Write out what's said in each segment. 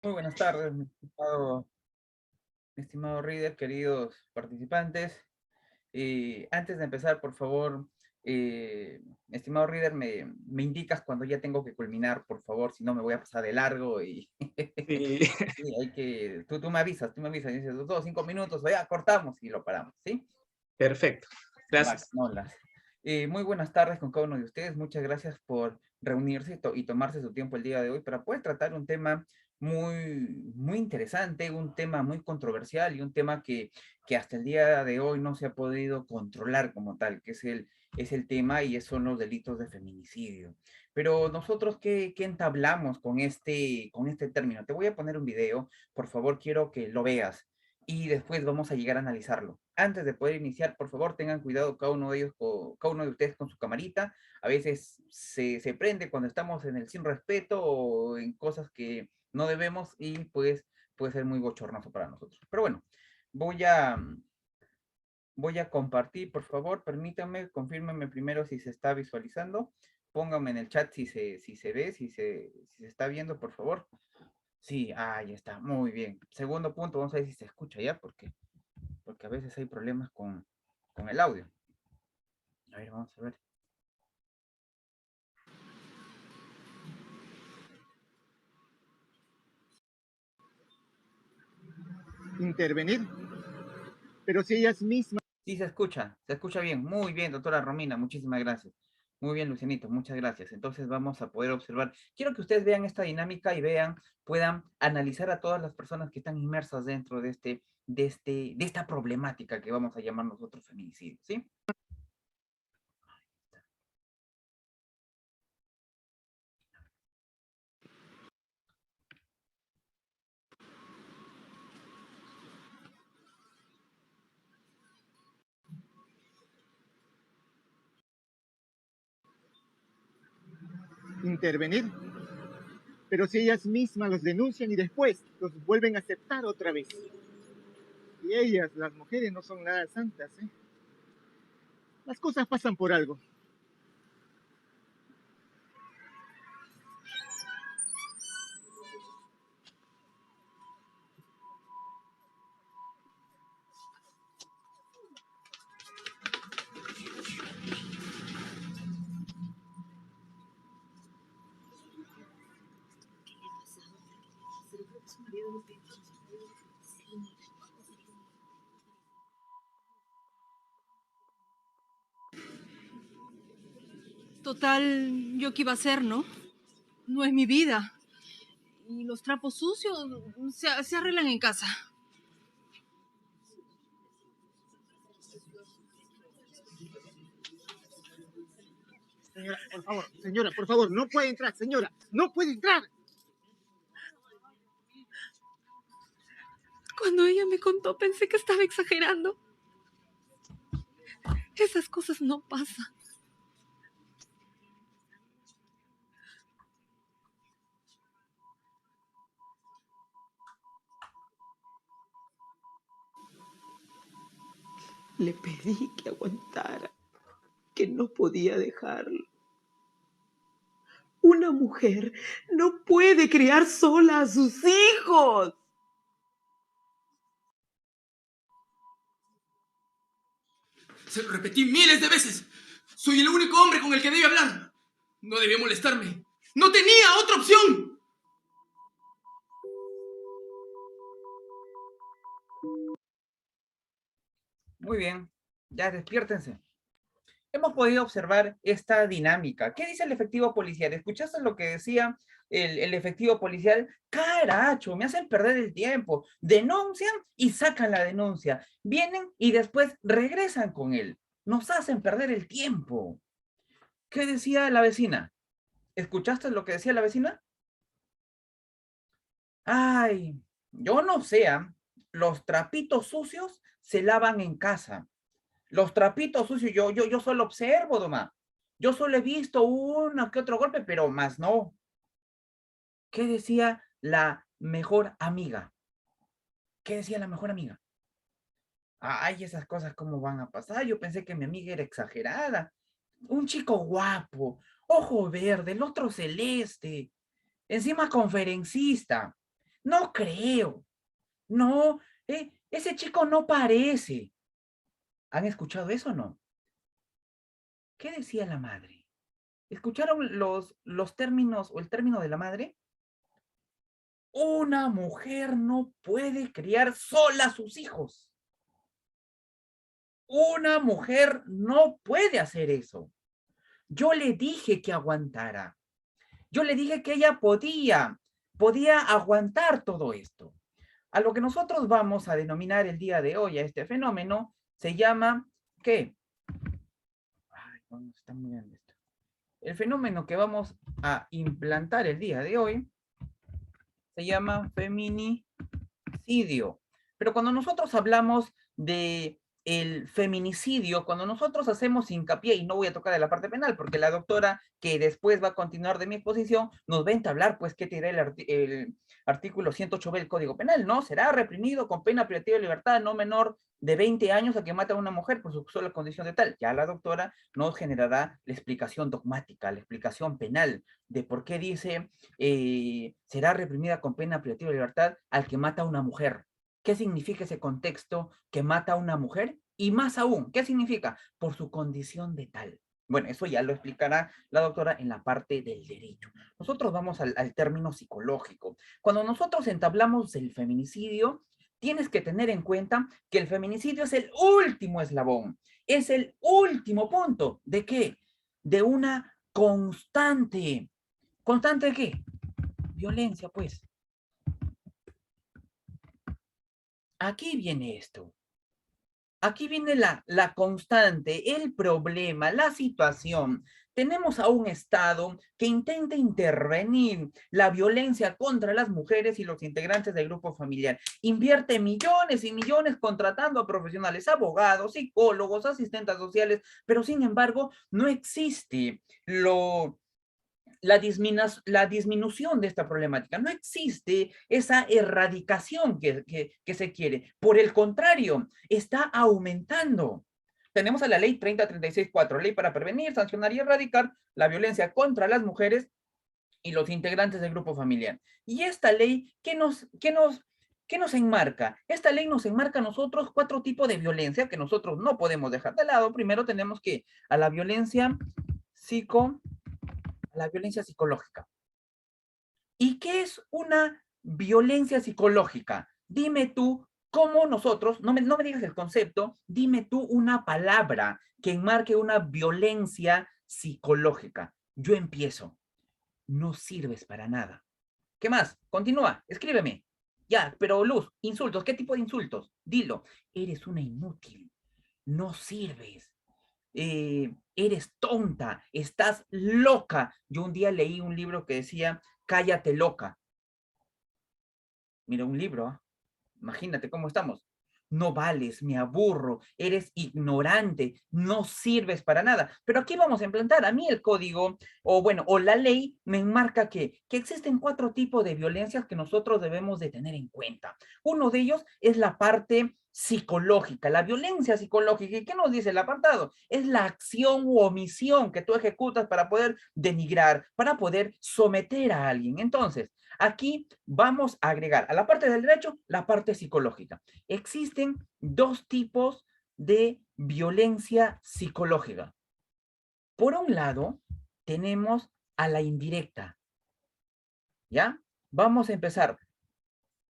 Muy buenas tardes, mi estimado Reader, queridos participantes. Antes de empezar, por favor, mi estimado Reader, me indicas cuando ya tengo que culminar, por favor, si no me voy a pasar de largo y Sí, sí, tú me avisas, dices, 5 minutos, o ya cortamos y lo paramos, ¿sí? perfecto. Gracias. Vacanolas. Muy buenas tardes con cada uno de ustedes. Muchas gracias por reunirse y tomarse su tiempo el día de hoy para poder tratar un tema muy interesante, un tema muy controversial y un tema que hasta el día de hoy no se ha podido controlar como tal, que es el tema y son los delitos de feminicidio. Pero nosotros, ¿qué entablamos con este término? Te voy a poner un video, por favor, quiero que lo veas y después vamos a llegar a analizarlo. Antes de poder iniciar, por favor, tengan cuidado cada uno de ellos, cada uno de ustedes con su camarita. A veces se prende cuando estamos en el sin respeto o en cosas que no debemos y pues puede ser muy bochornoso para nosotros. Pero bueno, voy a, voy a compartir, por favor, permítanme, confírmenme primero si se está visualizando. Pónganme en el chat si se ve, si se está viendo, por favor. Sí, ahí está, muy bien. Segundo punto, vamos a ver si se escucha ya, porque a veces hay problemas con el audio. A ver, vamos a ver. Intervenir, pero si ellas mismas... Sí, se escucha bien, muy bien, doctora Romina, muchísimas gracias. Muy bien, Lucianito, muchas gracias. Entonces vamos a poder observar. Quiero que ustedes vean esta dinámica y puedan analizar a todas las personas que están inmersas dentro de esta problemática que vamos a llamar nosotros feminicidio, ¿sí? intervenir, pero si ellas mismas los denuncian y después los vuelven a aceptar otra vez. Y ellas, las mujeres, no son nada santas, ¿eh? Las cosas pasan por algo. Total, ¿yo qué iba a hacer, no? No es mi vida. Y los trapos sucios se arreglan en casa. Señora, por favor, no puede entrar, señora, no puede entrar. Cuando ella me contó, pensé que estaba exagerando. Esas cosas no pasan. Le pedí que aguantara, que no podía dejarlo. Una mujer no puede criar sola a sus hijos. Se lo repetí miles de veces. Soy el único hombre con el que debe hablar. No debía molestarme. No tenía otra opción. Muy bien, ya despiértense. Hemos podido observar esta dinámica. ¿Qué dice el efectivo policial? ¿Escuchaste lo que decía el efectivo policial? Caracho, me hacen perder el tiempo. Denuncian y sacan la denuncia. Vienen y después regresan con él. Nos hacen perder el tiempo. ¿Qué decía la vecina? ¿Escuchaste lo que decía la vecina? Ay, yo no sé, los trapitos sucios se lavan en casa. Los trapitos sucios, yo solo observo, Doma. Yo solo he visto uno que otro golpe, pero más no. ¿Qué decía la mejor amiga? ¿Qué decía la mejor amiga? Ay, esas cosas, ¿cómo van a pasar? Yo pensé que mi amiga era exagerada. Un chico guapo, ojo verde, el otro celeste, encima conferencista. No creo. No, ese chico no parece. ¿Han escuchado eso o no? ¿Qué decía la madre? ¿Escucharon los términos o el término de la madre? Una mujer no puede criar sola a sus hijos. Una mujer no puede hacer eso. Yo le dije que aguantara. Yo le dije que ella podía aguantar todo esto. A lo que nosotros vamos a denominar el día de hoy, a este fenómeno, se llama, ¿qué? Ay, no está muy bien esto. El fenómeno que vamos a implantar el día de hoy se llama feminicidio. Pero cuando nosotros hablamos de el feminicidio, cuando nosotros hacemos hincapié, y no voy a tocar de la parte penal, porque la doctora, que después va a continuar de mi exposición, nos va a entablar, pues, qué te dirá el artículo 108b del Código Penal, ¿no? Será reprimido con pena privativa de libertad no menor de 20 años a que mata a una mujer por su sola condición de tal. Ya la doctora nos generará la explicación dogmática, la explicación penal de por qué dice será reprimida con pena privativa de libertad al que mata a una mujer. ¿Qué significa ese contexto que mata a una mujer? Y más aún, ¿qué significa? Por su condición de tal. Bueno, eso ya lo explicará la doctora en la parte del derecho. Nosotros vamos al término psicológico. Cuando nosotros entablamos el feminicidio, tienes que tener en cuenta que el feminicidio es el último eslabón, es el último punto. ¿De qué? De una constante. ¿Constante de qué? Violencia, pues. Aquí viene esto. Aquí viene la constante, el problema, la situación. Tenemos a un Estado que intenta intervenir la violencia contra las mujeres y los integrantes del grupo familiar. Invierte millones y millones contratando a profesionales, abogados, psicólogos, asistentes sociales, pero sin embargo no existe la disminución de esta problemática. No existe esa erradicación que se quiere. Por el contrario, está aumentando. Tenemos a la ley 3036-4, ley para prevenir, sancionar y erradicar la violencia contra las mujeres y los integrantes del grupo familiar. Y esta ley, ¿qué nos enmarca? Esta ley nos enmarca a nosotros 4 tipos de violencia que nosotros no podemos dejar de lado. Primero tenemos que a la violencia psicológica. ¿Y qué es una violencia psicológica? Dime tú cómo nosotros, no me digas el concepto, dime tú una palabra que enmarque una violencia psicológica. Yo empiezo. No sirves para nada. ¿Qué más? Continúa, escríbeme. Ya, pero Luz, insultos, ¿qué tipo de insultos? Dilo. Eres una inútil. No sirves. Eres tonta, estás loca. Yo un día leí un libro que decía, cállate loca. Mira, un libro, imagínate cómo estamos. No vales, me aburro, eres ignorante, no sirves para nada. Pero aquí vamos a implantar. A mí el código, o la ley, me enmarca que existen 4 tipos de violencias que nosotros debemos de tener en cuenta. Uno de ellos es la parte psicológica, la violencia psicológica. ¿Y qué nos dice el apartado? Es la acción u omisión que tú ejecutas para poder denigrar, para poder someter a alguien. Entonces, aquí vamos a agregar a la parte del derecho la parte psicológica. Existen 2 tipos de violencia psicológica. Por un lado, tenemos a la indirecta. ¿Ya? Vamos a empezar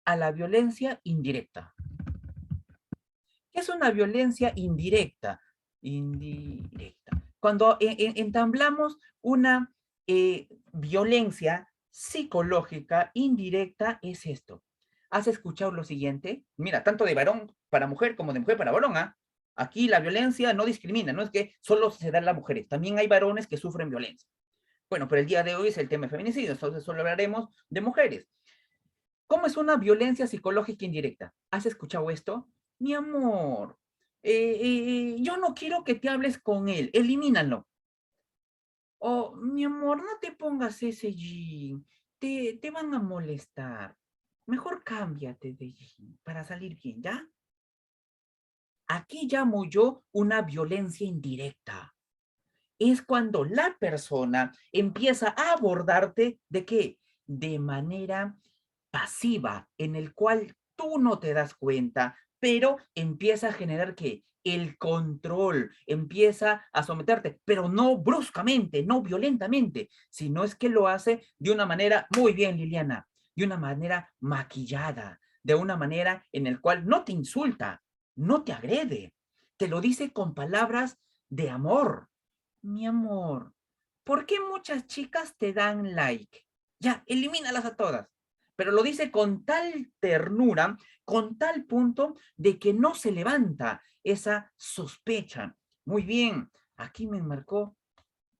a la violencia indirecta. ¿Qué es una violencia indirecta? Indirecta. Cuando entablamos una violencia psicológica indirecta, es esto. ¿Has escuchado lo siguiente? Mira, tanto de varón para mujer como de mujer para varón, ¿ah? Aquí la violencia no discrimina, no es que solo se da a las mujeres, también hay varones que sufren violencia. Bueno, pero el día de hoy es el tema de feminicidio, entonces solo hablaremos de mujeres. ¿Cómo es una violencia psicológica indirecta? ¿Has escuchado esto? Mi amor, yo no quiero que te hables con él, elimínalo. Oh, mi amor, no te pongas ese jean, te van a molestar. Mejor cámbiate de jean para salir bien, ¿ya? Aquí llamo yo una violencia indirecta. Es cuando la persona empieza a abordarte, ¿de qué? De manera pasiva en el cual tú no te das cuenta, pero empieza a generar ¿qué? El control, empieza a someterte, pero no bruscamente, no violentamente, sino es que lo hace de una manera, muy bien, Liliana, de una manera maquillada, de una manera en el cual no te insulta, no te agrede, te lo dice con palabras de amor. Mi amor, ¿por qué muchas chicas te dan like? Ya, elimínalas a todas. Pero lo dice con tal ternura, con tal punto de que no se levanta esa sospecha. Muy bien, aquí me marcó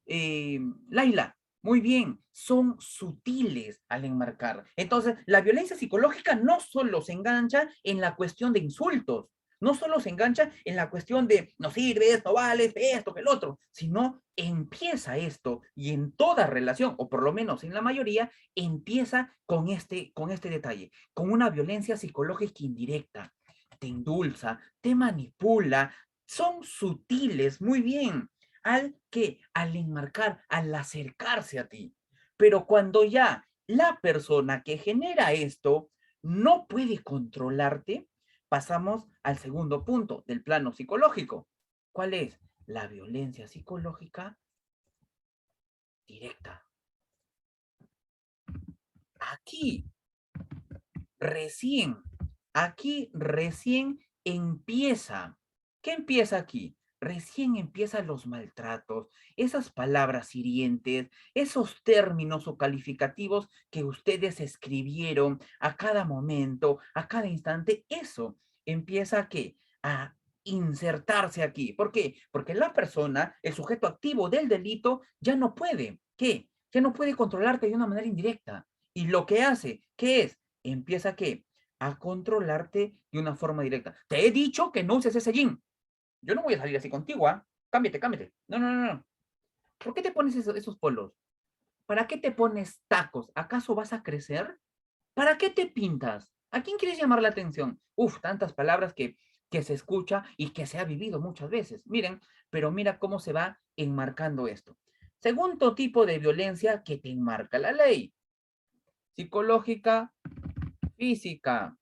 Laila. Muy bien, son sutiles al enmarcar. Entonces, la violencia psicológica no solo se engancha en la cuestión de insultos, no solo se engancha en la cuestión de no sirves, no vales, esto, que el otro, sino empieza esto y en toda relación, o por lo menos en la mayoría, empieza con este detalle, con una violencia psicológica indirecta. Te endulza, te manipula, son sutiles, muy bien, al enmarcar, al acercarse a ti. Pero cuando ya la persona que genera esto no puede controlarte, pasamos al segundo punto del plano psicológico. ¿Cuál es? La violencia psicológica directa. Aquí recién, aquí recién empieza. ¿Qué empieza aquí? Recién empiezan los maltratos, esas palabras hirientes, esos términos o calificativos que ustedes escribieron a cada momento, a cada instante, eso empieza a ¿qué? A insertarse aquí. ¿Por qué? Porque la persona, el sujeto activo del delito, ya no puede, ¿qué? Ya no puede controlarte de una manera indirecta. Y lo que hace, ¿qué es? Empieza ¿qué? A controlarte de una forma directa. Te he dicho que no uses ese jean. Yo no voy a salir así contigo, ¿ah? Cámbiate, cámbiate. No, no, no, no. ¿Por qué te pones esos polos? ¿Para qué te pones tacos? ¿Acaso vas a crecer? ¿Para qué te pintas? ¿A quién quieres llamar la atención? Uf, tantas palabras que se escucha y que se ha vivido muchas veces. Miren, pero mira cómo se va enmarcando esto. Segundo tipo de violencia que te enmarca la ley. Psicológica, física.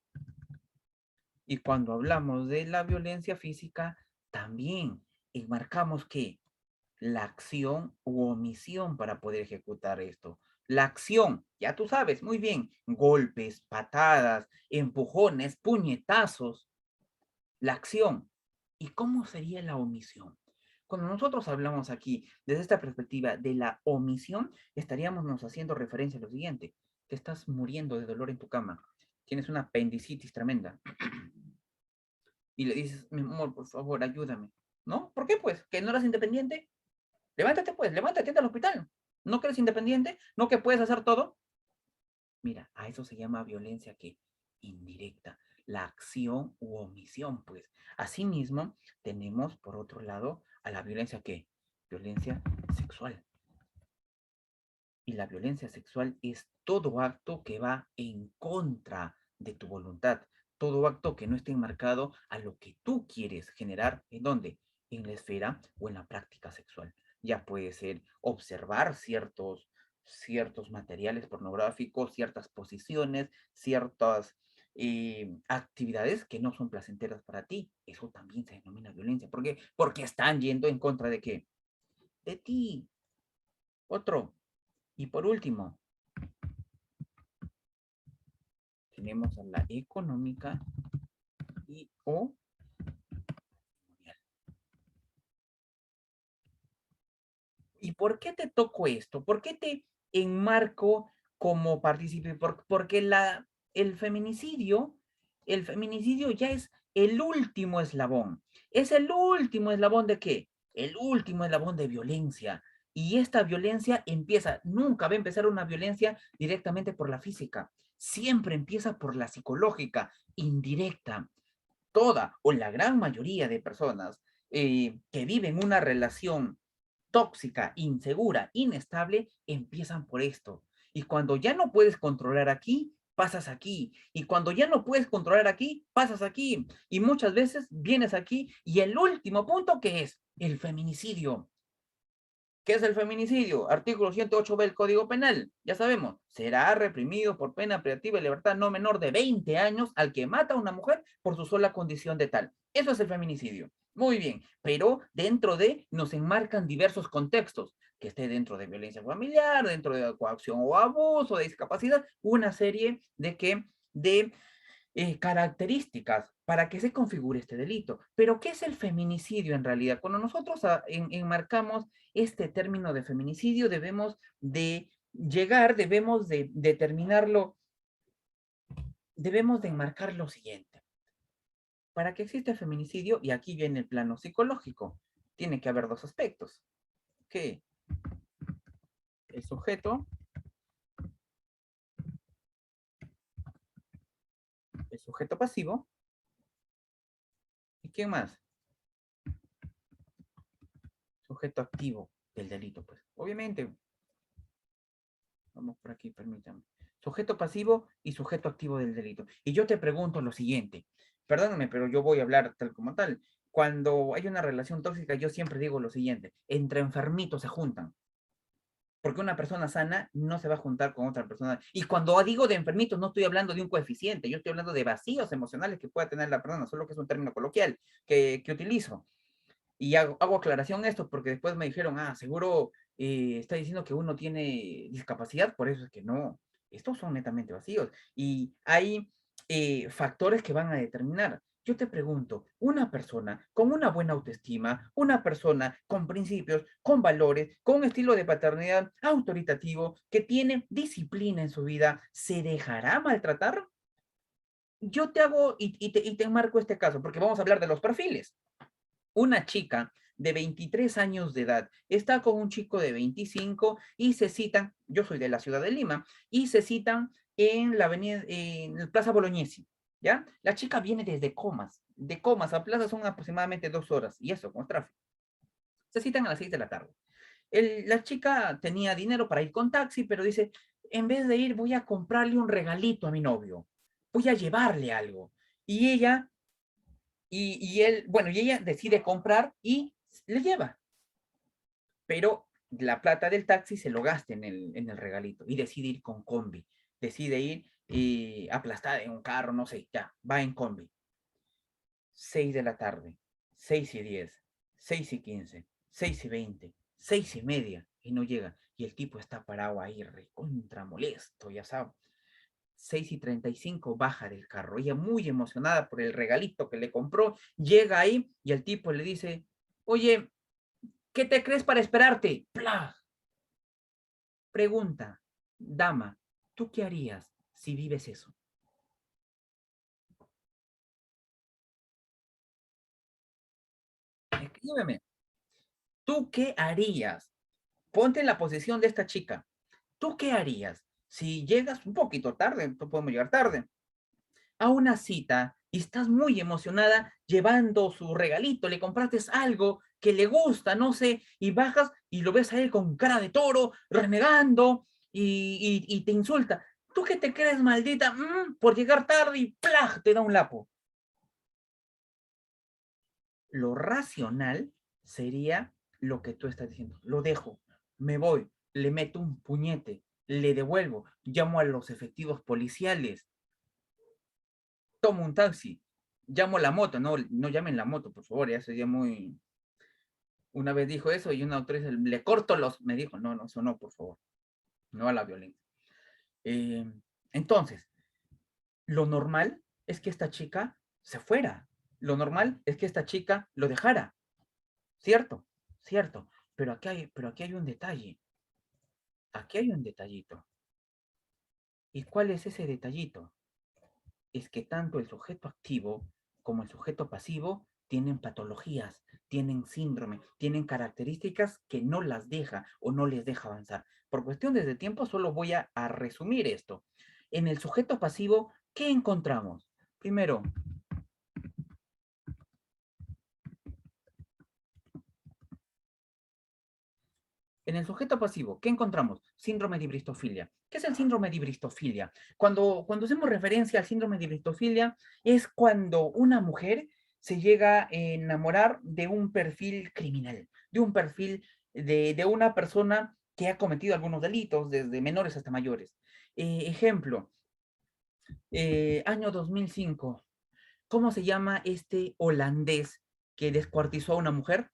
Y cuando hablamos de la violencia física, también enmarcamos que la acción u omisión para poder ejecutar esto. La acción, ya tú sabes, muy bien, golpes, patadas, empujones, puñetazos. La acción. ¿Y cómo sería la omisión? Cuando nosotros hablamos aquí desde esta perspectiva de la omisión, estaríamos nos haciendo referencia a lo siguiente. Te estás muriendo de dolor en tu cama. Tienes una apendicitis tremenda. Y le dices, mi amor, por favor, ayúdame. ¿No? ¿Por qué, pues? ¿Que no eras independiente? Levántate, pues, levántate, anda al hospital. ¿No que eres independiente? ¿No que puedes hacer todo? Mira, a eso se llama violencia que indirecta, la acción u omisión, pues. Asimismo, tenemos, por otro lado, a la violencia que violencia sexual. Y la violencia sexual es todo acto que va en contra de tu voluntad, todo acto que no esté enmarcado a lo que tú quieres generar, ¿en dónde? En la esfera o en la práctica sexual. Ya puede ser observar ciertos materiales pornográficos, ciertas posiciones, ciertas actividades que no son placenteras para ti. Eso también se denomina violencia. ¿Por qué? Porque están yendo en contra de qué? De ti. Otro. Y por último, tenemos a la económica y o patrimonial. ¿Y por qué te toco esto? ¿Por qué te enmarco como partícipe? Porque el feminicidio ya es el último eslabón. ¿Es el último eslabón de qué? El último eslabón de violencia. Y esta violencia nunca va a empezar una violencia directamente por la física. Siempre empieza por la psicológica, indirecta. Toda o la gran mayoría de personas que viven una relación tóxica, insegura, inestable, empiezan por esto. Y cuando ya no puedes controlar aquí, pasas aquí. Y cuando ya no puedes controlar aquí, pasas aquí. Y muchas veces vienes aquí. Y el último punto, que es el feminicidio. ¿Qué es el feminicidio? Artículo 108b del Código Penal. Ya sabemos, será reprimido por pena privativa de libertad no menor de 20 años al que mata a una mujer por su sola condición de tal. Eso es el feminicidio. Muy bien, pero dentro de nos enmarcan diversos contextos, que esté dentro de violencia familiar, dentro de coacción o abuso, de discapacidad, una serie de características para que se configure este delito. Pero, ¿qué es el feminicidio en realidad? Cuando nosotros enmarcamos este término de feminicidio, debemos de determinarlo, debemos de enmarcar lo siguiente. Para que exista el feminicidio, y aquí viene el plano psicológico, tiene que haber dos aspectos. Que el sujeto pasivo, ¿y quién más? Sujeto activo del delito, pues. Obviamente, vamos por aquí, permítanme. Sujeto pasivo y sujeto activo del delito. Y yo te pregunto lo siguiente, perdóname, pero yo voy a hablar tal como tal. Cuando hay una relación tóxica, yo siempre digo lo siguiente, entre enfermitos se juntan. Porque una persona sana no se va a juntar con otra persona. Y cuando digo de enfermitos, no estoy hablando de un coeficiente, yo estoy hablando de vacíos emocionales que pueda tener la persona, solo que es un término coloquial que utilizo. Y hago aclaración a esto porque después me dijeron, seguro está diciendo que uno tiene discapacidad, por eso es que no. Estos son netamente vacíos. Y hay factores que van a determinar. Yo te pregunto, una persona con una buena autoestima, una persona con principios, con valores, con un estilo de paternidad autoritativo, que tiene disciplina en su vida, ¿se dejará maltratar? Yo te hago y te enmarco este caso, porque vamos a hablar de los perfiles. Una chica de 23 años de edad está con un chico de 25 y se citan, yo soy de la ciudad de Lima, y se citan en la avenida, en el Plaza Bolognesi, ¿ya? La chica viene desde Comas, de Comas a Plaza son aproximadamente 2 horas, y eso con tráfico. Se citan a las 6 de la tarde. La chica tenía dinero para ir con taxi, pero dice, en vez de ir voy a comprarle un regalito a mi novio, voy a llevarle algo. Y ella y ella decide comprar y le lleva. Pero la plata del taxi se lo gasta en el regalito y decide ir con combi. Decide ir aplastada en un carro, no sé, ya, va en combi. 6 de la tarde, 6:10, 6:15, 6:20, 6:30 y no llega. Y el tipo está parado ahí, recontra molesto, ya sabes. 6:35 baja del carro, ella muy emocionada por el regalito que le compró, llega ahí y el tipo le dice, oye, ¿qué te crees para esperarte? ¡Plah! Pregunta, dama, ¿tú qué harías si vives eso? Escríbeme, ¿tú qué harías? Ponte en la posición de esta chica. ¿Tú qué harías si llegas un poquito tarde? Podemos llegar tarde a una cita y estás muy emocionada llevando su regalito, le compraste algo que le gusta, no sé, y bajas y lo ves a él con cara de toro, renegando y te insulta. ¿Tú qué te crees, maldita? Por llegar tarde y ¡plah! Te da un lapo. Lo racional sería lo que tú estás diciendo. Lo dejo, me voy, le meto un puñete, le devuelvo, llamo a los efectivos policiales, tomo un taxi, llamo la moto, no llamen la moto, por favor, ya sería muy... Una vez dijo eso y una autora le corto me dijo, no, eso no, por favor, no a la violencia. Entonces, lo normal es que esta chica se fuera, lo normal es que esta chica lo dejara, ¿cierto? Cierto, pero aquí hay un detalle, aquí hay un detallito. ¿Y cuál es ese detallito? Es que tanto el sujeto activo como el sujeto pasivo tienen patologías, tienen síndrome, tienen características que no las deja o no les deja avanzar. Por cuestiones de tiempo solo voy a resumir esto. En el sujeto pasivo, ¿qué encontramos? Primero, en el sujeto pasivo, ¿qué encontramos? Síndrome de bristofilia. ¿Qué es el síndrome de bristofilia? Cuando hacemos referencia al síndrome de bristofilia, es cuando una mujer se llega a enamorar de un perfil criminal, de un perfil de una persona que ha cometido algunos delitos, desde menores hasta mayores. Ejemplo, año 2005. ¿Cómo se llama este holandés que descuartizó a una mujer?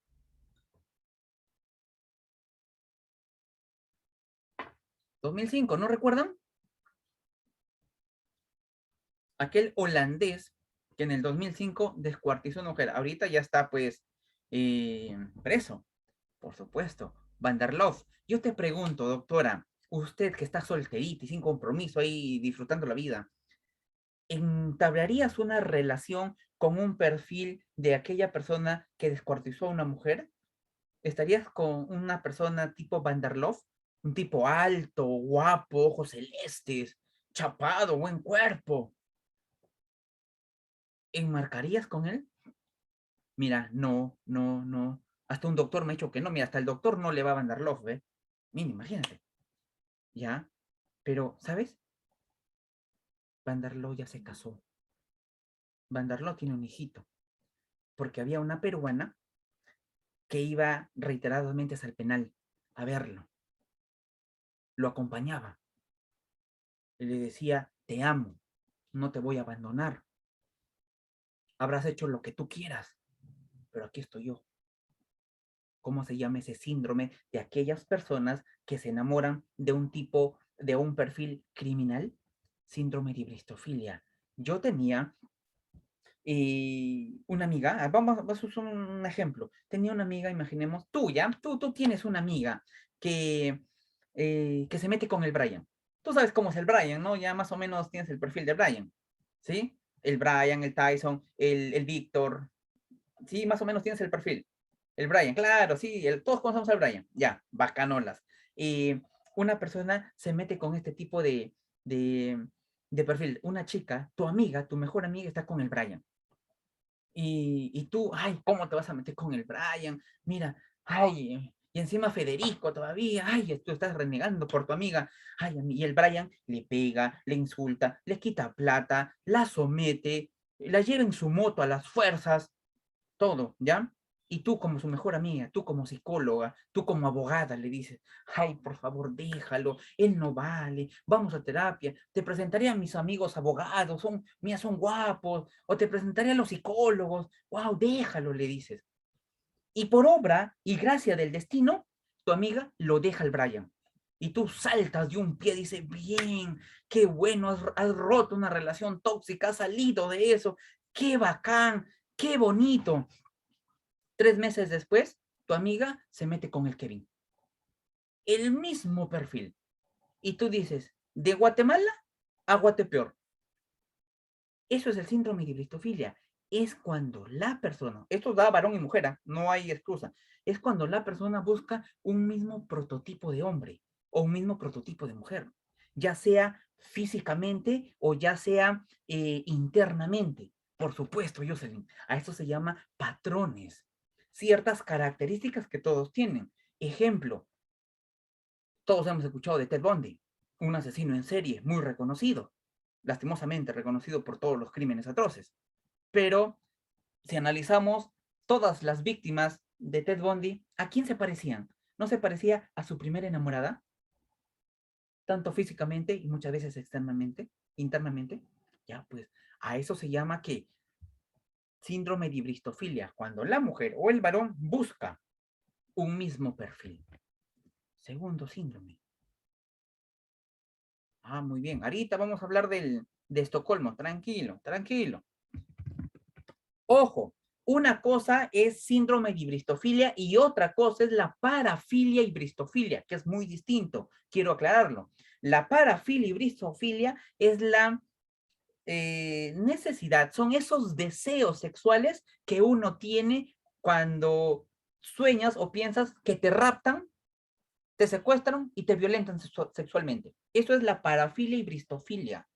2005, ¿no recuerdan? Aquel holandés que en el 2005 descuartizó a una mujer. Ahorita ya está, pues, preso, por supuesto. Van der Lof. Yo te pregunto, doctora, usted que está solterita y sin compromiso ahí disfrutando la vida, ¿entablarías una relación con un perfil de aquella persona que descuartizó a una mujer? ¿Estarías con una persona tipo Van der Lof? Un tipo alto, guapo, ojos celestes, chapado, buen cuerpo. ¿Enmarcarías con él? Mira, no, no, no. Hasta un doctor me ha dicho que no. Mira, hasta el doctor no le va a Van der Lof, ¿eh? Mira, imagínate. ¿Ya? Pero, ¿sabes? Van der Lof ya se casó. Van der Lof tiene un hijito. Porque había una peruana que iba reiteradamente al penal a verlo. Lo acompañaba. Y le decía, te amo, no te voy a abandonar. Habrás hecho lo que tú quieras, pero aquí estoy yo. ¿Cómo se llama ese síndrome de aquellas personas que se enamoran de un tipo, de un perfil criminal? Síndrome de bristofilia. Yo tenía una amiga, vamos a usar un ejemplo. Tenía una amiga, imaginemos, tuya, tú tienes una amiga que se mete con el Brian. Tú sabes cómo es el Brian, ¿no? Ya más o menos tienes el perfil de Brian, ¿sí? El Brian, el Tyson, el Víctor, sí, más o menos tienes el perfil. El Brian, claro, sí, todos conocemos al Brian, ya, bacanolas. Una persona se mete con este tipo de, de perfil. Una chica, tu amiga, tu mejor amiga está con el Brian. Y tú, ay, ¿cómo te vas a meter con el Brian? Mira, ay, y encima Federico todavía, ay, tú estás renegando por tu amiga. Ay, y el Brian le pega, le insulta, le quita plata, la somete, la lleva en su moto a las fuerzas, todo, ¿ya? Y tú como su mejor amiga, tú como psicóloga, tú como abogada le dices, ay, por favor, déjalo, él no vale, vamos a terapia, te presentaré a mis amigos abogados, son guapos, o te presentaré a los psicólogos, wow, déjalo, le dices. Y por obra y gracia del destino, tu amiga lo deja al Brian. Y tú saltas de un pie, dices, bien, qué bueno, has roto una relación tóxica, has salido de eso, qué bacán, qué bonito. 3 meses después, tu amiga se mete con el Kevin. El mismo perfil. Y tú dices, de Guatemala a Guatepeor. Eso es el síndrome de bristofilia. Es cuando la persona, esto da varón y mujer, ¿eh? No hay excusa, es cuando la persona busca un mismo prototipo de hombre o un mismo prototipo de mujer, ya sea físicamente o ya sea internamente. Por supuesto, Jocelyn, a esto se llama patrones, ciertas características que todos tienen. Ejemplo, todos hemos escuchado de Ted Bundy, un asesino en serie muy reconocido, lastimosamente reconocido por todos los crímenes atroces. Pero si analizamos todas las víctimas de Ted Bundy, ¿a quién se parecían? ¿No se parecía a su primera enamorada? Tanto físicamente y muchas veces externamente, internamente. Ya, pues, a eso se llama que síndrome de bristofilia, cuando la mujer o el varón busca un mismo perfil. Segundo síndrome. Ah, muy bien. Ahorita vamos a hablar de Estocolmo. Tranquilo, tranquilo. Ojo, una cosa es síndrome de bristofilia y otra cosa es la parafilia y bristofilia, que es muy distinto. Quiero aclararlo. La parafilia y bristofilia es la necesidad, son esos deseos sexuales que uno tiene cuando sueñas o piensas que te raptan, te secuestran y te violentan sexualmente. Eso es la parafilia y bristofilia,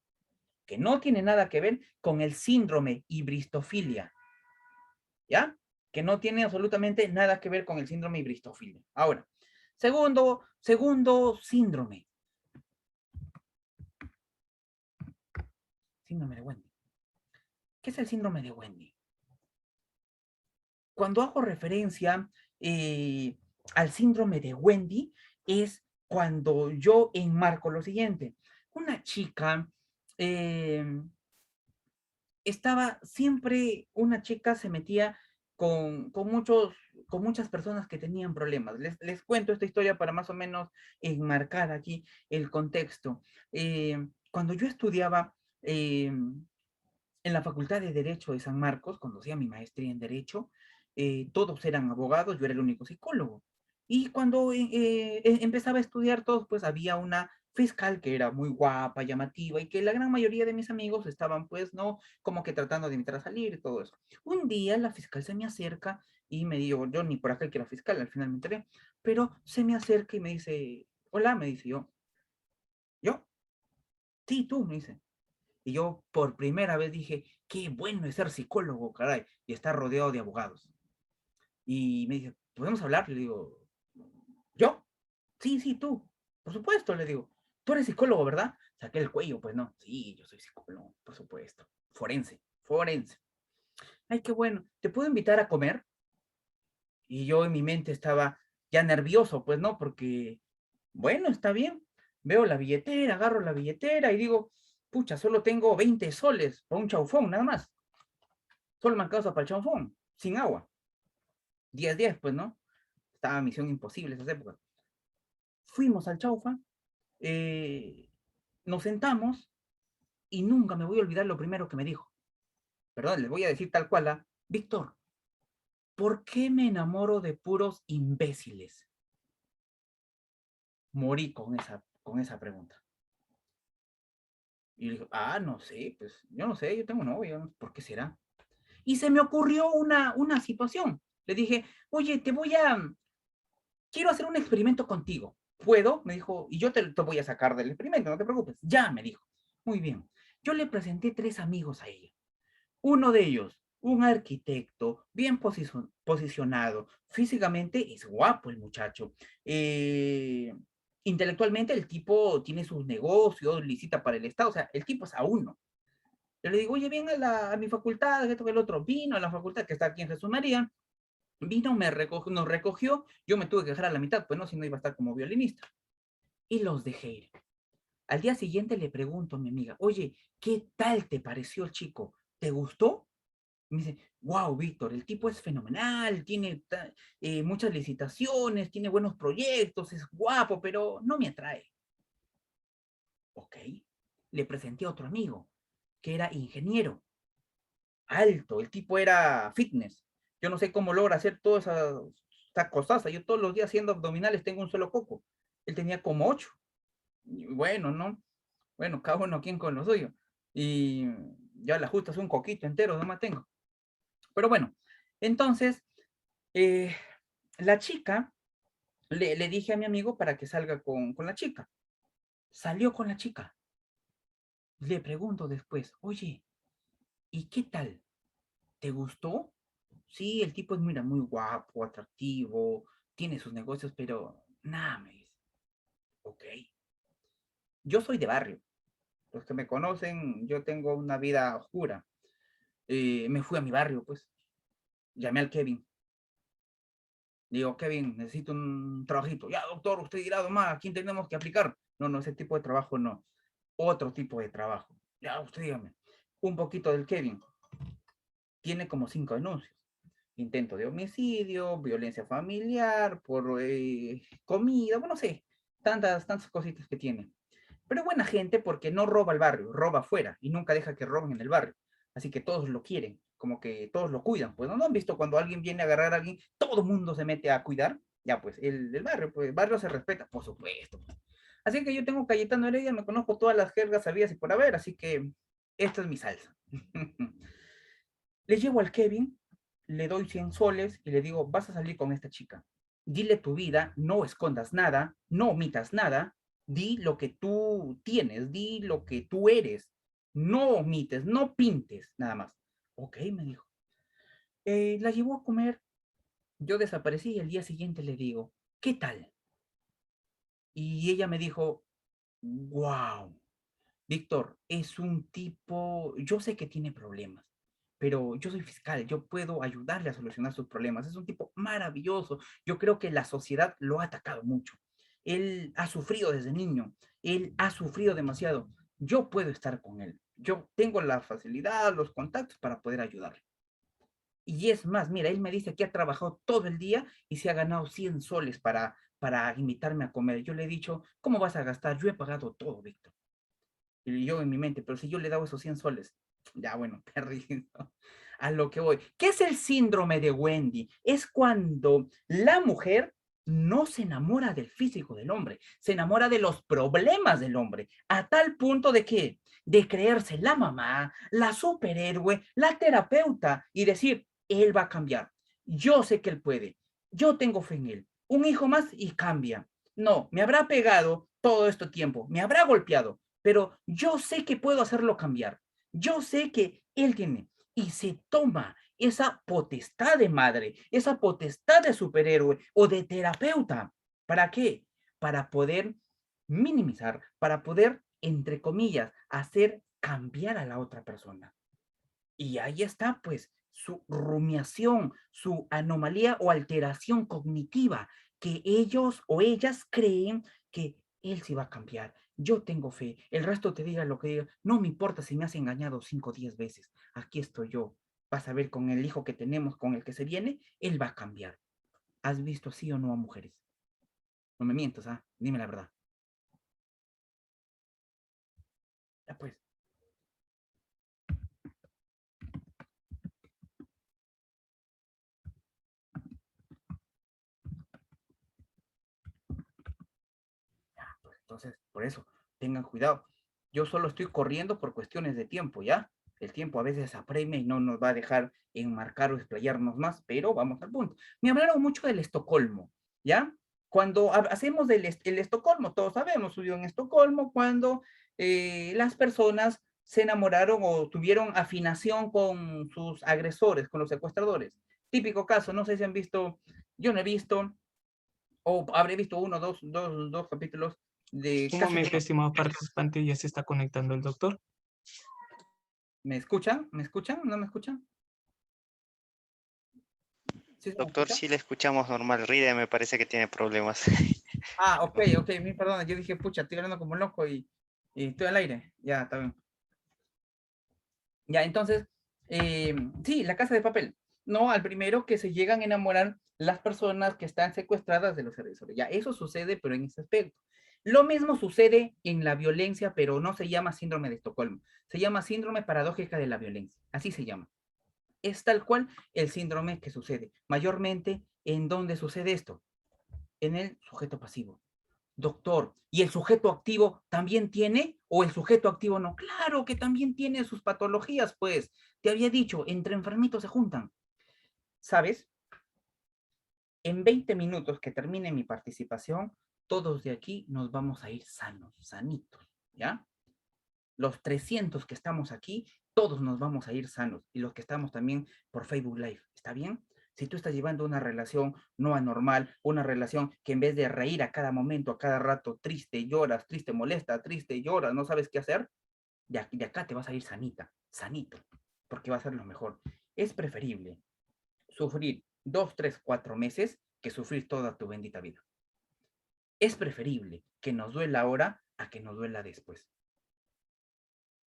que no tiene nada que ver con el síndrome y bristofilia. ¿Ya? Que no tiene absolutamente nada que ver con el síndrome de bristofilia. Ahora, segundo síndrome. Síndrome de Wendy. ¿Qué es el síndrome de Wendy? Cuando hago referencia al síndrome de Wendy es cuando yo enmarco lo siguiente. Una chica eh, estaba siempre, una chica se metía con muchas personas que tenían problemas. Les cuento esta historia para más o menos enmarcar aquí el contexto. Cuando yo estudiaba en la Facultad de Derecho de San Marcos, cuando hacía mi maestría en Derecho, todos eran abogados, yo era el único psicólogo. Y cuando empezaba a estudiar todos, pues había una fiscal que era muy guapa, llamativa, y que la gran mayoría de mis amigos estaban, pues, no, como que tratando de invitar a salir y todo eso. Un día la fiscal se me acerca y me dijo, yo ni por acá que era fiscal, al final me enteré, pero se me acerca y me dice, hola, me dice yo, sí, tú, me dice. Y yo por primera vez dije, qué bueno es ser psicólogo, caray, y estar rodeado de abogados. Y me dice, ¿podemos hablar? Le digo, ¿yo? Sí, sí, tú. Por supuesto, le digo. Tú eres psicólogo, ¿verdad? Saqué el cuello, pues no. Sí, yo soy psicólogo, por supuesto. Forense, forense. Ay, qué bueno. ¿Te puedo invitar a comer? Y yo en mi mente estaba ya nervioso, pues no, porque, bueno, está bien. Veo la billetera, agarro la billetera y digo, pucha, solo tengo 20 soles para un chaufón, nada más. Solo me alcanza para el chaufón, sin agua. 10-10, pues, ¿no? Estaba misión imposible esas épocas. Fuimos al chaufa, eh, nos sentamos y nunca me voy a olvidar lo primero que me dijo. Perdón, les voy a decir tal cual, Víctor, ¿por qué me enamoro de puros imbéciles? Morí con esa pregunta. Y le digo, no sé, pues yo no sé, yo tengo novia, ¿por qué será? Y se me ocurrió una situación. Le dije, oye, quiero hacer un experimento contigo. ¿Puedo? Me dijo, y yo te voy a sacar del experimento, no te preocupes. Ya, me dijo. Muy bien. Yo le presenté 3 amigos a ella. Uno de ellos, un arquitecto, bien posicionado. Físicamente es guapo el muchacho. Intelectualmente el tipo tiene sus negocios, licita para el Estado. O sea, el tipo es a uno. Yo le digo, oye, ven a mi facultad, esto que el otro. Vino a la facultad que está aquí en Jesús María. Vino, nos recogió. Yo me tuve que dejar a la mitad, pues no, si no iba a estar como violinista. Y los dejé ir. Al día siguiente le pregunto a mi amiga, oye, ¿qué tal te pareció el chico? ¿Te gustó? Me dice, wow, Víctor, el tipo es fenomenal, tiene muchas licitaciones, tiene buenos proyectos, es guapo, pero no me atrae. Ok. Le presenté a otro amigo, que era ingeniero, alto, el tipo era fitness. Yo no sé cómo logra hacer toda esa cosaza. Yo todos los días haciendo abdominales tengo un solo coco. Él tenía como 8. Y bueno, ¿no? Bueno, cada uno quien con lo suyo. Y ya la justa es un coquito entero, nomás tengo. Pero bueno, entonces, eh, la chica, le dije a mi amigo para que salga con la chica. Salió con la chica. Le pregunto después, oye, ¿y qué tal? ¿Te gustó? Sí, el tipo es, mira, muy guapo, atractivo, tiene sus negocios, pero nada, me dice. Ok. Yo soy de barrio. Los que me conocen, yo tengo una vida oscura. Me fui a mi barrio, pues. Llamé al Kevin. Digo, Kevin, necesito un trabajito. Ya, doctor, usted dirá, nomás, ¿a quién tenemos que aplicar? No, no, ese tipo de trabajo no. Otro tipo de trabajo. Ya, usted dígame. Un poquito del Kevin. Tiene como 5 denuncias. Intento de homicidio, violencia familiar, por comida, bueno, no sé, tantas cositas que tiene. Pero buena gente porque no roba el barrio, roba afuera y nunca deja que roben en el barrio. Así que todos lo quieren, como que todos lo cuidan. Pues no han visto cuando alguien viene a agarrar a alguien, todo el mundo se mete a cuidar. Ya, pues el barrio, pues el barrio se respeta, por supuesto. Así que yo tengo Cayetano Heredia, me conozco todas las jergas sabidas y por haber, así que esta es mi salsa. Le llevo al Kevin, le doy 100 soles y le digo, vas a salir con esta chica. Dile tu vida, no escondas nada, no omitas nada, di lo que tú tienes, di lo que tú eres, no omites, no pintes, nada más. Ok, me dijo. La llevó a comer, yo desaparecí y el día siguiente le digo, ¿qué tal? Y ella me dijo, wow, Víctor, es un tipo, yo sé que tiene problemas, pero yo soy fiscal, yo puedo ayudarle a solucionar sus problemas. Es un tipo maravilloso. Yo creo que la sociedad lo ha atacado mucho. Él ha sufrido desde niño, él ha sufrido demasiado. Yo puedo estar con él. Yo tengo la facilidad, los contactos para poder ayudarle. Y es más, mira, él me dice que ha trabajado todo el día y se ha ganado 100 soles para invitarme a comer. Yo le he dicho, ¿cómo vas a gastar? Yo he pagado todo, Víctor. Y yo en mi mente, pero si yo le he dado esos 100 soles, ya bueno, perdido. A lo que voy. ¿Qué es el síndrome de Wendy? Es cuando la mujer no se enamora del físico del hombre, se enamora de los problemas del hombre, a tal punto de que, de creerse la mamá, la superhéroe, la terapeuta y decir, él va a cambiar. Yo sé que él puede. Yo tengo fe en él. Un hijo más y cambia. No, me habrá pegado todo este tiempo, me habrá golpeado, pero yo sé que puedo hacerlo cambiar. Yo sé que él tiene y se toma esa potestad de madre, esa potestad de superhéroe o de terapeuta. ¿Para qué? Para poder minimizar, para poder, entre comillas, hacer cambiar a la otra persona. Y ahí está, pues, su rumiación, su anomalía o alteración cognitiva, que ellos o ellas creen que él sí va a cambiar. Yo tengo fe, el resto te diga lo que diga, no me importa si me has engañado 5 o 10 veces, aquí estoy yo. Vas a ver con el hijo que tenemos, con el que se viene, él va a cambiar. ¿Has visto sí o no a mujeres? No me mientas, ¿ah? Dime la verdad. Ya pues. Entonces, por eso, tengan cuidado. Yo solo estoy corriendo por cuestiones de tiempo, ¿ya? El tiempo a veces apremia y no nos va a dejar enmarcar o explayarnos más, pero vamos al punto. Me hablaron mucho del Estocolmo, ¿ya? Cuando hacemos el Estocolmo, todos sabemos, subió en Estocolmo cuando las personas se enamoraron o tuvieron afinación con sus agresores, con los secuestradores. Típico caso, no sé si han visto, yo no he visto, o habré visto uno, dos capítulos de Un casos. momento, estimado participante, ya se está conectando el doctor. ¿Me escuchan? ¿Me escuchan? ¿No me escuchan? ¿Sí se me Doctor, escucha? sí le escuchamos normal. Ride me parece que tiene problemas. Ah, ok, mi perdón, yo dije, pucha, estoy hablando como loco y estoy al aire. Ya, está bien. Ya, entonces, sí, La Casa de Papel. No, al primero que se llegan a enamorar las personas que están secuestradas de los agresores. Ya, eso sucede, pero en ese aspecto. Lo mismo sucede en la violencia, pero no se llama síndrome de Estocolmo. Se llama síndrome paradójica de la violencia. Así se llama. Es tal cual el síndrome que sucede. Mayormente, ¿en dónde sucede esto? En el sujeto pasivo. Doctor, ¿y el sujeto activo también tiene o el sujeto activo no? Claro que también tiene sus patologías, pues. Te había dicho, entre enfermitos se juntan. ¿Sabes? En 20 minutos que termine mi participación, todos de aquí nos vamos a ir sanos, sanitos, ¿ya? Los 300 que estamos aquí, todos nos vamos a ir sanos. Y los que estamos también por Facebook Live, ¿está bien? Si tú estás llevando una relación no anormal, una relación que en vez de reír a cada momento, a cada rato, triste, lloras, triste, molesta, triste, lloras, no sabes qué hacer, de acá te vas a ir sanita, sanito, porque va a ser lo mejor. Es preferible sufrir 2, 3, 4 meses que sufrir toda tu bendita vida. Es preferible que nos duela ahora a que nos duela después.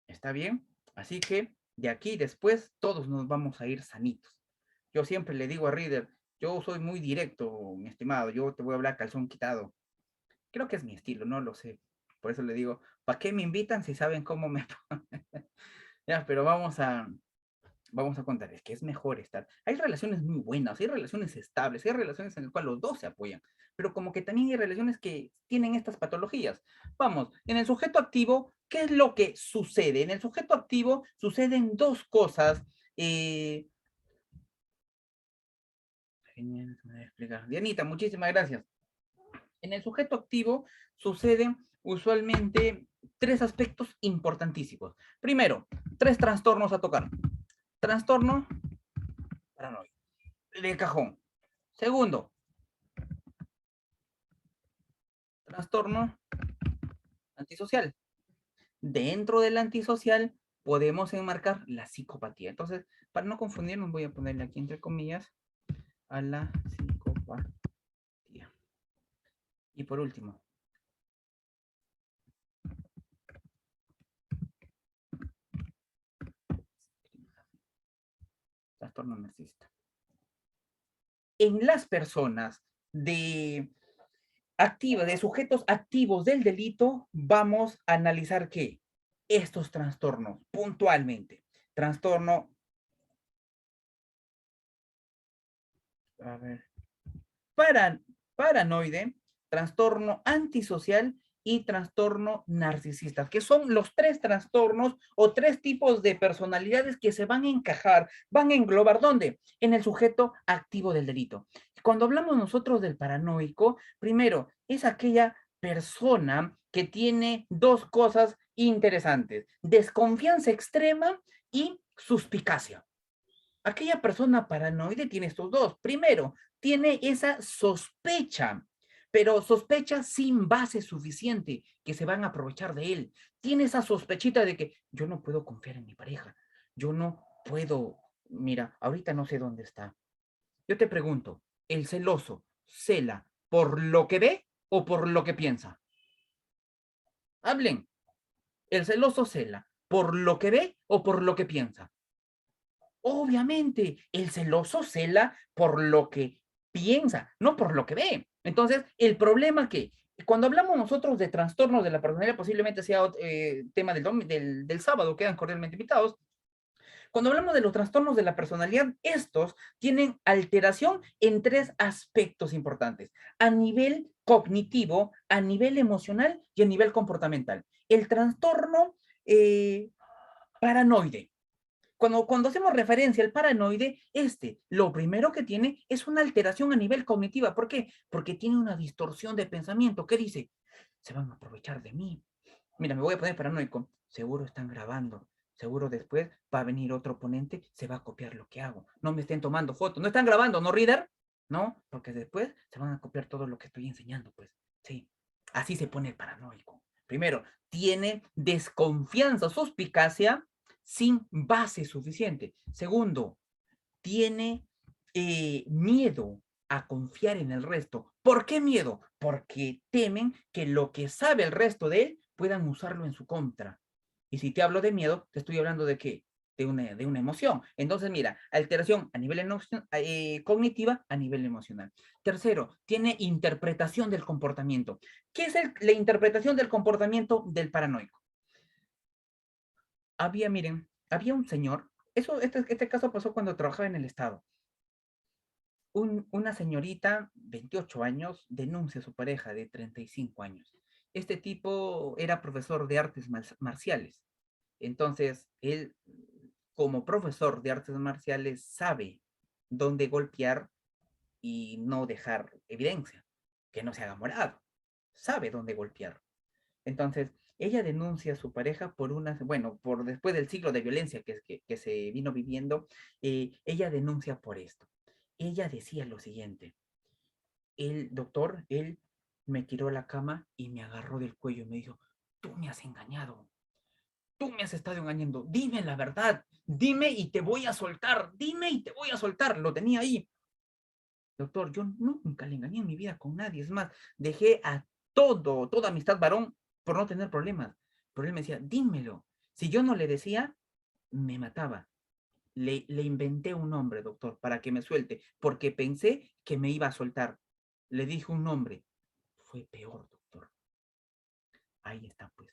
¿Está bien? Así que de aquí después todos nos vamos a ir sanitos. Yo siempre le digo a Reader, yo soy muy directo, mi estimado, yo te voy a hablar calzón quitado. Creo que es mi estilo, no lo sé. Por eso le digo, ¿para qué me invitan si saben cómo me... Ya, pero vamos a contar, es que es mejor estar. Hay relaciones muy buenas, hay relaciones estables, hay relaciones en las cuales los dos se apoyan, pero como que también hay relaciones que tienen estas patologías. Vamos, en el sujeto activo, ¿qué es lo que sucede? En el sujeto activo suceden dos cosas. Genial, me voy a explicar. Dianita, muchísimas gracias. En el sujeto activo suceden usualmente tres aspectos importantísimos. Primero, tres trastornos a tocar. Trastorno paranoia del cajón. Segundo, trastorno antisocial. Dentro del antisocial, podemos enmarcar la psicopatía. Entonces, para no confundirnos, voy a ponerle aquí entre comillas a la psicopatía. Y por último, trastorno narcisista. En las personas de sujetos activos del delito, vamos a analizar ¿qué? Estos trastornos, puntualmente. Trastorno, paranoide, trastorno antisocial y trastorno narcisista, que son los tres trastornos o tres tipos de personalidades que se van a encajar, van a englobar, ¿dónde? En el sujeto activo del delito. Cuando hablamos nosotros del paranoico, primero, es aquella persona que tiene dos cosas interesantes: desconfianza extrema y suspicacia. Aquella persona paranoide tiene estos dos. Primero, tiene esa sospecha, pero sospecha sin base suficiente, que se van a aprovechar de él. Tiene esa sospechita de que yo no puedo confiar en mi pareja. Yo no puedo, mira, ahorita no sé dónde está. Yo te pregunto, ¿el celoso cela por lo que ve o por lo que piensa? Hablen. ¿El celoso cela por lo que ve o por lo que piensa? Obviamente, el celoso cela por lo que piensa, no por lo que ve. Entonces, el problema que cuando hablamos nosotros de trastornos de la personalidad, posiblemente sea tema del sábado, quedan cordialmente invitados. Cuando hablamos de los trastornos de la personalidad, estos tienen alteración en tres aspectos importantes: a nivel cognitivo, a nivel emocional y a nivel comportamental. El trastorno paranoide. Cuando hacemos referencia al paranoide, lo primero que tiene es una alteración a nivel cognitiva. ¿Por qué? Porque tiene una distorsión de pensamiento. ¿Qué dice? Se van a aprovechar de mí. Mira, me voy a poner paranoico. Seguro están grabando. Seguro después va a venir otro oponente, se va a copiar lo que hago. No me estén tomando fotos. ¿No están grabando, no, Reader? No, porque después se van a copiar todo lo que estoy enseñando, pues. Sí, así se pone el paranoico. Primero, tiene desconfianza, suspicacia, sin base suficiente. Segundo, tiene miedo a confiar en el resto. ¿Por qué miedo? Porque temen que lo que sabe el resto de él puedan usarlo en su contra. Y si te hablo de miedo, te estoy hablando de ¿qué? De una emoción. Entonces, mira, alteración a nivel cognitiva, a nivel emocional. Tercero, tiene interpretación del comportamiento. ¿Qué es la interpretación del comportamiento del paranoico? Miren, había un señor, este caso pasó cuando trabajaba en el Estado. Una señorita, 28 años, denuncia a su pareja de 35 años. Este tipo era profesor de artes marciales. Entonces, él, como profesor de artes marciales, sabe dónde golpear y no dejar evidencia, que no se haga morado. Sabe dónde golpear. Entonces, ella denuncia a su pareja por después del ciclo de violencia que se vino viviendo, ella denuncia por esto. Ella decía lo siguiente: el doctor, él me tiró a la cama y me agarró del cuello y me dijo, tú me has engañado, tú me has estado engañando, dime la verdad, dime y te voy a soltar, dime y te voy a soltar. Lo tenía ahí. Doctor, yo nunca le engañé en mi vida con nadie, es más, dejé a toda amistad varón por no tener problemas. Pero él me decía, dímelo. Si yo no le decía, me mataba. Le inventé un nombre, doctor, para que me suelte, porque pensé que me iba a soltar. Le dije un nombre. Fue peor, doctor. Ahí está, pues.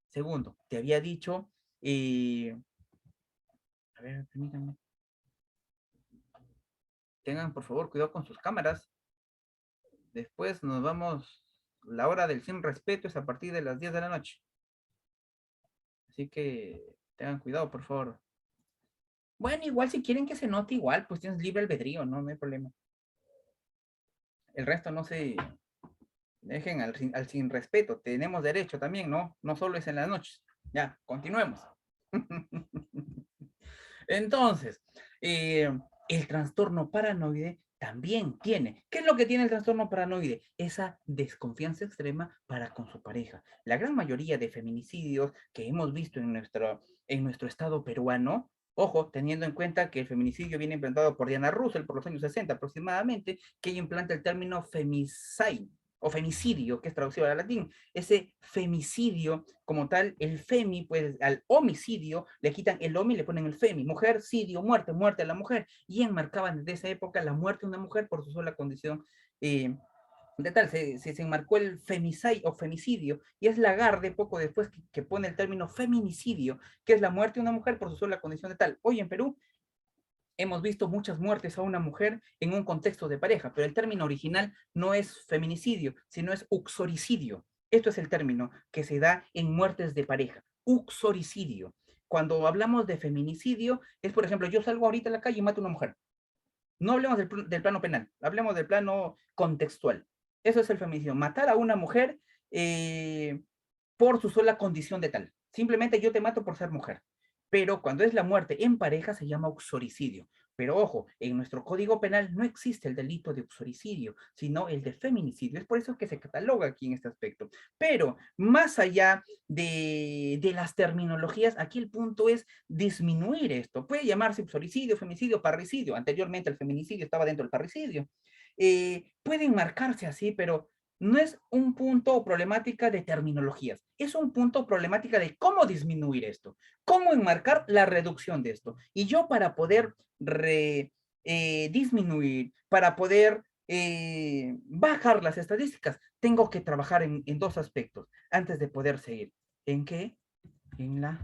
Segundo, te había dicho, a ver, permítanme. Tengan, por favor, cuidado con sus cámaras. Después nos vamos, la hora del sin respeto es a partir de las 10 de la noche. Así que tengan cuidado, por favor. Bueno, igual si quieren que se note igual, pues tienes libre albedrío, no hay problema. El resto no se dejen al sin respeto. Tenemos derecho también, ¿no? No solo es en las noches. Ya, continuemos. Entonces, el trastorno paranoide también tiene. ¿Qué es lo que tiene el trastorno paranoide? Esa desconfianza extrema para con su pareja. La gran mayoría de feminicidios que hemos visto en nuestro estado peruano, ojo, teniendo en cuenta que el feminicidio viene implantado por Diana Russell por los años 60 aproximadamente, que ella implanta el término femicide o femicidio, que es traducido al latín. Ese femicidio, como tal, el femi, pues al homicidio le quitan el homi y le ponen el femi. Mujer, cidio, muerte, muerte a la mujer. Y enmarcaban desde esa época la muerte de una mujer por su sola condición de tal, se enmarcó el femicide o femicidio, y es Lagarde poco después que pone el término feminicidio, que es la muerte de una mujer por su sola condición de tal. Hoy en Perú hemos visto muchas muertes a una mujer en un contexto de pareja, pero el término original no es feminicidio, sino es uxoricidio. Esto es el término que se da en muertes de pareja, uxoricidio. Cuando hablamos de feminicidio, es por ejemplo, yo salgo ahorita a la calle y mato a una mujer. No hablemos del plano penal, hablemos del plano contextual. Eso es el feminicidio, matar a una mujer por su sola condición de tal. Simplemente yo te mato por ser mujer. Pero cuando es la muerte en pareja se llama uxoricidio. Pero ojo, en nuestro código penal no existe el delito de uxoricidio, sino el de feminicidio. Es por eso que se cataloga aquí en este aspecto. Pero más allá de las terminologías, aquí el punto es disminuir esto. Puede llamarse uxoricidio, femicidio, parricidio. Anteriormente el feminicidio estaba dentro del parricidio. Pueden marcarse así, pero no es un punto o problemática de terminologías, es un punto problemática de cómo disminuir esto, cómo enmarcar la reducción de esto. Y yo para poder disminuir, para poder bajar las estadísticas, tengo que trabajar en dos aspectos antes de poder seguir. ¿En qué? En la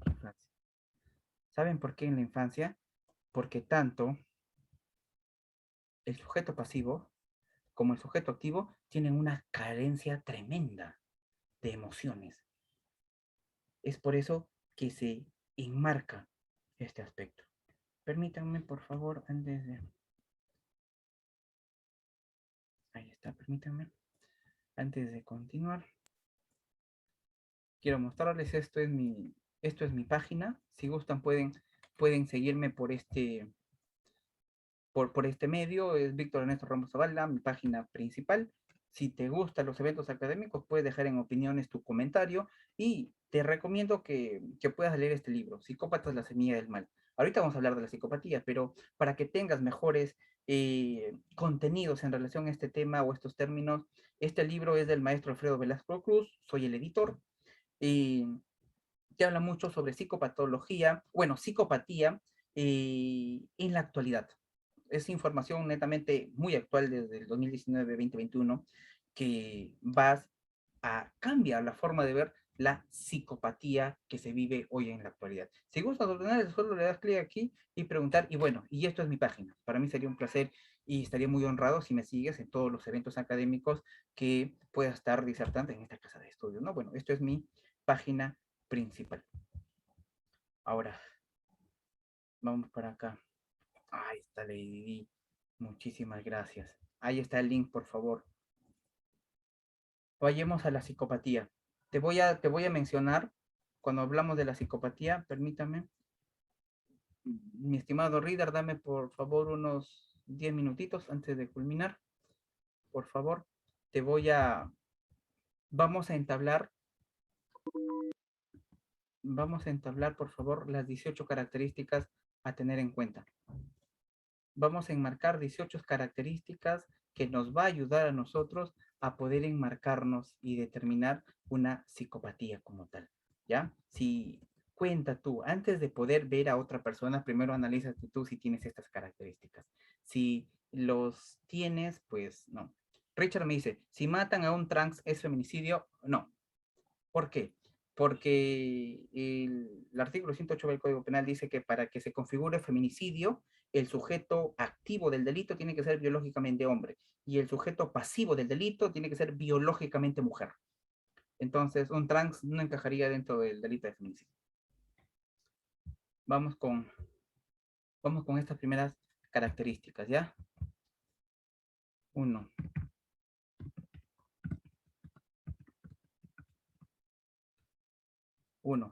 infancia. ¿Saben por qué en la infancia? Porque tanto el sujeto pasivo como el sujeto activo tienen una carencia tremenda de emociones. Es por eso que se enmarca este aspecto. Permítanme, por favor, antes de... Ahí está, permítanme. Antes de continuar, quiero mostrarles esto es mi página. Si gustan pueden seguirme por este medio. Es Víctor Ernesto Ramos Zavala, mi página principal. Si te gustan los eventos académicos, puedes dejar en opiniones tu comentario y te recomiendo que puedas leer este libro, Psicópatas, la semilla del mal. Ahorita vamos a hablar de la psicopatía, pero para que tengas mejores contenidos en relación a este tema o estos términos, este libro es del maestro Alfredo Velasco Cruz, soy el editor, y te habla mucho sobre psicopatología, bueno, psicopatía en la actualidad. Es información netamente muy actual desde el 2019-2021 que cambia la forma de ver la psicopatía que se vive hoy en la actualidad. Si gustas ordenar, solo le das clic aquí y preguntar, y bueno, y esto es mi página. Para mí sería un placer y estaría muy honrado si me sigues en todos los eventos académicos que pueda estar disertando en esta casa de estudios, ¿no? Bueno, esto es mi página principal. Ahora, vamos para acá. Ahí está Lady D. Muchísimas gracias. Ahí está el link, por favor. Vayamos a la psicopatía. Te voy a mencionar, cuando hablamos de la psicopatía, permítame. Mi estimado reader, dame por favor unos 10 minutitos antes de culminar. Por favor, vamos a entablar, por favor, las 18 características a tener en cuenta. Vamos a enmarcar 18 características que nos va a ayudar a nosotros a poder enmarcarnos y determinar una psicopatía como tal, ¿ya? Si cuenta tú, antes de poder ver a otra persona, primero analízate tú si tienes estas características. Si los tienes, pues no. Richard me dice, si matan a un trans, ¿es feminicidio? No. ¿Por qué? Porque el artículo 108 del Código Penal dice que para que se configure feminicidio, el sujeto activo del delito tiene que ser biológicamente hombre y el sujeto pasivo del delito tiene que ser biológicamente mujer. Entonces, un trans no encajaría dentro del delito de feminicidio. Vamos con estas primeras características, ¿ya? 1.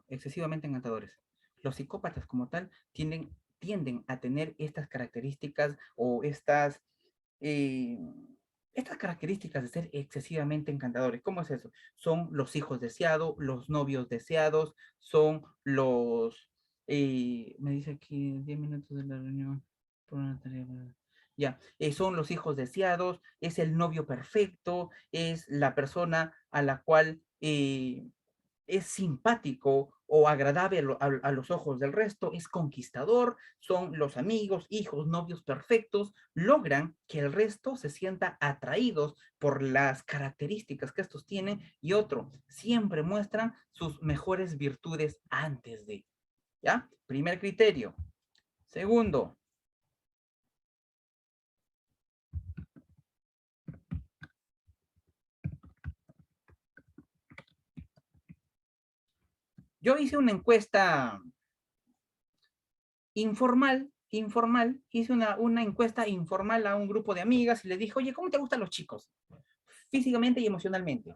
Excesivamente encantadores. Los psicópatas como tal tienden tienden a tener estas características o estas características de ser excesivamente encantadores. ¿Cómo es eso? Son los hijos deseados, los novios deseados, son los... me dice aquí 10 minutos de la reunión. Por una tarea. Ya, son los hijos deseados, es el novio perfecto, es la persona a la cual es simpático o agradable a los ojos del resto, es conquistador, son los amigos, hijos, novios perfectos, logran que el resto se sienta atraídos por las características que estos tienen y otro, siempre muestran sus mejores virtudes antes de, ¿ya? Primer criterio. Segundo, yo hice una encuesta informal, hice una encuesta informal a un grupo de amigas y les dije, oye, ¿cómo te gustan los chicos? Físicamente y emocionalmente.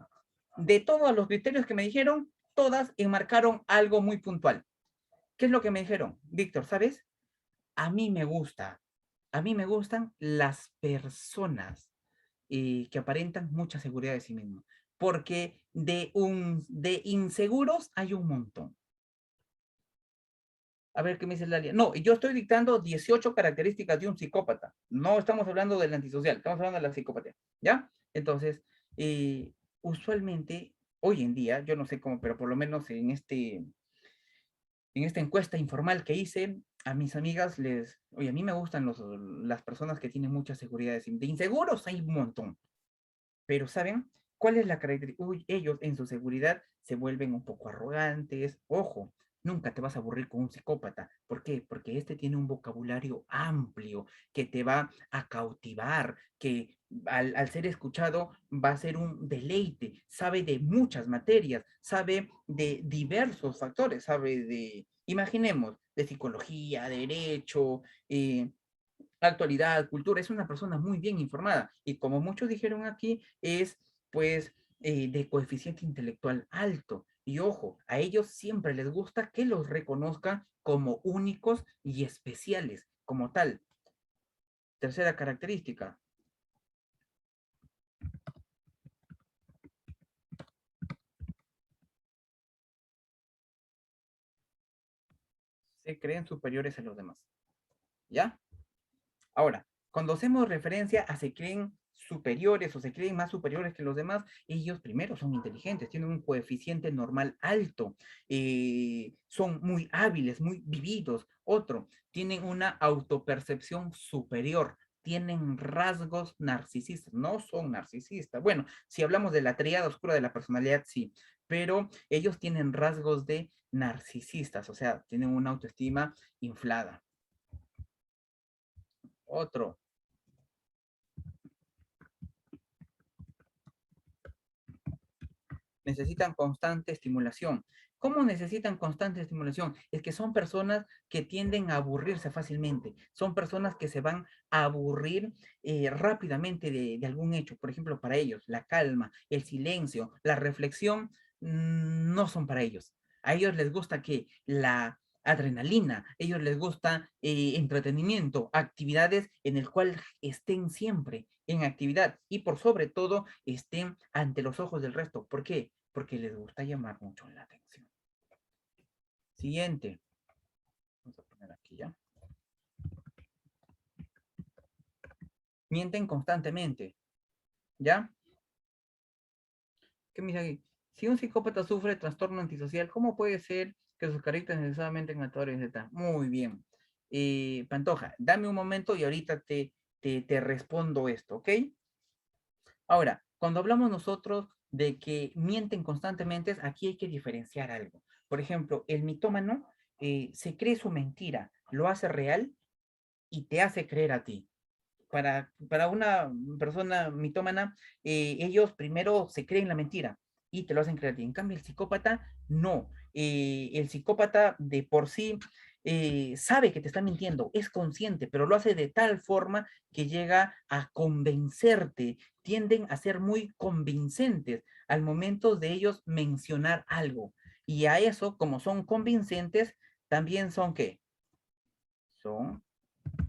De todos los criterios que me dijeron, todas enmarcaron algo muy puntual. ¿Qué es lo que me dijeron? Víctor, ¿sabes? A mí me gustan las personas que aparentan mucha seguridad de sí mismos. Porque de inseguros hay un montón. A ver, ¿qué me dice Lalia? No, yo estoy dictando 18 características de un psicópata. No estamos hablando del antisocial, estamos hablando de la psicopatía, ¿ya? Entonces, usualmente, hoy en día, yo no sé cómo, pero por lo menos en esta encuesta informal que hice, a mis amigas oye, a mí me gustan las personas que tienen mucha seguridad de sí. De inseguros hay un montón. Pero ¿saben cuál es la característica? Uy, ellos en su seguridad se vuelven un poco arrogantes. Ojo, nunca te vas a aburrir con un psicópata. ¿Por qué? Porque este tiene un vocabulario amplio que te va a cautivar, que al ser escuchado va a ser un deleite. Sabe de muchas materias, sabe de diversos factores, imaginemos, de psicología, derecho, actualidad, cultura, es una persona muy bien informada y como muchos dijeron aquí, es pues de coeficiente intelectual alto. Y ojo, a ellos siempre les gusta que los reconozcan como únicos y especiales, como tal. Tercera característica. Se creen superiores a los demás. ¿Ya? Ahora, cuando hacemos referencia a se creen superiores o se creen más superiores que los demás, ellos primero son inteligentes, tienen un coeficiente normal alto, son muy hábiles, muy vividos. Otro, tienen una autopercepción superior, tienen rasgos narcisistas, no son narcisistas. Bueno, si hablamos de la tríada oscura de la personalidad, sí, pero ellos tienen rasgos de narcisistas, o sea, tienen una autoestima inflada. Otro. Necesitan constante estimulación. ¿Cómo necesitan constante estimulación? Es que son personas que tienden a aburrirse fácilmente. Son personas que se van a aburrir rápidamente de algún hecho. Por ejemplo, para ellos, la calma, el silencio, la reflexión no son para ellos. A ellos les gusta que la adrenalina, a ellos les gusta entretenimiento, actividades en el cual estén siempre en actividad y por sobre todo estén ante los ojos del resto. ¿Por qué? Porque les gusta llamar mucho la atención. Siguiente. Vamos a poner aquí ya. Mienten constantemente. ¿Ya? ¿Qué me dice aquí? Si un psicópata sufre trastorno antisocial, ¿cómo puede ser que sus caracteres necesariamente encantadores, etc.? Muy bien. Pantoja, dame un momento y ahorita te respondo esto, ¿ok? Ahora, cuando hablamos nosotros de que mienten constantemente, aquí hay que diferenciar algo. Por ejemplo, el mitómano se cree su mentira, lo hace real y te hace creer a ti. Para una persona mitómana, ellos primero se creen la mentira y te lo hacen creer a ti. En cambio, el psicópata, no. El psicópata de por sí sabe que te está mintiendo, es consciente, pero lo hace de tal forma que llega a convencerte. Tienden a ser muy convincentes al momento de ellos mencionar algo. Y a eso, como son convincentes, también son ¿qué? son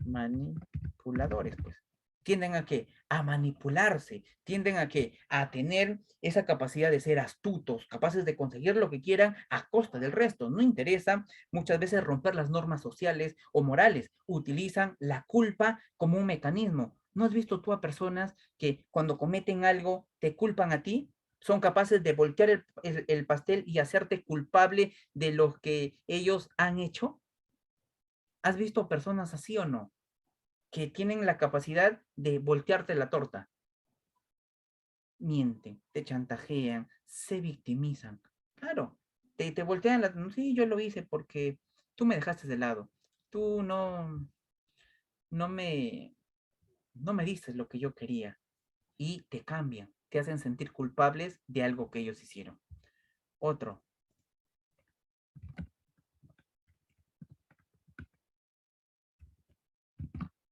manipuladores, pues. Tienden a qué? A manipularse, tienden a qué? A tener esa capacidad de ser astutos, capaces de conseguir lo que quieran a costa del resto. No interesa muchas veces romper las normas sociales o morales. Utilizan la culpa como un mecanismo. ¿No has visto tú a personas que cuando cometen algo te culpan a ti? Son capaces de voltear el pastel y hacerte culpable de lo que ellos han hecho. ¿Has visto personas así o no? Que tienen la capacidad de voltearte la torta. Mienten, te chantajean, se victimizan. Claro, te voltean la... Sí, yo lo hice porque tú me dejaste de lado. Tú no me, no me diste lo que yo quería. Y te cambian, te hacen sentir culpables de algo que ellos hicieron. Otro.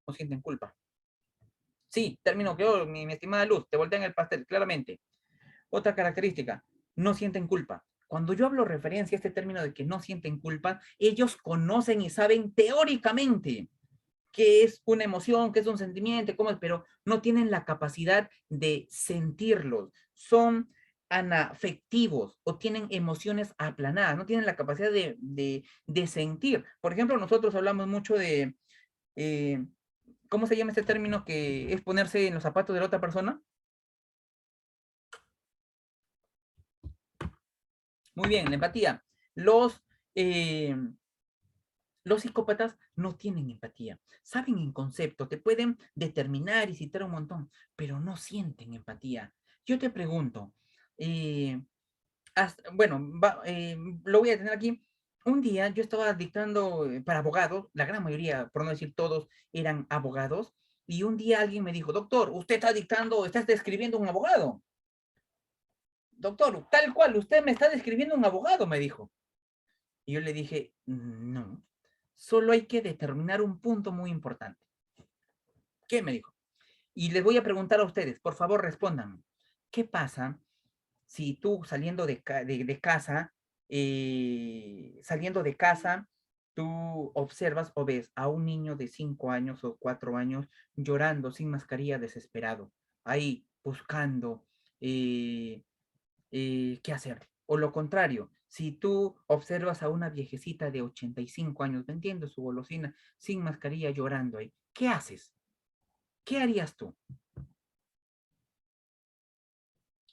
No sienten culpa. Sí, termino que mi estimada Luz, te voltean el pastel, claramente. Otra característica, no sienten culpa. Cuando yo hablo referencia a este término de que no sienten culpa, ellos conocen y saben teóricamente qué es una emoción, qué es un sentimiento, cómo es, pero no tienen la capacidad de sentirlos. Son anafectivos o tienen emociones aplanadas, no tienen la capacidad de sentir. Por ejemplo, nosotros hablamos mucho de, ¿cómo se llama este término que es ponerse en los zapatos de la otra persona? Muy bien, la empatía. Los psicópatas no tienen empatía. Saben en concepto, te pueden determinar y citar un montón, pero no sienten empatía. Yo te pregunto, bueno, lo voy a tener aquí. Un día yo estaba dictando para abogados, la gran mayoría, por no decir todos, eran abogados, y un día alguien me dijo, doctor, usted está dictando, está describiendo un abogado. Doctor, tal cual, usted me está describiendo un abogado, me dijo. Y yo le dije, no, solo hay que determinar un punto muy importante. ¿Qué? Me dijo. Y les voy a preguntar a ustedes, por favor respondan. ¿Qué pasa si tú saliendo de casa, tú observas o ves a un niño de 5 años o 4 años llorando sin mascarilla, desesperado, ahí buscando qué hacer? O lo contrario, si tú observas a una viejecita de 85 años vendiendo su golosina sin mascarilla llorando ahí, ¿qué haces? ¿Qué harías tú?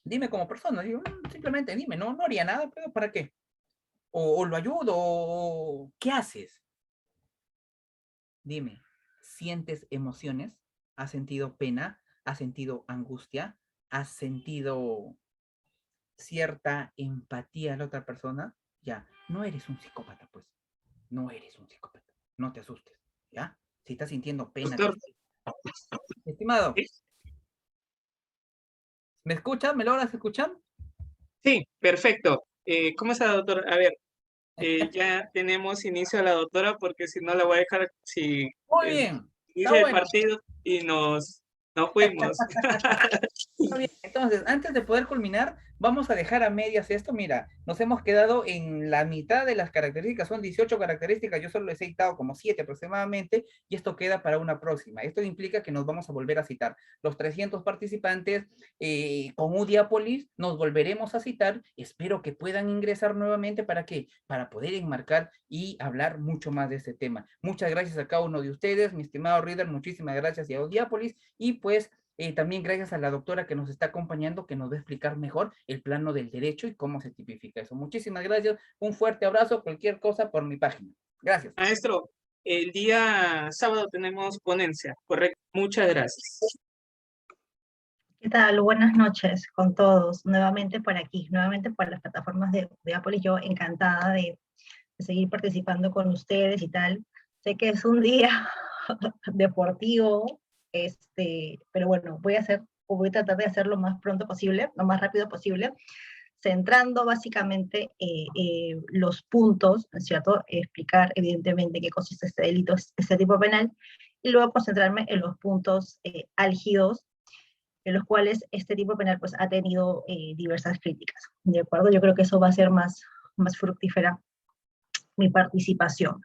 Dime como persona, digo, simplemente dime, no haría nada, pero ¿para qué? O lo ayudo, o ¿qué haces? Dime, ¿sientes emociones? ¿Has sentido pena? ¿Has sentido angustia? ¿Has sentido cierta empatía a la otra persona? Ya, no eres un psicópata, pues. No eres un psicópata. No te asustes, ¿ya? Si estás sintiendo pena. Doctor, Estimado, ¿me escuchas? ¿Me logras escuchar? sí, perfecto. ¿Cómo está, doctor? A ver, ya tenemos inicio a la doctora porque si no la voy a dejar si Muy bien. Está inicia el bueno. partido y nos fuimos. Está bien. Entonces, antes de poder culminar, vamos a dejar a medias esto. Mira, nos hemos quedado en la mitad de las características, son 18 características, yo solo les he citado como 7 aproximadamente, y esto queda para una próxima. Esto implica que nos vamos a volver a citar. Los 300 participantes con Udiápolis nos volveremos a citar. Espero que puedan ingresar nuevamente. ¿Para qué? Para poder enmarcar y hablar mucho más de este tema. Muchas gracias a cada uno de ustedes, mi estimado Reader, muchísimas gracias y a Udiápolis, y pues también gracias a la doctora que nos está acompañando, que nos va a explicar mejor el plano del derecho y cómo se tipifica eso. Muchísimas gracias, un fuerte abrazo, cualquier cosa por mi página. Gracias. Maestro, el día sábado tenemos ponencia, correcto. Muchas gracias. ¿Qué tal? Buenas noches con todos, nuevamente por aquí, nuevamente por las plataformas de Udiápolis. Yo encantada de seguir participando con ustedes y tal. Sé que es un día deportivo, pero bueno, voy a tratar de hacerlo lo más pronto posible, lo más rápido posible, centrando básicamente los puntos, ¿no es cierto? Explicar evidentemente qué consiste este delito, este tipo penal, y luego concentrarme en los puntos álgidos, en los cuales este tipo penal pues ha tenido diversas críticas, ¿de acuerdo? Yo creo que eso va a ser más fructífera mi participación.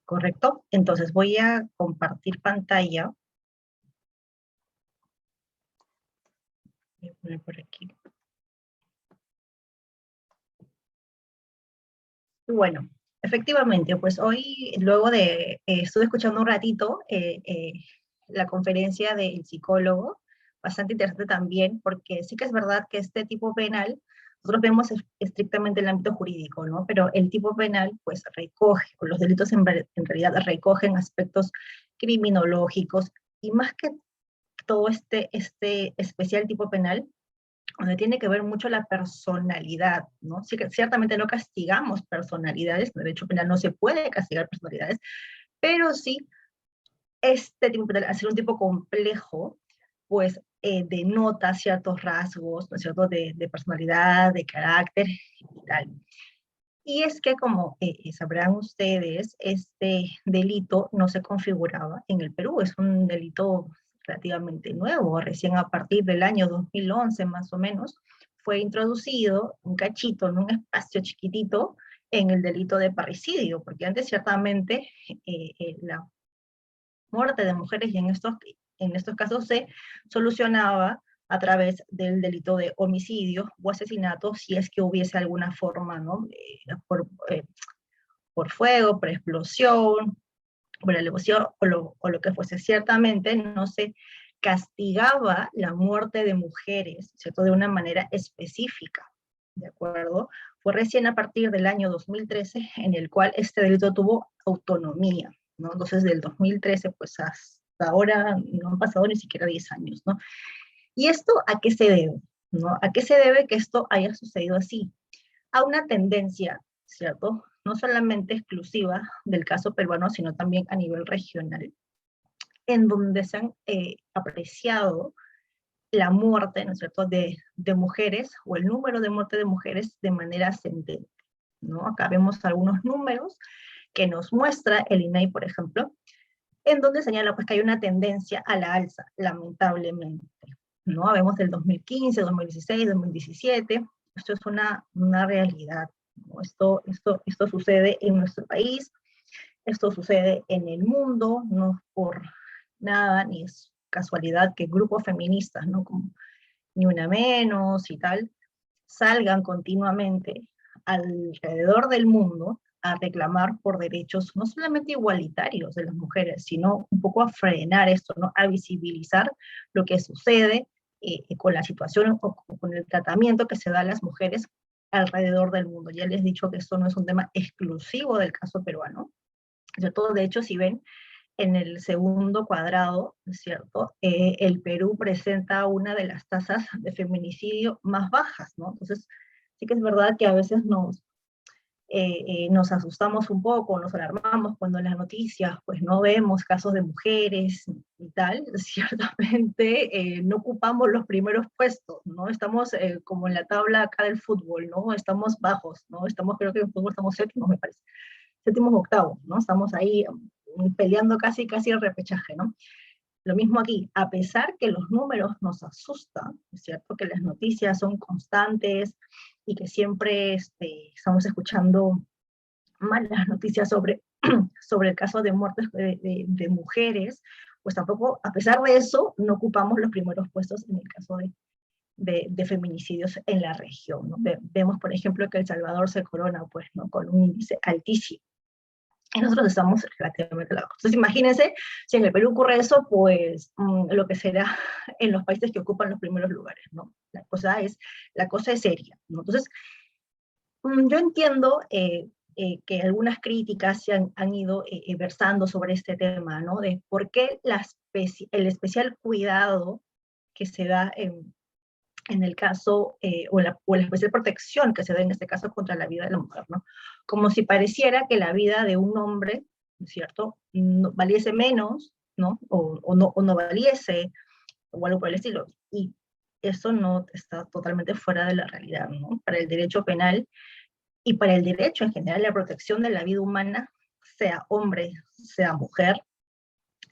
¿correcto? Entonces voy a compartir pantalla. Voy a poner por aquí. Bueno, efectivamente, pues hoy, luego de, estuve escuchando un ratito la conferencia del psicólogo, bastante interesante también, porque sí que es verdad que este tipo penal, nosotros vemos estrictamente el ámbito jurídico, ¿no? Pero el tipo penal, pues recoge, o los delitos en realidad recogen aspectos criminológicos, y más que todo este especial tipo penal, donde tiene que ver mucho la personalidad, ¿no? Sí que ciertamente no castigamos personalidades, en derecho penal no se puede castigar personalidades, pero sí este tipo penal, al ser un tipo complejo, pues denota ciertos rasgos, ¿no es cierto?, de personalidad, de carácter y tal. Y es que, como sabrán ustedes, este delito no se configuraba en el Perú, es un delito relativamente nuevo, recién a partir del año 2011 más o menos, fue introducido un cachito, en un espacio chiquitito, en el delito de parricidio, porque antes ciertamente la muerte de mujeres, y en estos casos se solucionaba a través del delito de homicidio o asesinato, si es que hubiese alguna forma, ¿no? Por fuego, por explosión, por elevación o lo que fuese. Ciertamente no se castigaba la muerte de mujeres, ¿cierto?, de una manera específica, ¿de acuerdo? Fue recién a partir del año 2013 en el cual este delito tuvo autonomía, ¿no? Entonces, del 2013, pues hasta ahora no han pasado ni siquiera 10 años, ¿no? ¿Y esto a qué se debe? ¿No? ¿A qué se debe que esto haya sucedido así? A una tendencia, ¿cierto?, no solamente exclusiva del caso peruano, sino también a nivel regional, en donde se han apreciado la muerte, ¿no es cierto?, de mujeres, o el número de muerte de mujeres de manera ascendente, ¿no? Acá vemos algunos números que nos muestra el INEI, por ejemplo, en donde señala pues que hay una tendencia a la alza, lamentablemente, ¿no? Vemos del 2015, 2016, 2017, esto es una realidad, ¿no? Esto sucede en nuestro país, esto sucede en el mundo, no por nada, ni es casualidad que grupos feministas, ¿no?, como Ni Una Menos y tal, salgan continuamente alrededor del mundo a reclamar por derechos no solamente igualitarios de las mujeres, sino un poco a frenar esto, ¿no?, a visibilizar lo que sucede con la situación o con el tratamiento que se da a las mujeres alrededor del mundo. Ya les he dicho que esto no es un tema exclusivo del caso peruano, ¿cierto? De hecho, si ven en el segundo cuadrado, ¿cierto? El Perú presenta una de las tasas de feminicidio más bajas, ¿no? Entonces, sí que es verdad que a veces nos asustamos un poco, nos alarmamos cuando en las noticias pues no vemos casos de mujeres y tal. Ciertamente no ocupamos los primeros puestos, ¿no? Estamos como en la tabla acá del fútbol, ¿no? Estamos bajos, ¿no? Creo que en fútbol estamos séptimos, me parece. Séptimos, octavos, ¿no? Estamos ahí peleando casi el repechaje, ¿no? Lo mismo aquí, a pesar que los números nos asustan, es cierto que las noticias son constantes y que siempre estamos escuchando malas noticias sobre el caso de muertes de mujeres, pues tampoco, a pesar de eso, no ocupamos los primeros puestos en el caso de feminicidios en la región, ¿no? Vemos, por ejemplo, que El Salvador se corona, pues, ¿no?, con un índice altísimo. Y nosotros estamos relativamente lejos. Entonces, imagínense, si en el Perú ocurre eso, pues lo que será en los países que ocupan los primeros lugares, ¿no? La cosa es seria, ¿no? Entonces, yo entiendo que algunas críticas se han ido versando sobre este tema, ¿no? De por qué el especial cuidado que se da en el caso, o la especial protección que se da en este caso contra la vida de la mujer, ¿no? Como si pareciera que la vida de un hombre, ¿cierto?, no, valiese menos, ¿no? O no valiese, o algo por el estilo. Y eso no está totalmente fuera de la realidad, ¿no? Para el derecho penal y para el derecho en general, la protección de la vida humana, sea hombre, sea mujer,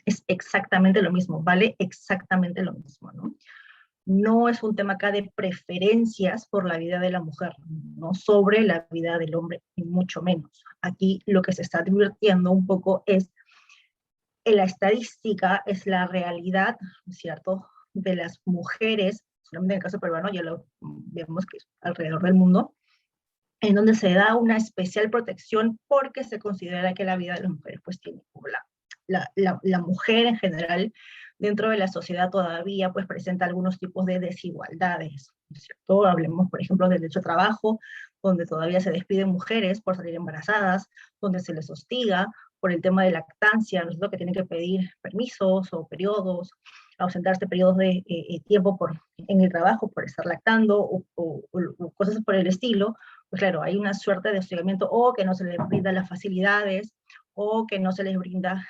es exactamente lo mismo, vale exactamente lo mismo, ¿no? no es un tema acá de preferencias por la vida de la mujer, no sobre la vida del hombre, ni mucho menos. Aquí lo que se está advirtiendo un poco es en la estadística, es la realidad, ¿no es cierto?, de las mujeres, solamente en el caso peruano, ya lo vemos que es alrededor del mundo, en donde se da una especial protección porque se considera que la vida de las mujeres pues tiene como la mujer en general dentro de la sociedad todavía pues presenta algunos tipos de desigualdades, ¿no es cierto? Hablemos por ejemplo del derecho a trabajo, donde todavía se despiden mujeres por salir embarazadas, donde se les hostiga por el tema de lactancia, ¿no es cierto?, que tienen que pedir permisos o periodos, ausentarse periodos de tiempo en el trabajo por estar lactando o cosas por el estilo. Pues claro, hay una suerte de hostigamiento o que no se les brinda las facilidades o que no se les brinda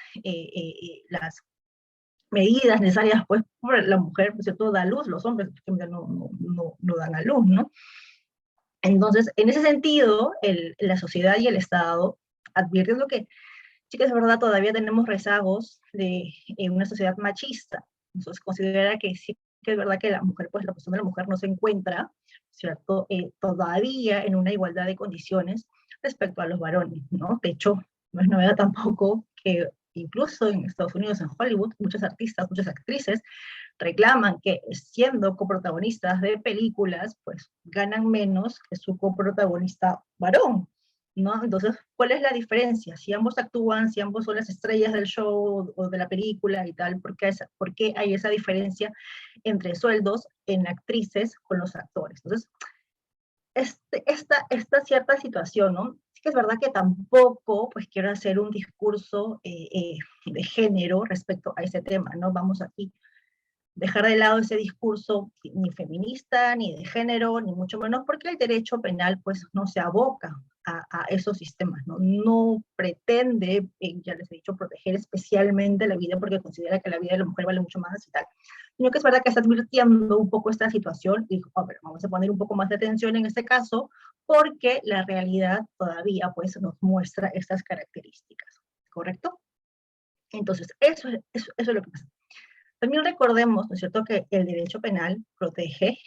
las medidas necesarias, pues, por la mujer, pues, ¿cierto?, da a luz, los hombres no dan a luz, ¿no? Entonces, en ese sentido, la sociedad y el Estado, advirtiendo que, sí que es verdad, todavía tenemos rezagos de una sociedad machista. Entonces, considera que sí que es verdad que la mujer, pues la posición de la mujer no se encuentra, ¿cierto?, todavía en una igualdad de condiciones respecto a los varones, ¿no? De hecho, no es novedad tampoco que incluso en Estados Unidos, en Hollywood, muchos artistas, muchas actrices reclaman que siendo coprotagonistas de películas, pues ganan menos que su coprotagonista varón, ¿no? Entonces, ¿cuál es la diferencia? Si ambos actúan, si ambos son las estrellas del show o de la película y tal, por qué hay esa diferencia entre sueldos en actrices con los actores? Entonces, esta cierta situación, ¿no? Sí que es verdad que tampoco, pues, quiero hacer un discurso de género respecto a ese tema, ¿no? Vamos aquí dejar de lado ese discurso ni feminista, ni de género, ni mucho menos, porque el derecho penal pues no se aboca a esos sistemas, ¿no? No pretende, ya les he dicho, proteger especialmente la vida porque considera que la vida de la mujer vale mucho más y tal, sino que es verdad que está advirtiendo un poco esta situación y dijo, ver, vamos a poner un poco más de atención en este caso porque la realidad todavía pues nos muestra estas características, ¿correcto? Entonces, eso es lo que pasa. También recordemos, ¿no es cierto?, que el derecho penal protege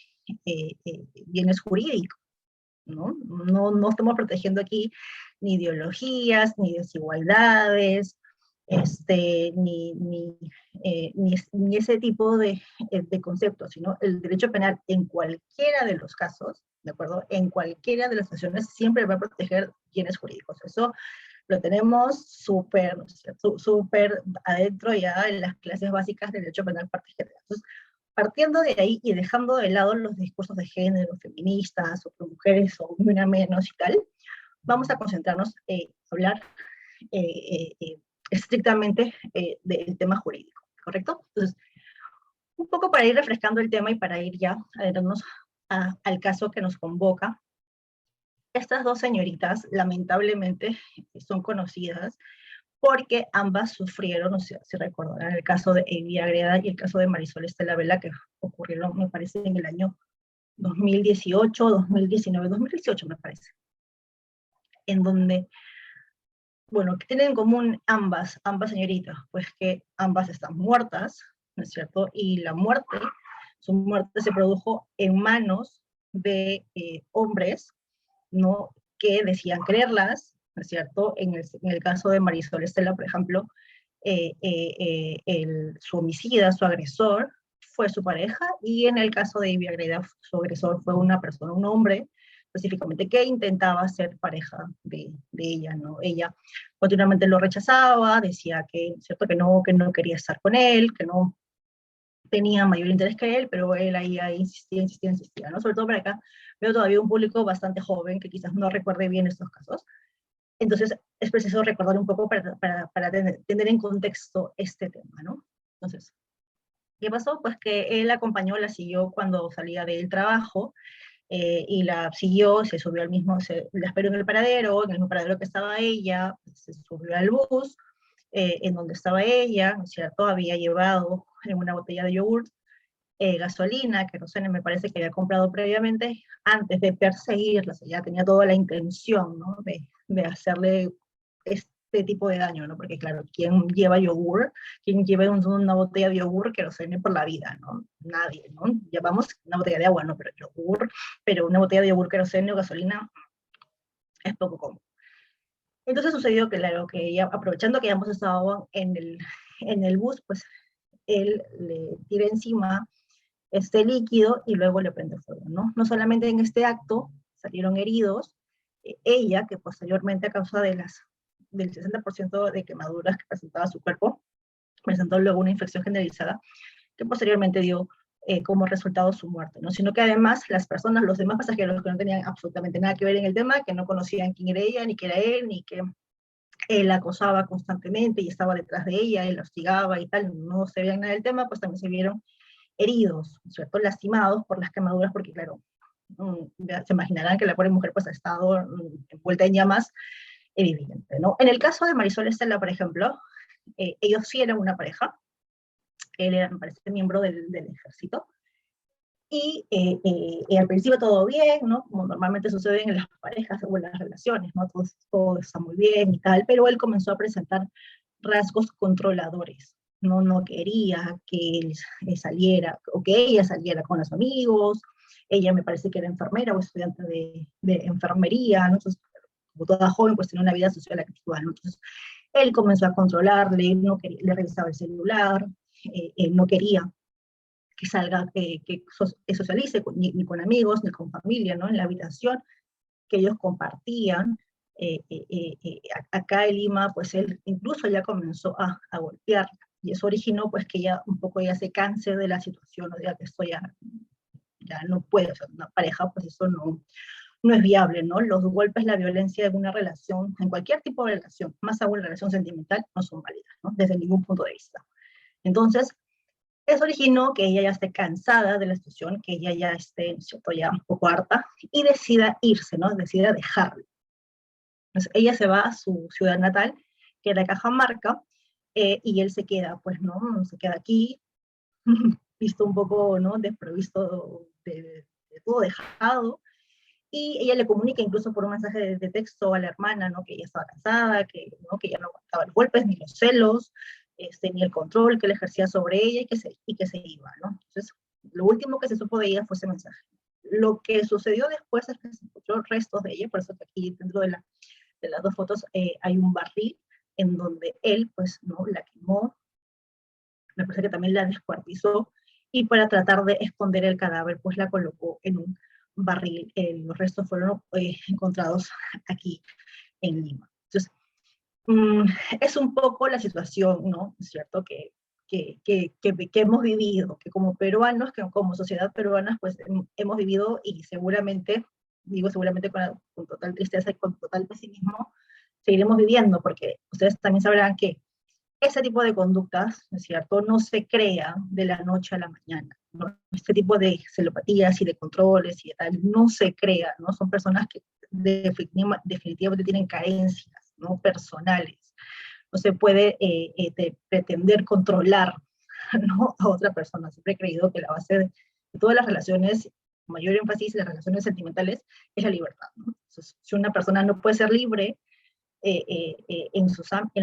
bienes jurídicos, ¿no? No estamos protegiendo aquí ni ideologías, ni desigualdades, ni ese tipo de conceptos, sino el derecho penal en cualquiera de los casos, ¿de acuerdo? En cualquiera de las situaciones siempre va a proteger bienes jurídicos. Eso lo tenemos súper, ¿no es cierto?, súper adentro ya en las clases básicas de derecho penal parte general. Entonces, partiendo de ahí y dejando de lado los discursos de género, feministas, o pro mujeres, o una menos y tal, vamos a concentrarnos en hablar estrictamente del tema jurídico, ¿correcto? Entonces, un poco para ir refrescando el tema y para ir ya adentrarnos al caso que nos convoca. Estas dos señoritas, lamentablemente, son conocidas porque ambas sufrieron, no sé si recordarán, el caso de Evi Agreda y el caso de Marisol Estela Vela, que ocurrieron, me parece, en el año 2018, 2019, 2018 me parece, en donde, bueno, ¿qué tienen en común ambas señoritas? Pues que ambas están muertas, ¿no es cierto? Y su muerte se produjo en manos de hombres, ¿no?, que decían creerlas, ¿no es cierto? En el caso de Marisol Estela, por ejemplo, su homicida, su agresor, fue su pareja, y en el caso de Ivy Agreda, su agresor fue una persona, un hombre, específicamente, que intentaba ser pareja de ella, ¿no? Ella continuamente lo rechazaba, decía que, ¿cierto?, que no quería estar con él, que no tenía mayor interés que él, pero él ahí insistía, ¿no? Sobre todo para acá veo todavía un público bastante joven que quizás no recuerde bien estos casos. Entonces es preciso recordar un poco para tener en contexto este tema, ¿no? Entonces, ¿qué pasó? Pues que él la siguió cuando salía del trabajo, y la siguió, se subió la esperó en el mismo paradero que estaba ella, se subió al bus, en donde estaba ella, ¿no es cierto? Había llevado en una botella de yogur gasolina, que no sé, me parece que había comprado previamente, antes de perseguirla, o sea, ya tenía toda la intención, ¿no?, de hacerle este tipo de daño, ¿no? Porque claro, ¿quién lleva yogur? ¿Quién lleva una botella de yogur querosene por la vida, ¿no? Nadie, ¿no? Llevamos una botella de agua, ¿no? Pero yogur, pero una botella de yogur querosene o gasolina es poco común. Entonces sucedió que, claro, que ella, aprovechando que ambos estaban en el bus, pues él le tira encima este líquido y luego le prende fuego, ¿no? No solamente en este acto salieron heridos, ella, que posteriormente a causa del 60% de quemaduras que presentaba su cuerpo, presentó luego una infección generalizada, que posteriormente dio como resultado su muerte, ¿no? Sino que además las personas, los demás pasajeros que no tenían absolutamente nada que ver en el tema, que no conocían quién era ella, ni qué era él, ni que él la acosaba constantemente y estaba detrás de ella, él la hostigaba y tal, no se veían nada del tema, pues también se vieron heridos, ¿cierto? Lastimados por las quemaduras, porque claro, se imaginarán que la pobre mujer pues ha estado envuelta en llamas, evidente, ¿no? En el caso de Marisol Estela, por ejemplo, ellos sí eran una pareja, él era, me parece, miembro del ejército, y al principio todo bien, ¿no? Como normalmente sucede en las parejas o en las relaciones, ¿no? Todo está muy bien y tal, pero él comenzó a presentar rasgos controladores. No quería que él saliera, o que ella saliera con los amigos. Ella me parece que era enfermera o estudiante de enfermería, ¿no? Entonces, como toda joven, pues tenía una vida social activa, ¿no? Entonces, él comenzó a controlarle, no quería, le revisaba el celular, él no quería que salga, que socialice ni con amigos, ni con familia, ¿no? En la habitación que ellos compartían. Acá en Lima, pues él incluso ya comenzó a golpear, y eso originó pues que ella un poco ya se canse de la situación, o diga que esto ya no puede, o sea, una pareja, pues eso no es viable, ¿no? Los golpes, la violencia en una relación, en cualquier tipo de relación, más aún en relación sentimental, no son válidas, ¿no? Desde ningún punto de vista. Entonces, eso originó que ella ya esté cansada de la situación, que ella ya esté, ¿cierto?, ya un poco harta, y decida irse, ¿no? Decida dejarlo. Entonces, ella se va a su ciudad natal, que era Cajamarca, y él se queda, pues, ¿no? Se queda aquí, visto un poco, ¿no? Desprovisto de todo, dejado, y ella le comunica incluso por un mensaje de texto a la hermana, ¿no? Que ella estaba cansada, ¿no? Que ya no aguantaba los golpes, ni los celos, ni el control que él ejercía sobre ella, y que se iba, ¿no? Entonces, lo último que se supo de ella fue ese mensaje. Lo que sucedió después es que se encontró restos de ella, por eso que aquí dentro de las dos fotos hay un barril en donde él, pues, ¿no? La quemó, me parece que también la descuartizó, y para tratar de esconder el cadáver, pues la colocó en un barril. Los restos fueron encontrados aquí en Lima. Entonces, es un poco la situación, ¿no? ¿Es cierto? Que hemos vivido, que como peruanos, que como sociedad peruana, pues hemos vivido, y seguramente, digo seguramente con total tristeza y con total pesimismo, seguiremos viviendo, porque ustedes también sabrán que ese tipo de conductas, ¿no es cierto?, no se crea de la noche a la mañana, ¿no? Este tipo de celopatías y de controles y de tal, no se crea, ¿no? Son personas que definitivamente tienen carencias, ¿no? Personales. No se puede pretender controlar, ¿no? A otra persona. Siempre he creído que la base de todas las relaciones, mayor énfasis en las relaciones sentimentales, es la libertad, ¿no? Entonces, si una persona no puede ser libre en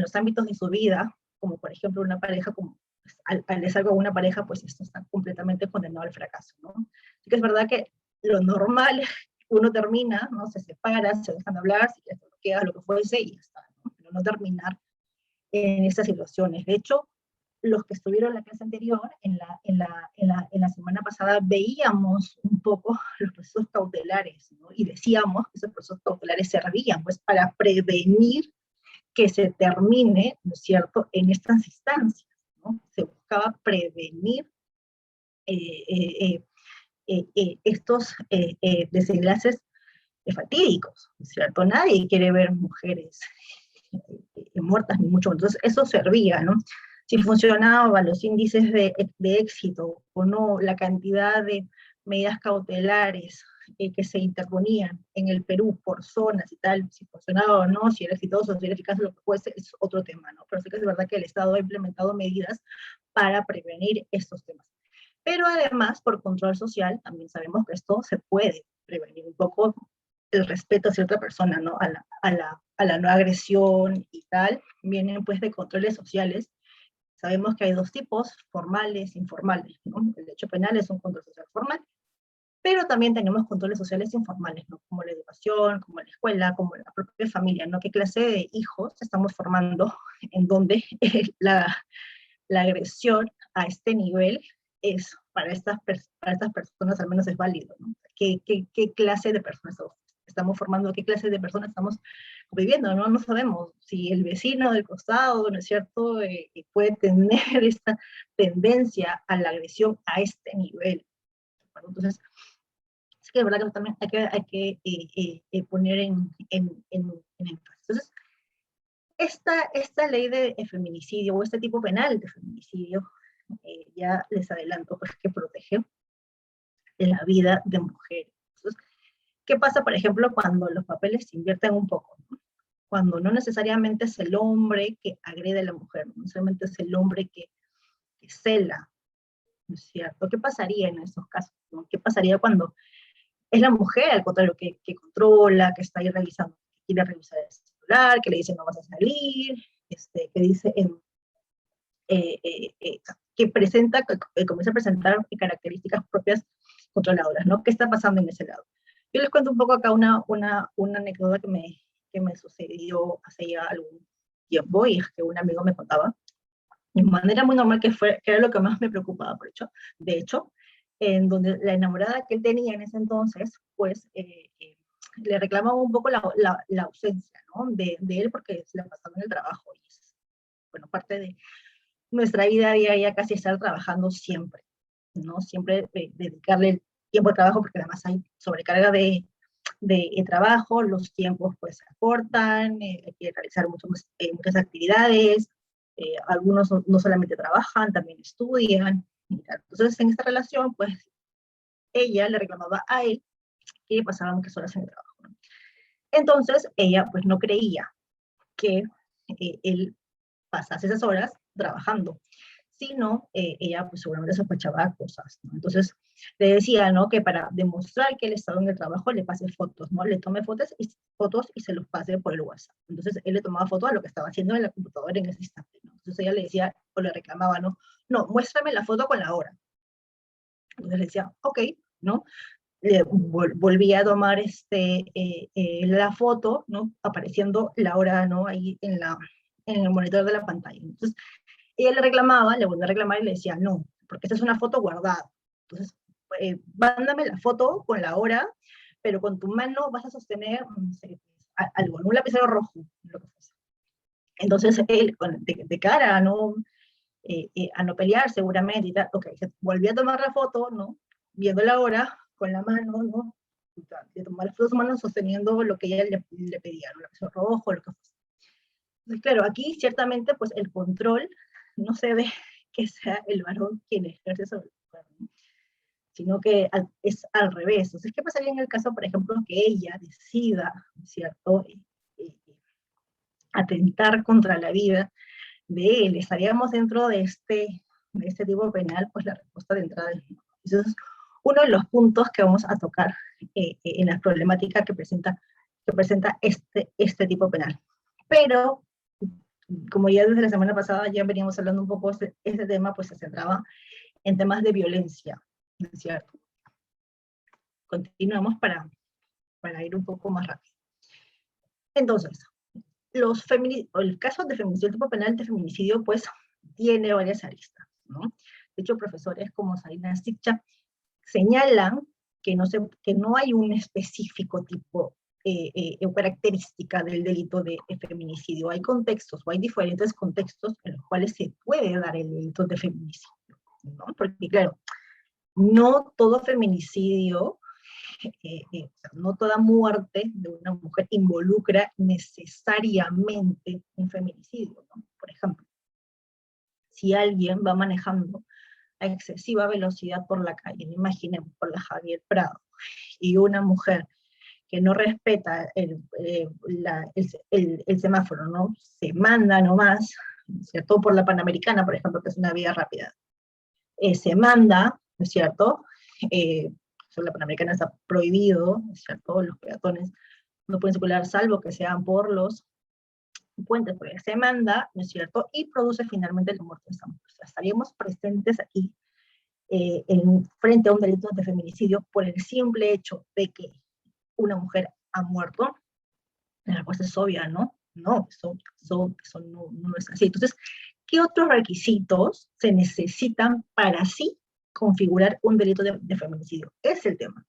los ámbitos de su vida, como por ejemplo una pareja, como pues, al es algo una pareja, pues esto está completamente condenado al fracaso, ¿no? Así que es verdad que lo normal, uno termina, ¿no? Se separa, se dejan de hablar, si quieres lo que haga, lo que fuese, y ya está, ¿no? Pero no terminar en estas situaciones. De hecho, los que estuvieron en la clase anterior, en la semana pasada, veíamos un poco los procesos cautelares, ¿no? Y decíamos que esos procesos cautelares servían pues para prevenir que se termine, ¿no es cierto?, en estas instancias, ¿no? Se buscaba prevenir estos desenlaces fatídicos, ¿no es cierto? Nadie quiere ver mujeres muertas, ni mucho menos. Entonces, eso servía, ¿no? Si funcionaban los índices de éxito o no, la cantidad de medidas cautelares que se interponían en el Perú por zonas y tal, si funcionaba o no, si era exitoso, si era eficaz, lo que fuese, es otro tema, ¿no? Pero sí que es verdad que el Estado ha implementado medidas para prevenir estos temas. Pero además, por control social, también sabemos que esto se puede prevenir un poco el respeto hacia otra persona, ¿no? A a la no agresión y tal, vienen pues de controles sociales. Sabemos que hay dos tipos, formales e informales, ¿no? El derecho penal es un control social formal, pero también tenemos controles sociales informales, ¿no? Como la educación, como la escuela, como la propia familia, ¿no? ¿Qué clase de hijos estamos formando en donde la agresión a este nivel es, para estas personas al menos es válido, ¿no? ¿Qué clase de personas estamos formando? ¿Qué clase de personas estamos viviendo? ¿No? No sabemos si el vecino del costado, ¿no es cierto?, puede tener esta tendencia a la agresión a este nivel. ¿No? Entonces, sí que es verdad que también hay que poner en énfasis. Entonces, esta ley de feminicidio, o este tipo penal de feminicidio, ya les adelanto, pues que protege la vida de mujeres. Entonces, ¿qué pasa, por ejemplo, cuando los papeles se invierten un poco? ¿No? Cuando no necesariamente es el hombre que agrede a la mujer, no necesariamente es el hombre que cela, ¿no es cierto? ¿Qué pasaría en esos casos? ¿No? ¿Qué pasaría cuando es la mujer, al contrario, que controla, que está ahí revisando, que quiere revisar el celular, que le dice no vas a salir, que dice que presenta, que comienza a presentar características propias controladoras, ¿no? ¿Qué está pasando en ese lado? Yo les cuento un poco acá una anécdota que me sucedió hace ya algún tiempo, y es que un amigo me contaba, de manera muy normal, que era lo que más me preocupaba, de hecho, en donde la enamorada que él tenía en ese entonces, pues, le reclamaba un poco la ausencia, ¿no?, de él, porque se le pasaba en el trabajo, y es, bueno, parte de nuestra vida diaria casi estar trabajando siempre, ¿no? Siempre dedicarle el tiempo al trabajo, porque además hay sobrecarga de trabajo, los tiempos pues se acortan, hay que realizar muchas actividades, algunos no solamente trabajan, también estudian. Entonces, en esta relación, pues, ella le reclamaba a él que pasaba muchas horas en el trabajo, ¿no? Entonces, ella pues no creía que él pasase esas horas trabajando, sino ella pues seguramente sospechaba cosas, ¿no? Entonces le decía, ¿no?, que para demostrar que él estaba en el trabajo le pase fotos, ¿no? Le tome fotos y se los pase por el WhatsApp. Entonces él le tomaba fotos a lo que estaba haciendo en la computadora en ese instante, ¿no? Entonces ella le decía, o le reclamaba, ¿no? No, muéstrame la foto con la hora. Entonces le decía, ok, ¿no? Volvía a tomar la foto, ¿no?, apareciendo la hora, ¿no?, ahí en el monitor de la pantalla. Entonces, ella le reclamaba, le volvía a reclamar y le decía, no, porque esta es una foto guardada. Entonces, mándame la foto con la hora, pero con tu mano vas a sostener, no sé, algo, un lapicero rojo, lo que fuese. Entonces, él, de cara a no pelear seguramente y tal, ok, se volvía a tomar la foto, ¿no?, viendo la hora, con la mano, ¿no?, de tomar las fotos, manos sosteniendo lo que ella le pedía, ¿no?, el lapicero rojo, lo que fuese. Entonces, claro, aquí ciertamente pues el control no se ve que sea el varón quien ejerce sobre la mujer, ¿no?, sino que es al revés. Entonces, ¿qué pasaría en el caso, por ejemplo, que ella decida, ¿cierto?, atentar contra la vida de él? ¿Estaríamos dentro de este tipo penal? Pues la respuesta de entrada es no. Entonces, uno de los puntos que vamos a tocar en la problemática que presenta este tipo penal. Pero, como ya desde la semana pasada ya veníamos hablando un poco, este tema pues se centraba en temas de violencia, ¿no es cierto? Continuamos para ir un poco más rápido. Entonces, el caso de feminicidio, el tipo penal de feminicidio, pues tiene varias aristas, ¿no? De hecho, profesores como Sarina Sitcha señalan que no hay un específico tipo o característica del delito de feminicidio. Hay contextos, o hay diferentes contextos en los cuales se puede dar el delito de feminicidio, ¿no? Porque, claro, no todo feminicidio, no toda muerte de una mujer involucra necesariamente un feminicidio, ¿no? Por ejemplo, si alguien va manejando a excesiva velocidad por la calle, imaginemos por la Javier Prado, y una mujer que no respeta el semáforo, ¿no?, se manda nomás, ¿cierto?, por la Panamericana, por ejemplo, que es una vía rápida, se manda, ¿no es cierto?, la Panamericana está prohibido, ¿no es cierto?, los peatones no pueden circular salvo que sean por los puentes porque se manda, ¿no es cierto? Y produce finalmente la muerte de esa mujer. O sea, estaríamos presentes aquí frente a un delito de feminicidio por el simple hecho de que una mujer ha muerto. La respuesta es obvia, ¿no? No, eso no es así. Entonces, ¿qué otros requisitos se necesitan para así configurar un delito de feminicidio? Es el tema.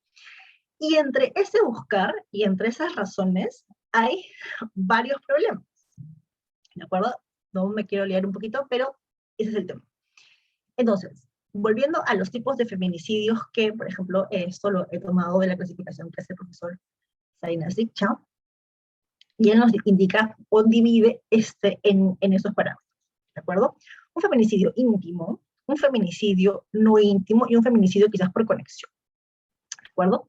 Y entre ese buscar y entre esas razones hay varios problemas. ¿De acuerdo? No me quiero liar un poquito, pero ese es el tema. Entonces, volviendo a los tipos de feminicidios que, por ejemplo, esto lo he tomado de la clasificación que hace el profesor Salinas Dicha, y él nos indica o divide en esos parámetros. ¿De acuerdo? Un feminicidio íntimo, un feminicidio no íntimo y un feminicidio quizás por conexión. ¿De acuerdo?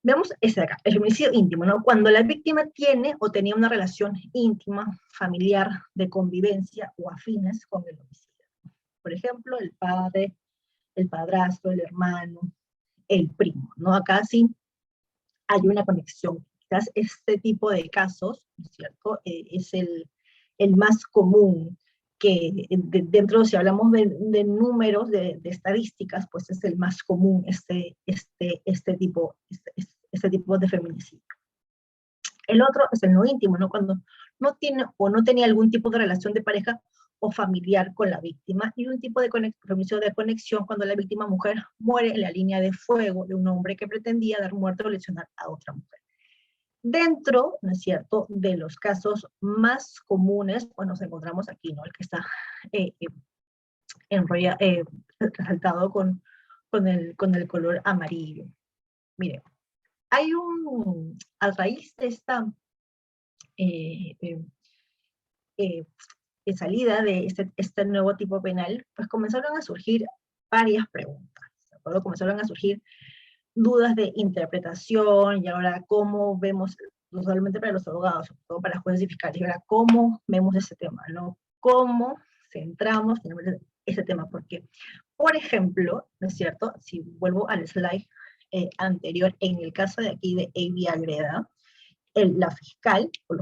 Veamos este de acá, el feminicidio íntimo, ¿no? Cuando la víctima tiene o tenía una relación íntima, familiar, de convivencia o afines con el homicidio. Por ejemplo, el padre, el padrastro, el hermano, el primo, ¿no? Acá sí hay una conexión. Quizás este tipo de casos, ¿no es cierto? Es el más común que dentro, si hablamos de números, de estadísticas, pues es el más común este tipo de feminicidio. El otro es el no íntimo, ¿no? Cuando no tiene o no tenía algún tipo de relación de pareja o familiar con la víctima, y un tipo de feminicidio de conexión cuando la víctima mujer muere en la línea de fuego de un hombre que pretendía dar muerte o lesionar a otra mujer. Dentro, ¿no es cierto?, de los casos más comunes, pues nos encontramos aquí, ¿no? El que está resaltado con el color amarillo. Mire, hay a raíz de esta salida de este nuevo tipo penal, pues comenzaron a surgir varias preguntas, ¿de acuerdo? Comenzaron a surgir dudas de interpretación, y ahora cómo vemos, usualmente para los abogados, sobre todo para jueces y fiscales, y ahora cómo vemos ese tema, ¿no? ¿Cómo centramos ese tema? Porque, por ejemplo, ¿no es cierto? Si vuelvo al slide anterior, en el caso de aquí de Avi Agreda, la fiscal, o el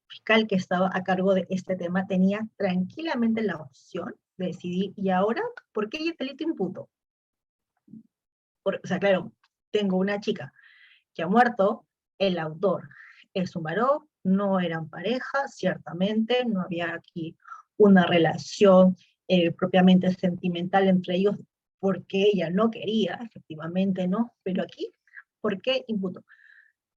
fiscal que estaba a cargo de este tema, tenía tranquilamente la opción de decidir, ¿y ahora por qué hay delito imputo? O sea, claro, tengo una chica que ha muerto, el autor es un varón, no eran pareja, ciertamente, no había aquí una relación propiamente sentimental entre ellos, porque ella no quería, efectivamente, ¿no? Pero aquí, ¿por qué imputo?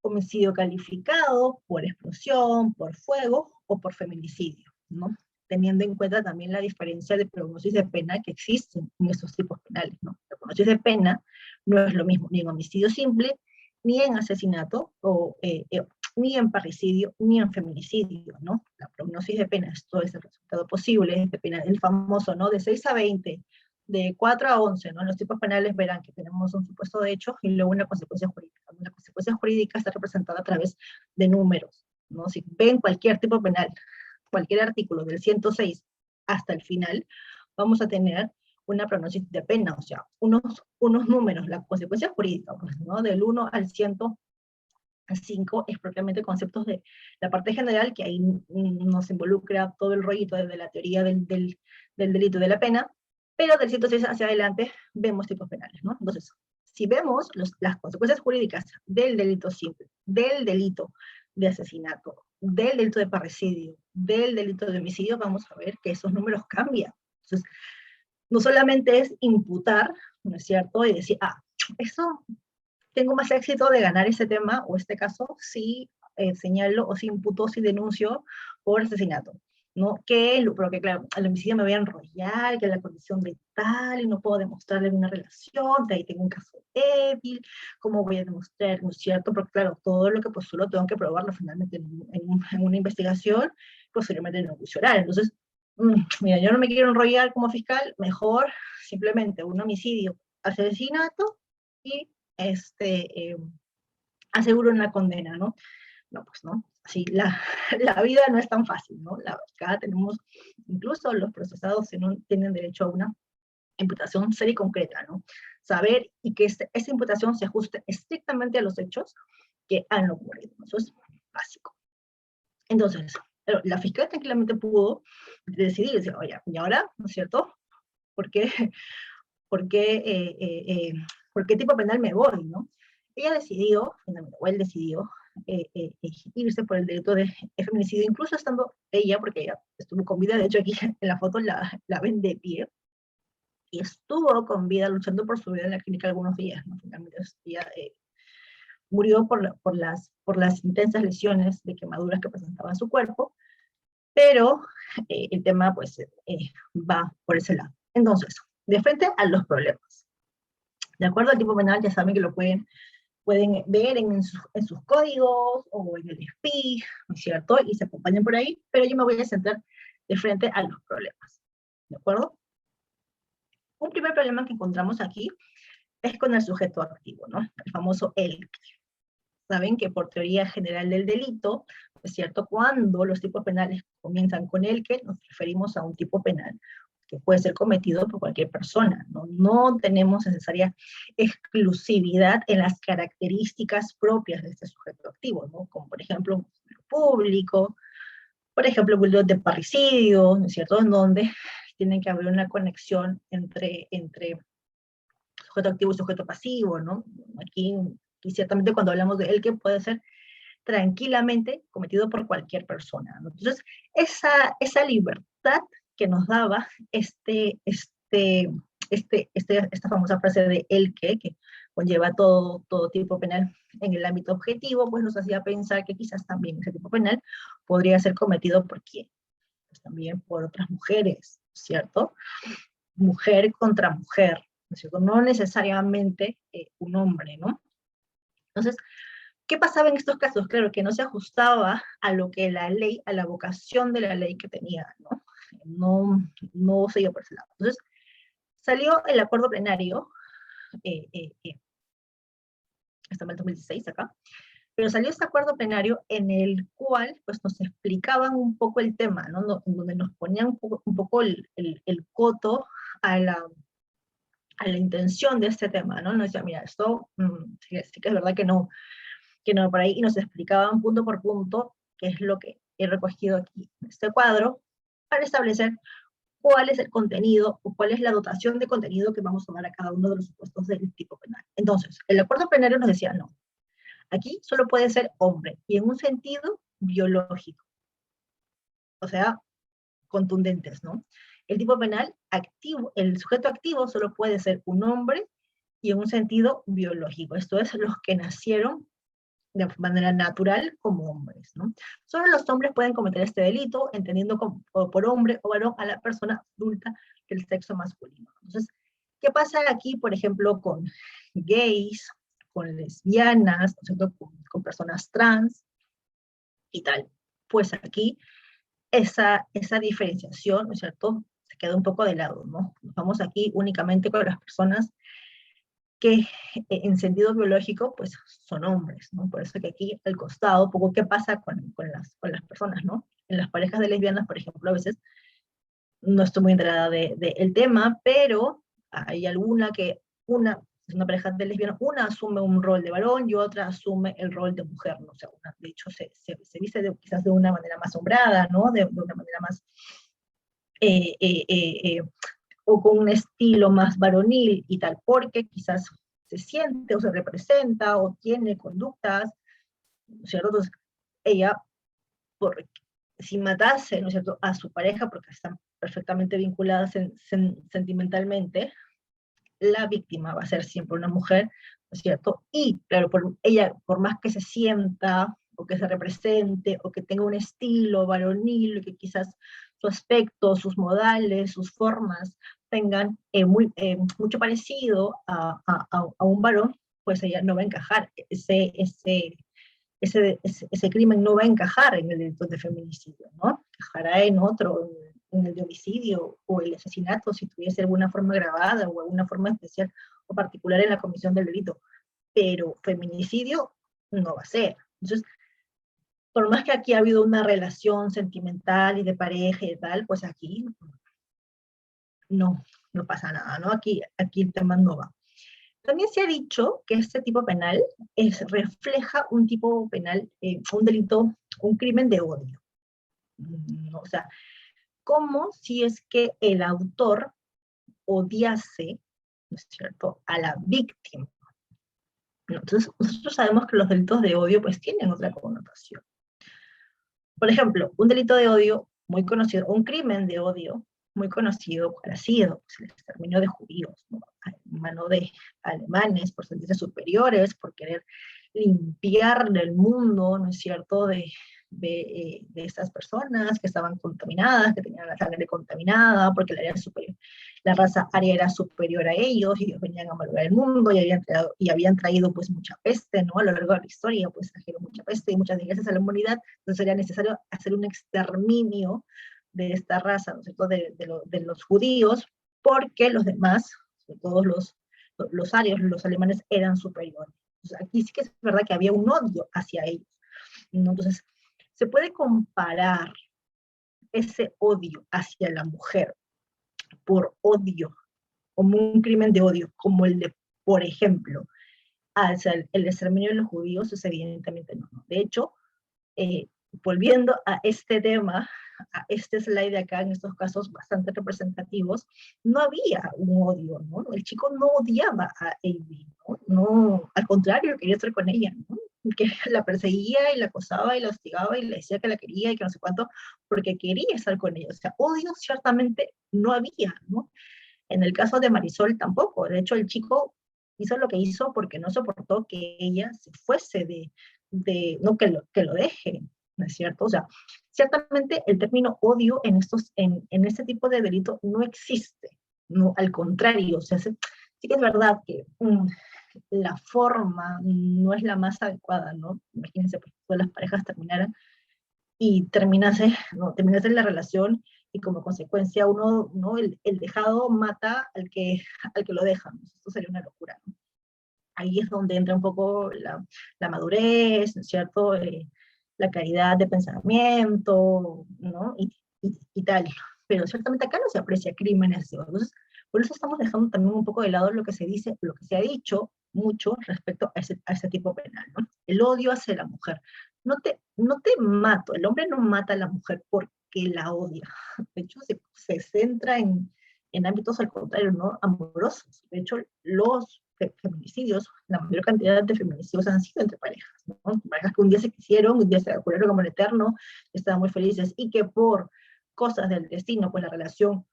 Homicidio calificado por explosión, por fuego o por feminicidio, ¿no? Teniendo en cuenta también la diferencia de prognosis de pena que existen en estos tipos penales, ¿no? La prognosis de pena no es lo mismo ni en homicidio simple, ni en asesinato, ni en parricidio, ni en feminicidio, ¿no? La prognosis de pena, esto es el resultado posible de pena, el famoso, ¿no? De 6 a 20, de 4 a 11, ¿no? En los tipos penales verán que tenemos un supuesto de hecho y luego una consecuencia jurídica. Una consecuencia jurídica está representada a través de números, ¿no? Si ven cualquier tipo penal, cualquier artículo del 106 hasta el final, vamos a tener una prognosis de pena, o sea, unos números, la consecuencia jurídica, pues, ¿no? Del 1 al 105 es propiamente conceptos de la parte general, que ahí nos involucra todo el rollito de la teoría del delito de la pena, pero del 106 hacia adelante vemos tipos penales, ¿no? Entonces, si vemos las consecuencias jurídicas del delito simple, del delito de asesinato, del delito de parricidio, del delito de homicidio, vamos a ver que esos números cambian. Entonces, no solamente es imputar, ¿no es cierto? Y decir, eso, tengo más éxito de ganar ese tema, o este caso, si señalo, o si imputo, si denuncio por asesinato, ¿no? Porque claro, al homicidio me voy a enrollar, que la condición de tal, y no puedo demostrarle una relación, de ahí tengo un caso débil, ¿cómo voy a demostrar, no es cierto? Porque claro, todo lo que postulo tengo que probarlo finalmente en una investigación, posteriormente en un juicio oral. Entonces, mira, yo no me quiero enrollar como fiscal, mejor simplemente un homicidio, asesinato, y aseguro una condena, ¿no? No, pues no, así la vida no es tan fácil, ¿no? Acá tenemos, incluso los procesados tienen derecho a una imputación seria y concreta, ¿no? Saber y que esa imputación se ajuste estrictamente a los hechos que han ocurrido, eso es básico. Entonces, Pero la fiscal tranquilamente pudo decidir, decir, oye, ¿y ahora? ¿No es cierto? ¿Por qué, por qué, por qué tipo penal me voy, no? Ella decidió, finalmente, o él decidió, irse por el delito de feminicidio, incluso estando ella, porque ella estuvo con vida, de hecho aquí en la foto la ven de pie, y estuvo con vida luchando por su vida en la clínica algunos días, ¿no? Finalmente ella murió por las intensas lesiones de quemaduras que presentaba en su cuerpo, pero el tema pues va por ese lado. Entonces, de frente a los problemas. De acuerdo al tipo penal, ya saben que lo pueden ver en sus códigos o en el SPI, ¿no es cierto? Y se acompañan por ahí, pero yo me voy a centrar de frente a los problemas. ¿De acuerdo? Un primer problema que encontramos aquí es con el sujeto activo, ¿no? El famoso el. Saben que por teoría general del delito, es cierto, cuando los tipos penales comienzan con el que, nos referimos a un tipo penal que puede ser cometido por cualquier persona, ¿no? No tenemos necesaria exclusividad en las características propias de este sujeto activo, ¿no? Como por ejemplo un público, por ejemplo, un de parricidio, ¿no es cierto?, en donde tienen que haber una conexión entre sujeto activo y sujeto pasivo, ¿no? Aquí ciertamente cuando hablamos de él que puede ser tranquilamente cometido por cualquier persona, ¿no? Entonces, esa libertad que nos daba esta famosa frase de el que conlleva todo tipo penal en el ámbito objetivo, pues nos hacía pensar que quizás también ese tipo penal podría ser cometido por quién, pues también por otras mujeres, ¿cierto? Mujer contra mujer, ¿no es cierto? No necesariamente un hombre, ¿no? Entonces, ¿qué pasaba en estos casos? Claro, que no se ajustaba a lo que la ley, a la vocación de la ley que tenía, ¿no? No se iba por ese lado. Entonces, salió el acuerdo plenario, hasta el 2016 acá, pero salió este acuerdo plenario en el cual pues, nos explicaban un poco el tema, ¿no? Donde nos ponían un poco el coto a la intención de este tema, ¿no? Nos decía, mira, esto sí que es verdad que no por ahí, y nos explicaban punto por punto qué es lo que he recogido aquí en este cuadro, para establecer cuál es el contenido, o cuál es la dotación de contenido que vamos a dar a cada uno de los supuestos del tipo penal. Entonces, el acuerdo plenario nos decía, no, aquí solo puede ser hombre, y en un sentido biológico, o sea, contundentes, ¿no? El tipo penal activo, el sujeto activo solo puede ser un hombre, y en un sentido biológico, esto es, los que nacieron de manera natural como hombres, ¿no? Solo los hombres pueden cometer este delito, entendiendo por hombre o varón a la persona adulta del sexo masculino. Entonces, ¿qué pasa aquí, por ejemplo, con gays, con lesbianas, ¿no es cierto?, con personas trans y tal? Pues aquí esa diferenciación, ¿no es cierto?, se queda un poco de lado, ¿no? Nos vamos aquí únicamente con las personas que en sentido biológico, pues son hombres, ¿no? Por eso que aquí al costado, poco qué pasa con las personas, ¿no? En las parejas de lesbianas, por ejemplo, a veces no estoy muy enterada del tema, pero hay alguna que es una pareja de lesbianas, una asume un rol de varón y otra asume el rol de mujer, ¿no? O sea, de hecho se viste quizás de una manera más sombrada, ¿no? De una manera más o con un estilo más varonil y tal, porque quizás se siente o se representa o tiene conductas, ¿no es cierto? Entonces, ella, si matase, ¿no es cierto?, a su pareja, porque están perfectamente vinculadas sentimentalmente, la víctima va a ser siempre una mujer, ¿no es cierto? Y, claro, ella, por más que se sienta, o que se represente, o que tenga un estilo varonil, que quizás su aspecto, sus modales, sus formas tengan mucho parecido a un varón, pues ella no va a encajar, ese crimen no va a encajar en el delito de feminicidio, ¿no? Encajará en otro, en el de homicidio o el asesinato, si tuviese alguna forma agravada o alguna forma especial o particular en la comisión del delito, pero feminicidio no va a ser. Entonces, por más que aquí ha habido una relación sentimental y de pareja y tal, pues aquí no pasa nada, ¿no? Aquí el tema no va. También se ha dicho que este tipo penal refleja un tipo penal, un delito, un crimen de odio, ¿no? O sea, como si es que el autor odiase, ¿no es cierto?, a la víctima. ¿No? Entonces, nosotros sabemos que los delitos de odio pues tienen otra connotación. Por ejemplo, un delito de odio muy conocido, un crimen de odio muy conocido cuál ha sido pues, el exterminio de judíos, ¿no? En mano de alemanes por sentirse superiores, por querer limpiar del mundo, ¿no es cierto?, de estas personas que estaban contaminadas, que tenían la sangre contaminada, porque la raza aria era superior a ellos, y ellos venían a malograr el mundo, y habían traído pues mucha peste, ¿no? A lo largo de la historia, pues trajeron mucha peste y muchas desgracias a la humanidad, entonces sería necesario hacer un exterminio de esta raza, ¿no es cierto?, de los judíos, porque los demás, sobre todo los arios, los alemanes, eran superiores. Entonces, aquí sí que es verdad que había un odio hacia ellos, ¿no? Entonces, se puede comparar ese odio hacia la mujer por odio, como un crimen de odio, como el de, por ejemplo, hacia el exterminio de los judíos, es evidentemente no. De hecho, volviendo a este tema, a este slide de acá, en estos casos bastante representativos, no había un odio, ¿no? El chico no odiaba a Amy, ¿no? No, al contrario, quería estar con ella, ¿no? Que la perseguía y la acosaba y la hostigaba y le decía que la quería y que no sé cuánto, porque quería estar con ella. O sea, odio ciertamente no había, ¿no? En el caso de Marisol tampoco. De hecho, el chico hizo lo que hizo porque no soportó que ella se fuese no que lo deje, ¿no es cierto? O sea, ciertamente el término odio en este tipo de delito no existe, no, al contrario, o sea, sí que es verdad que la forma no es la más adecuada, ¿no? Imagínense, pues, todas las parejas terminaran y terminase la relación y como consecuencia uno, ¿no? El dejado mata al que lo deja, ¿no? Esto sería una locura, ¿no? Ahí es donde entra un poco la madurez, ¿no es cierto? La claridad de pensamiento, ¿no? Y tal. Pero ciertamente acá no se aprecia crímenes de odio. Entonces, por eso estamos dejando también un poco de lado lo que se dice, lo que se ha dicho mucho respecto a ese tipo penal, ¿no? El odio hacia la mujer. No te mato, el hombre no mata a la mujer porque la odia. De hecho, se centra en ámbitos al contrario, ¿no? Amorosos. De hecho, los feminicidios, la mayor cantidad de feminicidios han sido entre parejas, ¿no? Parejas que un día se quisieron, un día se juraron como el eterno, estaban muy felices, y que por cosas del destino, pues la relación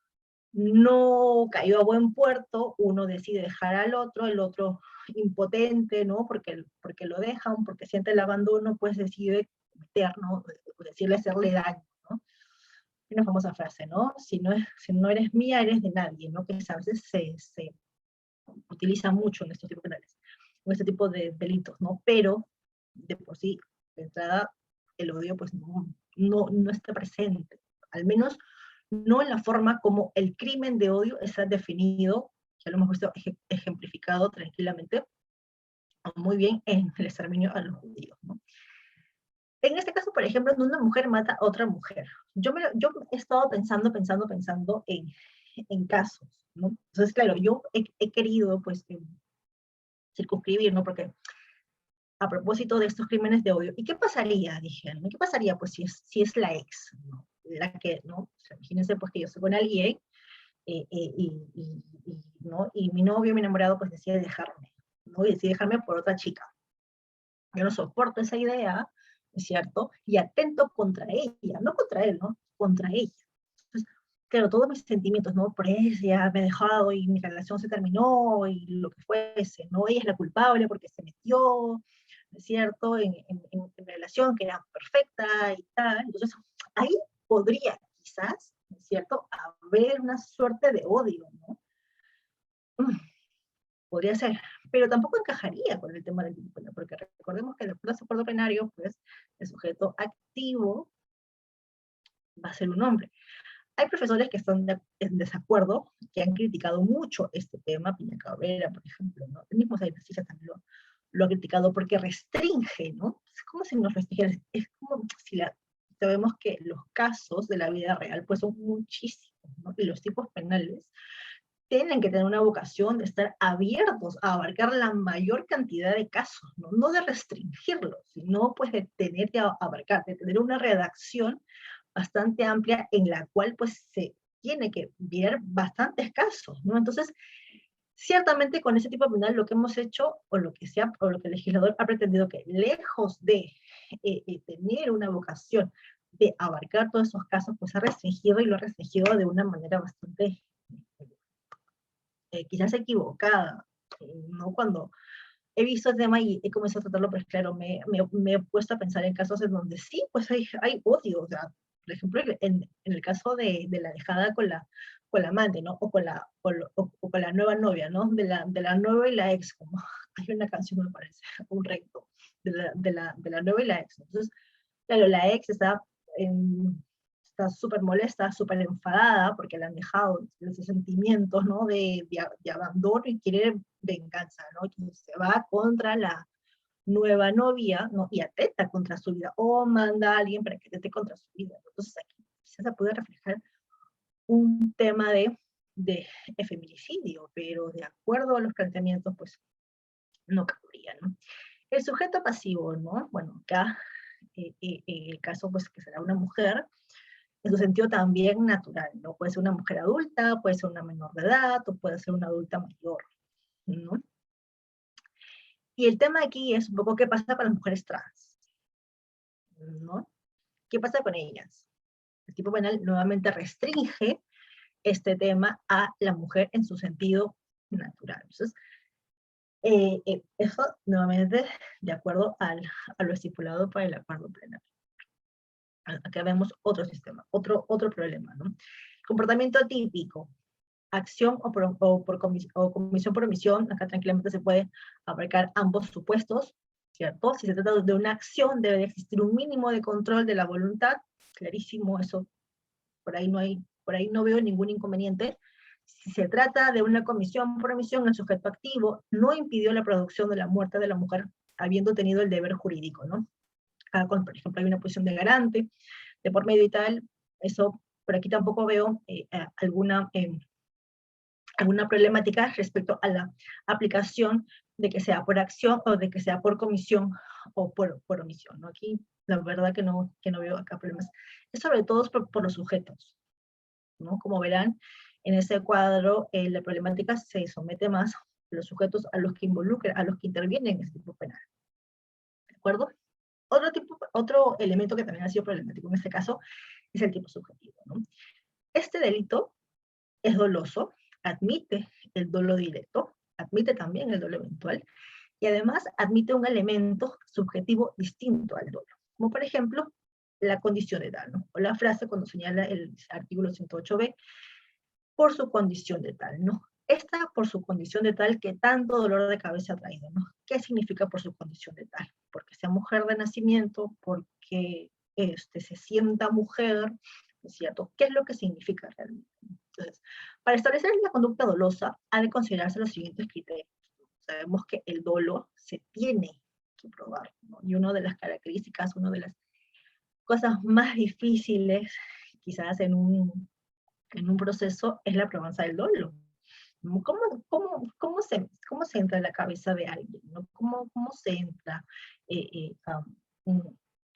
no cayó a buen puerto, uno decide dejar al otro, el otro impotente, ¿no? Porque lo dejan, porque siente el abandono, pues decide meter, ¿no? Decirle hacerle daño, ¿no? Una famosa frase, ¿no? Si no eres mía, eres de nadie, ¿no? Que a veces se utiliza mucho en estos tipos penales, en este tipo de delitos, ¿no? Pero, de por sí, de entrada, el odio, pues, no está presente. Al menos, no en la forma como el crimen de odio está definido, ya lo hemos visto ejemplificado tranquilamente, muy bien, en el exterminio a los judíos, ¿no? En este caso, por ejemplo, una mujer mata a otra mujer. Yo he estado pensando en casos, ¿no? Entonces, claro, yo he querido, pues, circunscribir, ¿no? Porque a propósito de estos crímenes de odio, ¿y qué pasaría? Dije, ¿no? ¿Qué pasaría, pues, si es la ex, ¿no? La que, ¿no? O sea, imagínense, pues, que yo estoy con alguien, ¿no? Y mi novio, mi enamorado, pues, decide dejarme, ¿no? Y decide dejarme por otra chica. Yo no soporto esa idea, ¿es cierto? Y atento contra ella, no contra él, ¿no? Contra ella. Entonces, claro, todos mis sentimientos, ¿no? Por ella me ha dejado y mi relación se terminó y lo que fuese, ¿no? Ella es la culpable porque se metió, ¿no es cierto? En mi relación que era perfecta y tal. Entonces, ahí podría quizás, ¿no es cierto?, haber una suerte de odio, ¿no? Podría ser, pero tampoco encajaría con el tema del tipo penal, porque recordemos que después de acuerdo penario, pues, el sujeto activo va a ser un hombre. Hay profesores que están en desacuerdo, que han criticado mucho este tema, Piña Cabrera, por ejemplo, ¿no? El mismo Said Silla también lo ha criticado porque restringe, ¿no? Es como si nos restringiera, es como si sabemos que los casos de la vida real, pues, son muchísimos, ¿no? Y los tipos penales tienen que tener una vocación de estar abiertos a abarcar la mayor cantidad de casos, ¿no? No de restringirlos, sino pues de tener que abarcar, de tener una redacción bastante amplia en la cual pues se tiene que mirar bastantes casos, ¿no? Entonces, ciertamente con ese tipo de penal lo que hemos hecho, o lo que o lo que el legislador ha pretendido que lejos de tener una vocación de abarcar todos esos casos, pues ha restringido y lo ha restringido de una manera bastante quizás equivocada, ¿no? Cuando he visto el tema y he comenzado a tratarlo, pues claro, me he puesto a pensar en casos en donde sí, pues hay odio, o sea, por ejemplo, en el caso de la dejada con la amante, ¿no? O con la nueva novia, ¿no? De la nueva y la ex, como hay una canción, me parece, un recto, de la nueva y la ex. Entonces, claro, la ex está súper molesta, súper enfadada, porque le han dejado esos sentimientos, ¿no? De abandono y quiere venganza, ¿no? Entonces se va contra la nueva novia, ¿no? Y atenta contra su vida, o manda a alguien para que atente contra su vida. Entonces aquí se puede reflejar un tema de feminicidio, pero de acuerdo a los planteamientos, pues no cabría, ¿no? El sujeto pasivo, ¿no? Bueno, acá el caso, pues que será una mujer, en su sentido también natural, ¿no? Puede ser una mujer adulta, puede ser una menor de edad, o puede ser una adulta mayor, ¿no? Y el tema aquí es un poco qué pasa con las mujeres trans, ¿no? ¿Qué pasa con ellas? El tipo penal nuevamente restringe este tema a la mujer en su sentido natural. Entonces, eso nuevamente de acuerdo a lo estipulado para el acuerdo plenario. Acá vemos otro sistema, otro problema, ¿no? Comportamiento típico, acción o comisión por omisión, acá tranquilamente se puede abarcar ambos supuestos, ¿cierto? Si se trata de una acción, debe de existir un mínimo de control de la voluntad, clarísimo, eso por ahí no veo ningún inconveniente. Si se trata de una comisión por omisión, el sujeto activo no impidió la producción de la muerte de la mujer, habiendo tenido el deber jurídico, ¿no? Por ejemplo, hay una posición de garante, de por medio y tal, eso, por aquí tampoco veo alguna problemática respecto a la aplicación de que sea por acción o de que sea por comisión o por omisión, ¿no? Aquí la verdad que no veo acá problemas. Es sobre todo por los sujetos, ¿no? Como verán, en ese cuadro la problemática se somete más a los sujetos a los que involucran, a los que intervienen en este tipo penal. ¿De acuerdo? Otro elemento que también ha sido problemático en este caso es el tipo subjetivo, ¿no? Este delito es doloso, admite el dolo directo, admite también el dolo eventual, y además admite un elemento subjetivo distinto al dolo, como por ejemplo la condición de tal, ¿no? O la frase cuando señala el artículo 108b, por su condición de tal, ¿no? Esta por su condición de tal que tanto dolor de cabeza ha traído, ¿no? ¿Qué significa por su condición de tal? Porque sea mujer de nacimiento, porque se sienta mujer, ¿no es cierto? ¿Qué es lo que significa realmente? Entonces, para establecer la conducta dolosa, ha de considerarse los siguientes criterios. Sabemos que el dolo se tiene que probar, ¿no? Y una de las características, una de las cosas más difíciles, quizás en un proceso, es la probanza del dolo. ¿Cómo se entra en la cabeza de alguien? ¿No? ¿Cómo se entra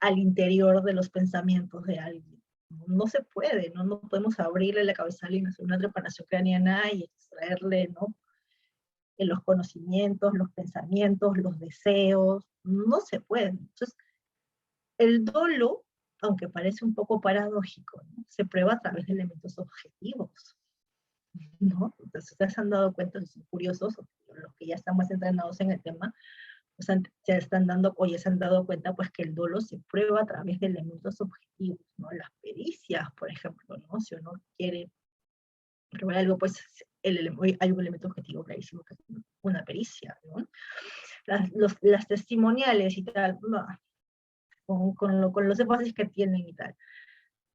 al interior de los pensamientos de alguien? No se puede, ¿no? No podemos abrirle la cabeza a alguien, hacer una trepanación craneana y extraerle, ¿no? Los conocimientos, los pensamientos, los deseos, no se puede. Entonces, el dolo, aunque parece un poco paradójico, ¿no? Se prueba a través de elementos objetivos, ¿no? Entonces, ustedes se han dado cuenta, si son curiosos, los que ya están más entrenados en el tema, pues ya están dando, o ya se han dado cuenta, pues que el dolo se prueba a través de elementos objetivos, ¿no? Las pericias, por ejemplo, ¿no? Si uno quiere probar algo, pues hay un elemento objetivo clarísimo, que es una pericia, ¿no? Las testimoniales y tal, no, con los énfasis que tienen y tal,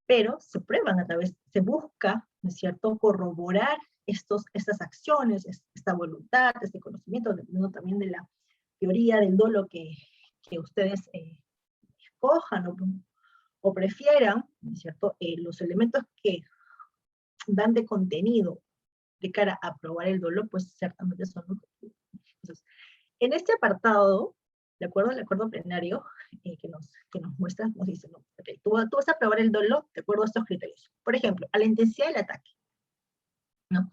pero se prueban se busca, ¿no es cierto?, corroborar estas acciones, esta voluntad, este conocimiento, dependiendo también de la teoría del dolo que ustedes escojan o prefieran, ¿no es cierto?, los elementos que dan de contenido de cara a probar el dolo, pues ciertamente son objetivos. Entonces, en este apartado, de acuerdo al acuerdo plenario que nos muestra, nos dice, ¿no? Okay, tú vas a aprobar el dolo de acuerdo a estos criterios. Por ejemplo, a la intensidad del ataque, ¿no?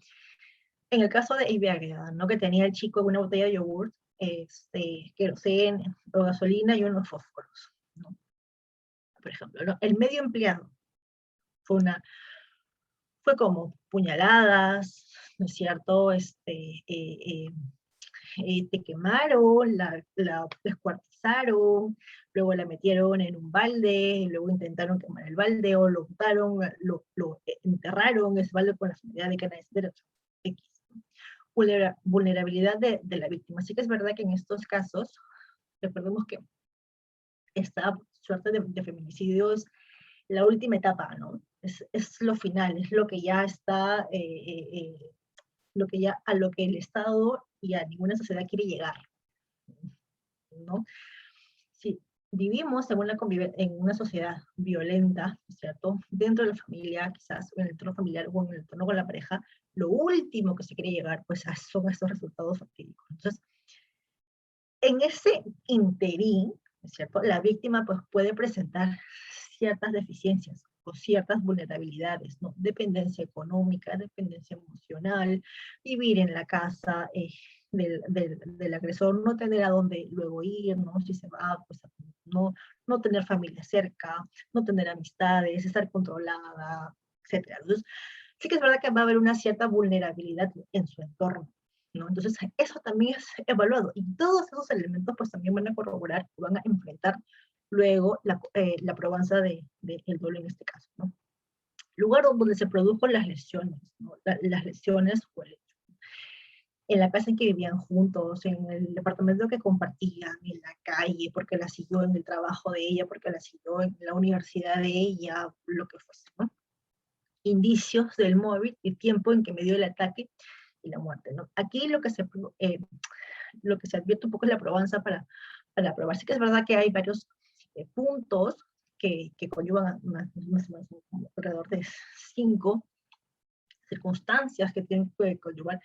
En el caso de Iberia, ¿no? Que tenía el chico una botella de yogur, queroseno o gasolina y unos fósforos, ¿no? Por ejemplo, ¿no? El medio empleado fue como puñaladas, ¿no es cierto? Te quemaron, la descuartizaron, luego la metieron en un balde, luego intentaron quemar el balde, o lo botaron, lo enterraron, ese balde con la finalidad de cannabis, X. Vulnerabilidad de la víctima. Así que es verdad que en estos casos, recordemos que esta suerte de feminicidio es la última etapa, ¿no? Es lo final, es lo que ya está, a lo que el Estado y a ninguna sociedad quiere llegar, ¿no? Si vivimos en una sociedad violenta, ¿cierto? Dentro de la familia, quizás en el entorno familiar o en el entorno con la pareja, lo último que se quiere llegar, pues, son estos resultados fatídicos. Entonces, en ese interín, ¿cierto? La víctima, pues, puede presentar ciertas deficiencias o ciertas vulnerabilidades, ¿no? Dependencia económica, dependencia emocional, vivir en la casa del agresor, no tener a dónde luego ir, ¿no? Si se va, pues no tener familia cerca, no tener amistades, estar controlada, etc. Entonces, sí que es verdad que va a haber una cierta vulnerabilidad en su entorno, ¿no? Entonces, eso también es evaluado, y todos esos elementos pues también van a corroborar, van a enfrentar luego la probanza del dolo en este caso, ¿no? Lugar donde se produjo las lesiones, ¿no? Las lesiones fue en la casa en que vivían juntos, en el departamento que compartían, en la calle, porque la siguió en el trabajo de ella, porque la siguió en la universidad de ella, lo que fuese, ¿no? Indicios del móvil y tiempo en que me dio el ataque y la muerte, ¿no? Aquí lo que se advierte un poco es la probanza para probar. Sí que es verdad que hay varios puntos que conllevan más o menos alrededor de 5 circunstancias que tienen que conllevar,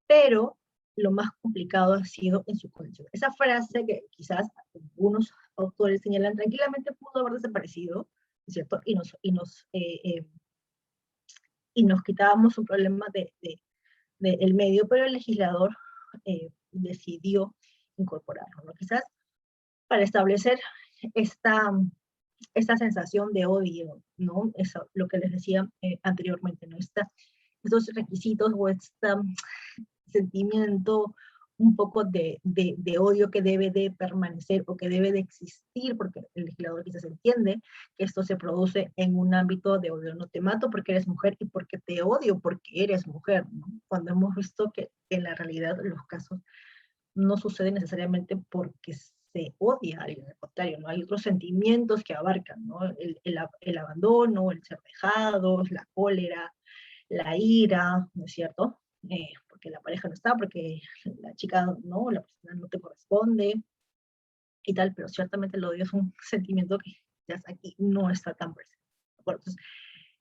pero lo más complicado ha sido en su conexión. Esa frase que quizás algunos autores señalan tranquilamente pudo haber desaparecido, ¿cierto? Y nos quitábamos un problema del medio, pero el legislador decidió incorporarlo, ¿no? Quizás para establecer esta sensación de odio, ¿no? Eso, lo que les decía anteriormente, ¿no? Estos requisitos o este sentimiento un poco de odio que debe de permanecer o que debe de existir, porque el legislador quizás entiende que esto se produce en un ámbito de odio. No te mato porque eres mujer y porque te odio porque eres mujer, ¿no? Cuando hemos visto que en la realidad los casos no suceden necesariamente porque se odia a alguien, al contrario, ¿no? Hay otros sentimientos que abarcan, ¿no? El abandono, el ser dejados, la cólera, la ira, ¿no es cierto? Porque la pareja no está, porque la chica, ¿no? La persona no te corresponde y tal, pero ciertamente el odio es un sentimiento que ya aquí no está tan presente. ¿De acuerdo? Entonces,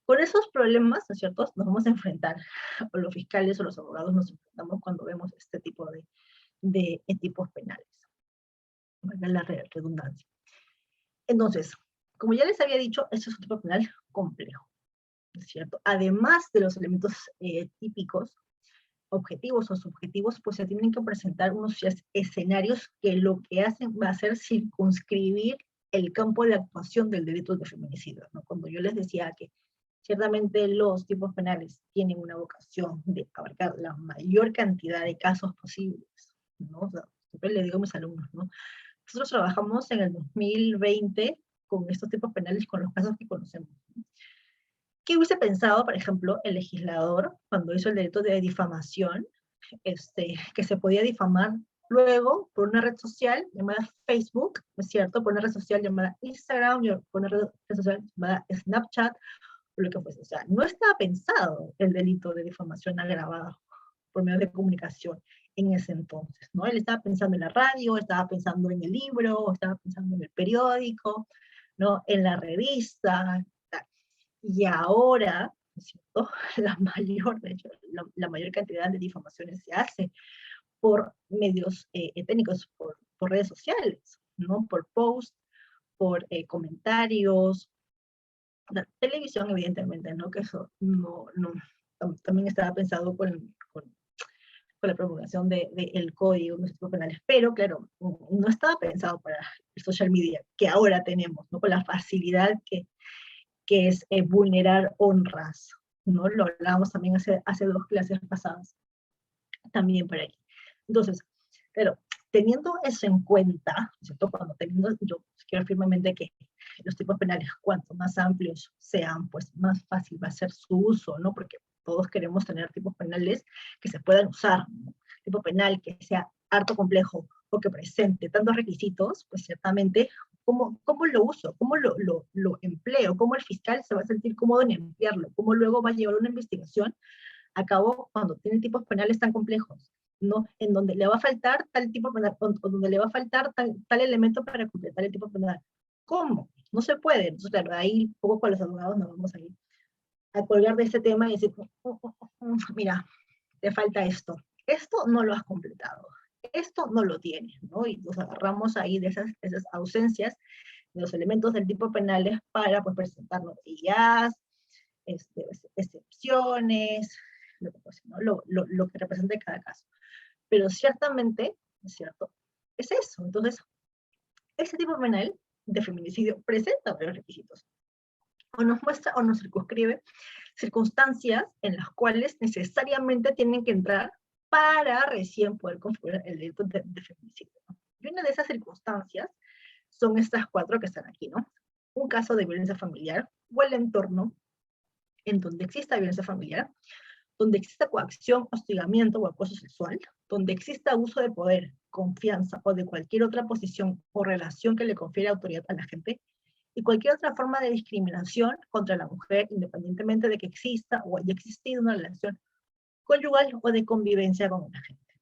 con esos problemas, ¿no es cierto?, nos vamos a enfrentar, o los fiscales o los abogados nos enfrentamos cuando vemos este tipo de tipos penales. Valga la redundancia. Entonces, como ya les había dicho, este es un tipo penal complejo, ¿no es cierto? Además de los elementos típicos, objetivos o subjetivos, pues se tienen que presentar unos escenarios que lo que hacen va a ser circunscribir el campo de actuación del delito de feminicidio, ¿no? Cuando yo les decía que ciertamente los tipos penales tienen una vocación de abarcar la mayor cantidad de casos posibles, ¿no? O sea, siempre le digo a mis alumnos, ¿no? Nosotros trabajamos en el 2020 con estos tipos penales, con los casos que conocemos, ¿no? ¿Qué hubiese pensado, por ejemplo, el legislador cuando hizo el delito de difamación, que se podía difamar luego por una red social llamada Facebook, ¿no es cierto? Por una red social llamada Instagram, por una red social llamada Snapchat, o lo que fuese? O sea, no estaba pensado el delito de difamación agravada por medio de comunicación en ese entonces, ¿no? Él estaba pensando en la radio, estaba pensando en el libro, estaba pensando en el periódico, ¿no? En la revista, tal. Y ahora, ¿no es cierto? De hecho, la mayor cantidad de difamaciones se hace por medios técnicos, por por redes sociales, ¿no? Por posts, por comentarios, la televisión, evidentemente, ¿no? Que eso también estaba pensado con la promulgación del código de los tipos penales, pero claro, no estaba pensado para el social media que ahora tenemos, ¿no? Con la facilidad que es vulnerar honras, ¿no? Lo hablábamos también hace 2 clases pasadas, también por ahí. Entonces, claro, teniendo eso en cuenta, ¿cierto? Yo quiero firmemente que los tipos penales, cuanto más amplios sean, pues más fácil va a ser su uso, ¿no? Porque todos queremos tener tipos penales que se puedan usar, ¿no? Tipo penal que sea harto complejo o que presente tantos requisitos, pues ciertamente, ¿cómo lo uso? ¿Cómo lo empleo? ¿Cómo el fiscal se va a sentir cómodo en emplearlo? ¿Cómo luego va a llevar una investigación a cabo cuando tiene tipos penales tan complejos? ¿No? En donde le va a faltar tal tipo penal, o donde le va a faltar tal elemento para completar el tipo penal. ¿Cómo? No se puede. Entonces, claro, ahí un poco con los abogados nos vamos a ir a colgar de este tema y decir, mira, te falta esto. Esto no lo has completado. Esto no lo tienes, ¿no? Y nos agarramos ahí de esas ausencias, de los elementos del tipo penales para, pues, presentar novedades, excepciones, lo que represente cada caso. Pero ciertamente, ¿es cierto? Es eso. Entonces, ese tipo penal de feminicidio presenta varios requisitos. O nos muestra o nos circunscribe circunstancias en las cuales necesariamente tienen que entrar para recién poder configurar el delito de feminicidio, ¿no? Y una de esas circunstancias son estas 4 que están aquí, ¿no? Un caso de violencia familiar o el entorno en donde exista violencia familiar, donde exista coacción, hostigamiento o acoso sexual, donde exista abuso de poder, confianza o de cualquier otra posición o relación que le confiere autoridad a la gente, y cualquier otra forma de discriminación contra la mujer, independientemente de que exista o haya existido una relación conyugal o de convivencia con la gente.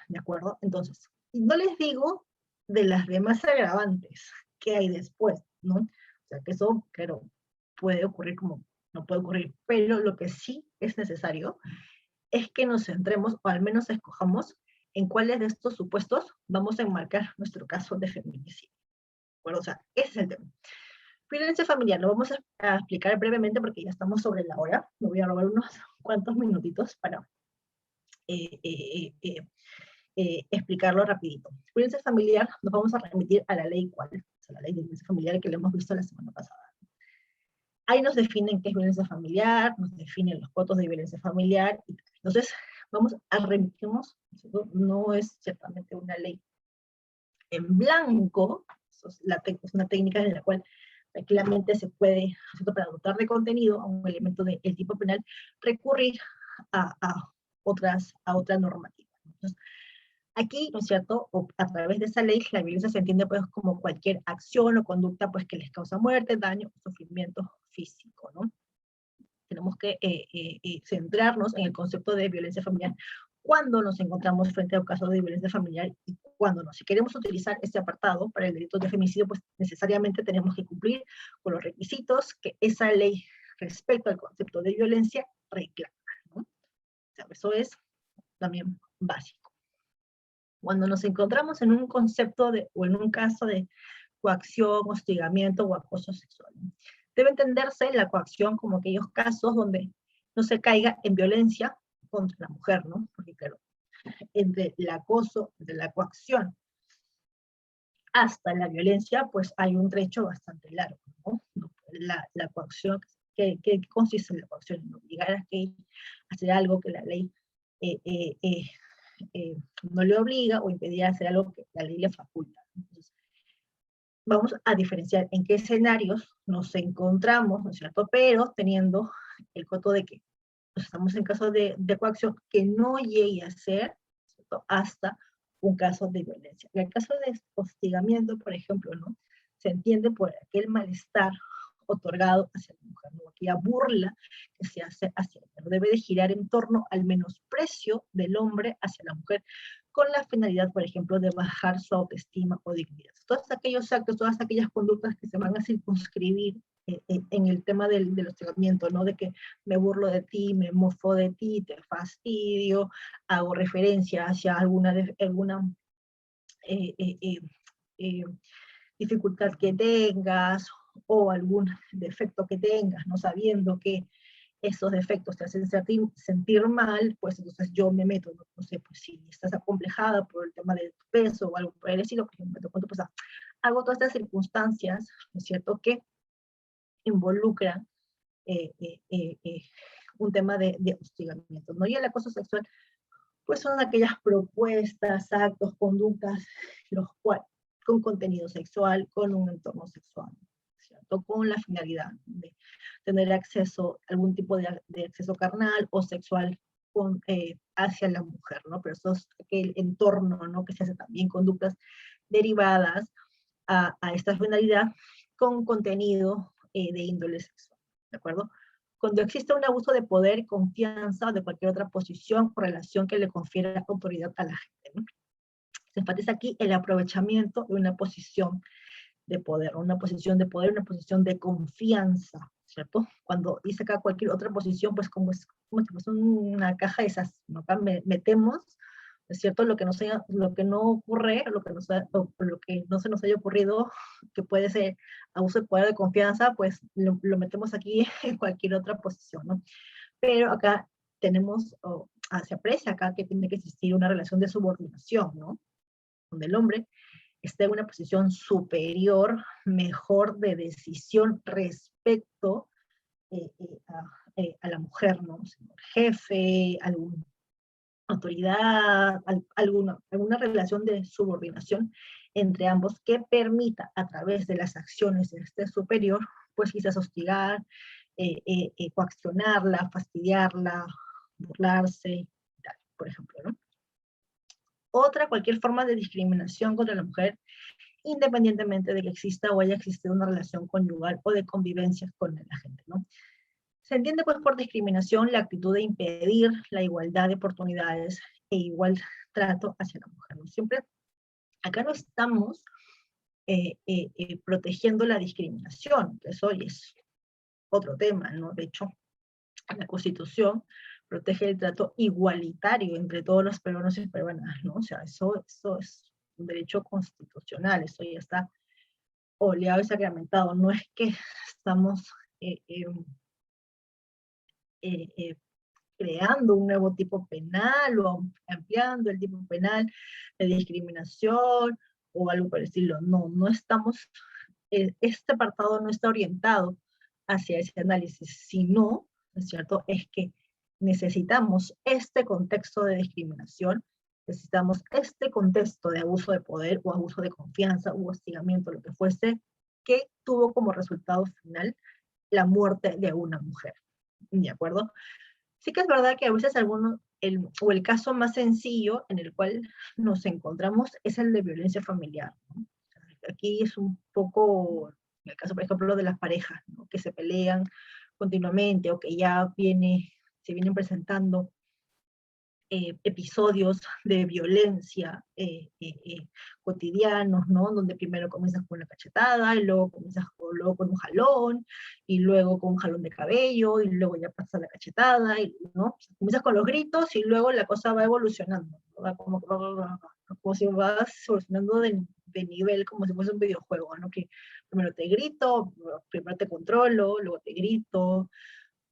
¿De acuerdo? Entonces, no les digo de las demás agravantes que hay después, ¿no? O sea, que eso, claro, puede ocurrir como no puede ocurrir, pero lo que sí es necesario es que nos centremos, o al menos escojamos, en cuáles de estos supuestos vamos a enmarcar nuestro caso de feminicidio. Bueno, o sea, ese es el tema. Violencia familiar, lo vamos a explicar brevemente porque ya estamos sobre la hora. Me voy a robar unos cuantos minutitos para explicarlo rapidito. Violencia familiar, nos vamos a remitir a la ley cuál, o sea, la ley de violencia familiar que lo hemos visto la semana pasada. Ahí nos definen qué es violencia familiar, nos definen los cotos de violencia familiar. Entonces, vamos a remitirnos, no es ciertamente una ley en blanco, es una técnica en la cual tranquilamente se puede, para dotar de contenido a un elemento del tipo penal, recurrir a otra normativa. Entonces, aquí, ¿no es cierto?, o a través de esa ley, la violencia se entiende pues como cualquier acción o conducta pues que les causa muerte, daño o sufrimiento físico, ¿no? Tenemos que centrarnos en el concepto de violencia familiar cuando nos encontramos frente a un caso de violencia familiar y cuando no. Si queremos utilizar este apartado para el delito de femicidio, pues necesariamente tenemos que cumplir con los requisitos que esa ley respecto al concepto de violencia reclama, ¿no? O sea, eso es también básico. Cuando nos encontramos en un concepto o en un caso de coacción, hostigamiento o acoso sexual, debe entenderse la coacción como aquellos casos donde no se caiga en violencia contra la mujer, ¿no? Porque claro, entre el acoso, entre la coacción hasta la violencia, pues hay un trecho bastante largo, ¿no? La coacción, ¿qué consiste en la coacción? En obligar a hacer algo que la ley no le obliga o impedir hacer algo que la ley le faculta. Entonces, vamos a diferenciar en qué escenarios nos encontramos, ¿no es cierto? Pero teniendo el coto de que estamos en caso de coacción que no llegue a ser, ¿cierto?, hasta un caso de violencia. En el caso de hostigamiento, por ejemplo, ¿no?, se entiende por aquel malestar otorgado hacia la mujer, ¿no?, aquella burla que se hace hacia ella, ¿no? Debe de girar en torno al menosprecio del hombre hacia la mujer, con la finalidad, por ejemplo, de bajar su autoestima o dignidad. Todos aquellos actos, todas aquellas conductas que se van a circunscribir en el tema del hostigamiento, ¿no? De que me burlo de ti, me mofo de ti, te fastidio, hago referencia hacia alguna eh, eh, eh, eh, dificultad que tengas o algún defecto que tengas, no sabiendo que esos defectos te hacen sentir mal, pues entonces yo me meto, no sé, pues si estás acomplejada por el tema de tu peso o algo por el estilo, por ejemplo, cuánto pesa, hago todas estas circunstancias, ¿no es cierto?, que involucran eh, eh, eh, eh, un tema de hostigamiento, ¿no? Y el acoso sexual, pues son aquellas propuestas, actos, conductas, los cuales, con contenido sexual, con un entorno sexual, ¿cierto? Con la finalidad de tener acceso, algún tipo de acceso carnal o sexual hacia la mujer, ¿no? Pero eso es aquel entorno, ¿no? Que se hace también conductas derivadas a esta finalidad con contenido de índole sexual, ¿de acuerdo? Cuando existe un abuso de poder y confianza o de cualquier otra posición o relación que le confiera autoridad a la gente, ¿no? Se enfatiza aquí el aprovechamiento de una posición de poder, una posición de poder, una posición de confianza, ¿cierto? Cuando dice acá cualquier otra posición, pues como si fuese una caja de esas, ¿no? Acá metemos, ¿es cierto? Lo que no ocurre, lo que no se nos haya ocurrido, que puede ser abuso de poder, de confianza, pues lo metemos aquí en cualquier otra posición, ¿no? Pero acá tenemos, se aprecia acá que tiene que existir una relación de subordinación, ¿no? Donde el hombre esté en una posición superior, mejor de decisión respecto a la mujer, ¿no? Señor jefe, alguna autoridad, alguna relación de subordinación entre ambos que permita a través de las acciones de este superior, pues quizás hostigar, coaccionarla, fastidiarla, burlarse, tal, por ejemplo, ¿no? Cualquier forma de discriminación contra la mujer, independientemente de que exista o haya existido una relación conyugal o de convivencia con la gente, ¿no? Se entiende pues por discriminación la actitud de impedir la igualdad de oportunidades e igual trato hacia la mujer, ¿no? Siempre, acá no estamos protegiendo la discriminación, eso es otro tema, ¿no? De hecho, la Constitución protege el trato igualitario entre todos los peruanos y peruanas, ¿no? O sea, eso es un derecho constitucional, eso ya está oleado y sacramentado, no es que estamos creando un nuevo tipo penal o ampliando el tipo penal de discriminación o algo por el estilo. No, no estamos, este apartado no está orientado hacia ese análisis, sino, ¿no es cierto?, es que necesitamos este contexto de discriminación, necesitamos este contexto de abuso de poder o abuso de confianza o hostigamiento, lo que fuese, que tuvo como resultado final la muerte de una mujer, ¿de acuerdo? Sí que es verdad que a veces el caso más sencillo en el cual nos encontramos es el de violencia familiar, ¿no? Aquí es un poco, en el caso, por ejemplo, de las parejas, ¿no?, que se pelean continuamente o que ya se vienen presentando episodios de violencia cotidianos, ¿no? Donde primero comienzas con una cachetada, y luego luego con un jalón, y luego con un jalón de cabello, y luego ya pasa la cachetada, ¿no? Comienzas con los gritos y luego la cosa va evolucionando, ¿no? Como si vas evolucionando de nivel, como si fuese un videojuego, ¿no? Que primero te grito, primero te controlo, luego te grito,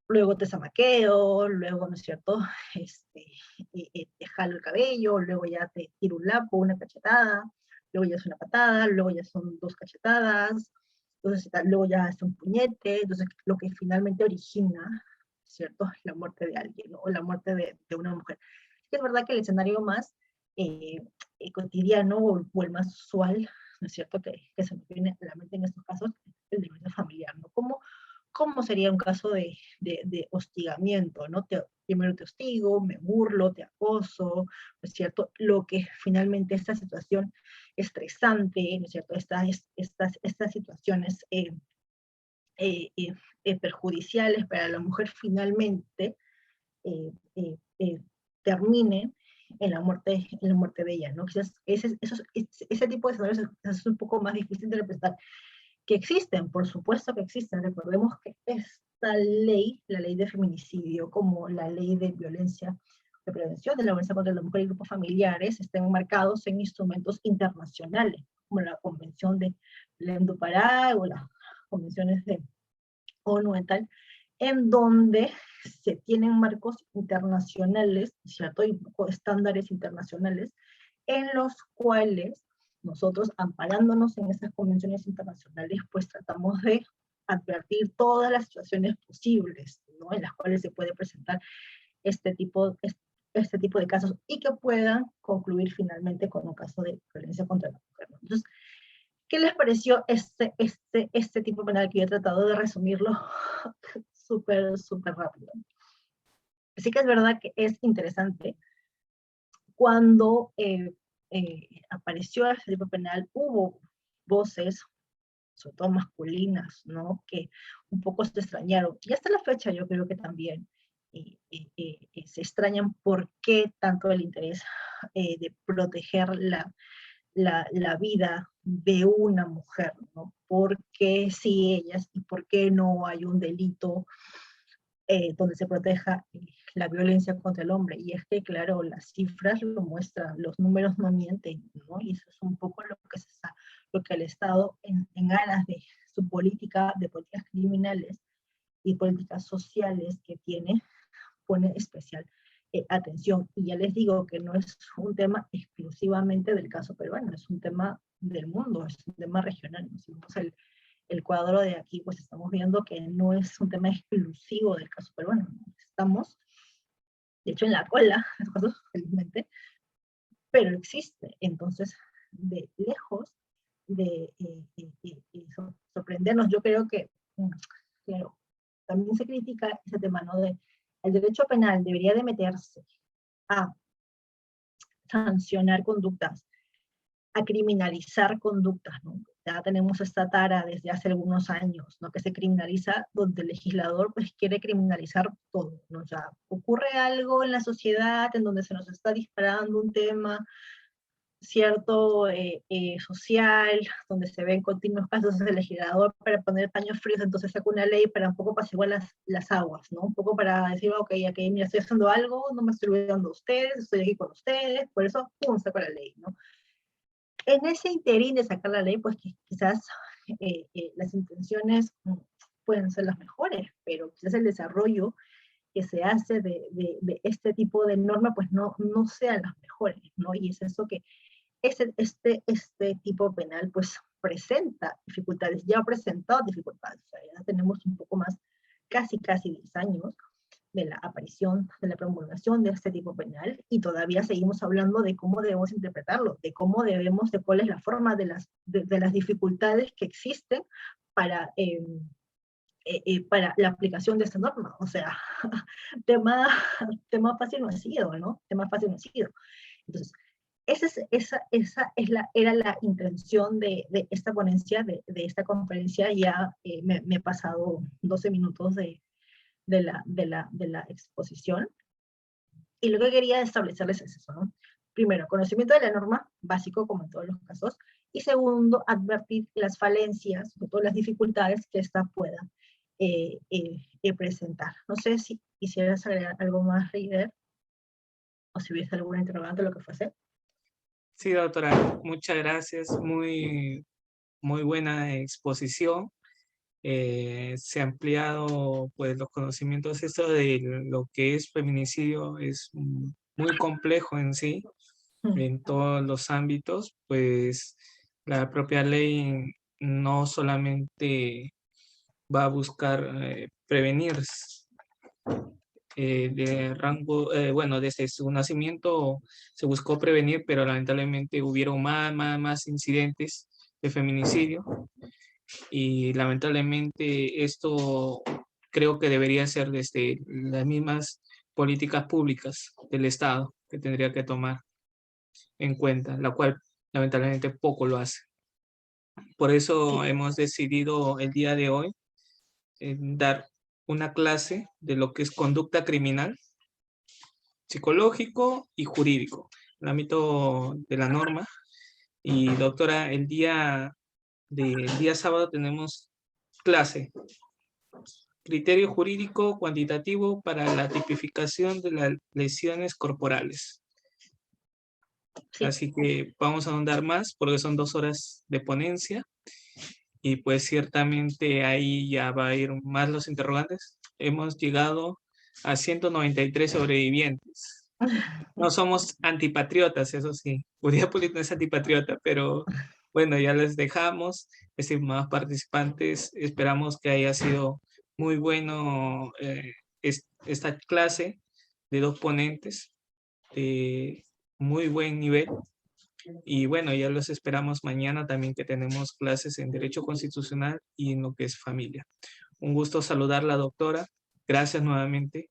luego te zamaqueo, luego, ¿no es cierto?, te jalo el cabello, luego ya te tiro un lapo, una cachetada, luego ya es una patada, luego ya son 2 cachetadas, entonces luego ya es un puñete, entonces lo que finalmente origina, ¿cierto?, la muerte de alguien, ¿no?, o la muerte de una mujer. Es verdad que el escenario más cotidiano o el más usual, ¿no es cierto?, que se nos viene a la mente en estos casos, es el de violencia familiar, ¿no? ¿Cómo sería un caso de hostigamiento, ¿no? Primero te hostigo, me burlo, te acoso, ¿no es cierto? Lo que finalmente esta situación estresante, ¿no es cierto? Estas situaciones perjudiciales para la mujer finalmente eh, eh, eh, termine en la muerte de ella, ¿no? Quizás ese tipo de escenarios es un poco más difícil de representar. Que existen, por supuesto que existen. Recordemos que esta ley, la ley de feminicidio, como la ley de violencia de prevención de la violencia contra la mujer y grupos familiares estén enmarcados en instrumentos internacionales, como la Convención de Belém do Pará o las convenciones de ONU y tal, en donde se tienen marcos internacionales, ¿cierto? Y estándares internacionales, en los cuales nosotros, amparándonos en esas convenciones internacionales, pues tratamos de advertir todas las situaciones posibles, ¿no? En las cuales se puede presentar este tipo de casos y que puedan concluir finalmente con un caso de violencia contra la mujer, ¿no? Entonces, ¿qué les pareció este tipo penal que yo he tratado de resumirlo súper rápido? Sí que es verdad que es interesante. Cuando apareció este tipo penal, hubo voces, sobre todo masculinas, ¿no? Que un poco se extrañaron. Y hasta la fecha yo creo que también se extrañan por qué tanto el interés de proteger la vida de una mujer, ¿no? ¿Por qué sí ellas y por qué no hay un delito donde se proteja la violencia contra el hombre? Y es que, claro, las cifras lo muestran, los números no mienten, ¿no? Y eso es un poco lo que el Estado, en aras de su política, de políticas criminales y políticas sociales que tiene, pone especial atención. Y ya les digo que no es un tema exclusivamente del caso peruano, es un tema del mundo, es un tema regional. Si vemos el cuadro de aquí, pues estamos viendo que no es un tema exclusivo del caso peruano, ¿no? Estamos, de hecho, en la cola, felizmente, pero existe. Entonces, de lejos de sorprendernos, yo creo que, claro, también se critica ese tema, ¿no? El derecho penal debería de meterse a sancionar conductas, a criminalizar conductas, ¿no? Ya tenemos esta tara desde hace algunos años, ¿no? Que se criminaliza, donde el legislador pues quiere criminalizar todo, ¿no? O sea, ocurre algo en la sociedad en donde se nos está disparando un tema cierto social, donde se ven continuos casos del legislador para poner paños fríos, entonces saca una ley para un poco apaciguar las aguas, ¿no? Un poco para decir, ok, aquí mira, estoy haciendo algo, no me estoy olvidando de ustedes, estoy aquí con ustedes, por eso, pum, saco la ley, ¿no? En ese interín de sacar la ley, pues quizás las intenciones pueden ser las mejores, pero quizás el desarrollo que se hace de este tipo de norma, pues no sean las mejores, ¿no? Y es eso que este tipo penal pues presenta dificultades, ya ha presentado dificultades, o sea, ya tenemos un poco más, casi 10 años de la aparición, de la promulgación de este tipo penal, y todavía seguimos hablando de cómo debemos interpretarlo, de cuál es la forma de las dificultades que existen para la aplicación de esta norma. O sea, tema fácil no ha sido, ¿no? Tema fácil no ha sido. Entonces, era la intención de esta ponencia, de esta conferencia. Ya me he pasado 12 minutos de la exposición. Y lo que quería establecerles es eso, ¿no? Primero, conocimiento de la norma, básico como en todos los casos. Y segundo, advertir las falencias, sobre todo las dificultades que ésta pueda presentar. No sé si quisieras agregar algo más, River, o si hubiese alguna interrogante o lo que fuese. Sí, doctora, muchas gracias. Muy buena exposición. Se ha ampliado pues los conocimientos. Esto de lo que es feminicidio es muy complejo en sí, en todos los ámbitos. Pues la propia ley no solamente va a buscar prevenir de rango, bueno, desde su nacimiento se buscó prevenir, pero lamentablemente hubieron más incidentes de feminicidio, y lamentablemente esto creo que debería ser desde las mismas políticas públicas del Estado que tendría que tomar en cuenta, la cual lamentablemente poco lo hace. Por eso hemos decidido el día de hoy dar una clase de lo que es conducta criminal, psicológico y jurídico, el ámbito de la norma. Y doctora, el día sábado tenemos clase criterio jurídico cuantitativo para la tipificación de las lesiones corporales. Sí. Así que vamos a ahondar más porque son 2 horas de ponencia y pues ciertamente ahí ya va a ir más los interrogantes. Hemos llegado a 193 sobrevivientes. No somos antipatriotas, eso sí. Uriápolis no es antipatriota, pero bueno, ya les dejamos, estimados participantes. Esperamos que haya sido muy bueno esta clase de 2 ponentes de muy buen nivel. Y bueno, ya los esperamos mañana también, que tenemos clases en Derecho Constitucional y en lo que es familia. Un gusto saludar a la doctora. Gracias nuevamente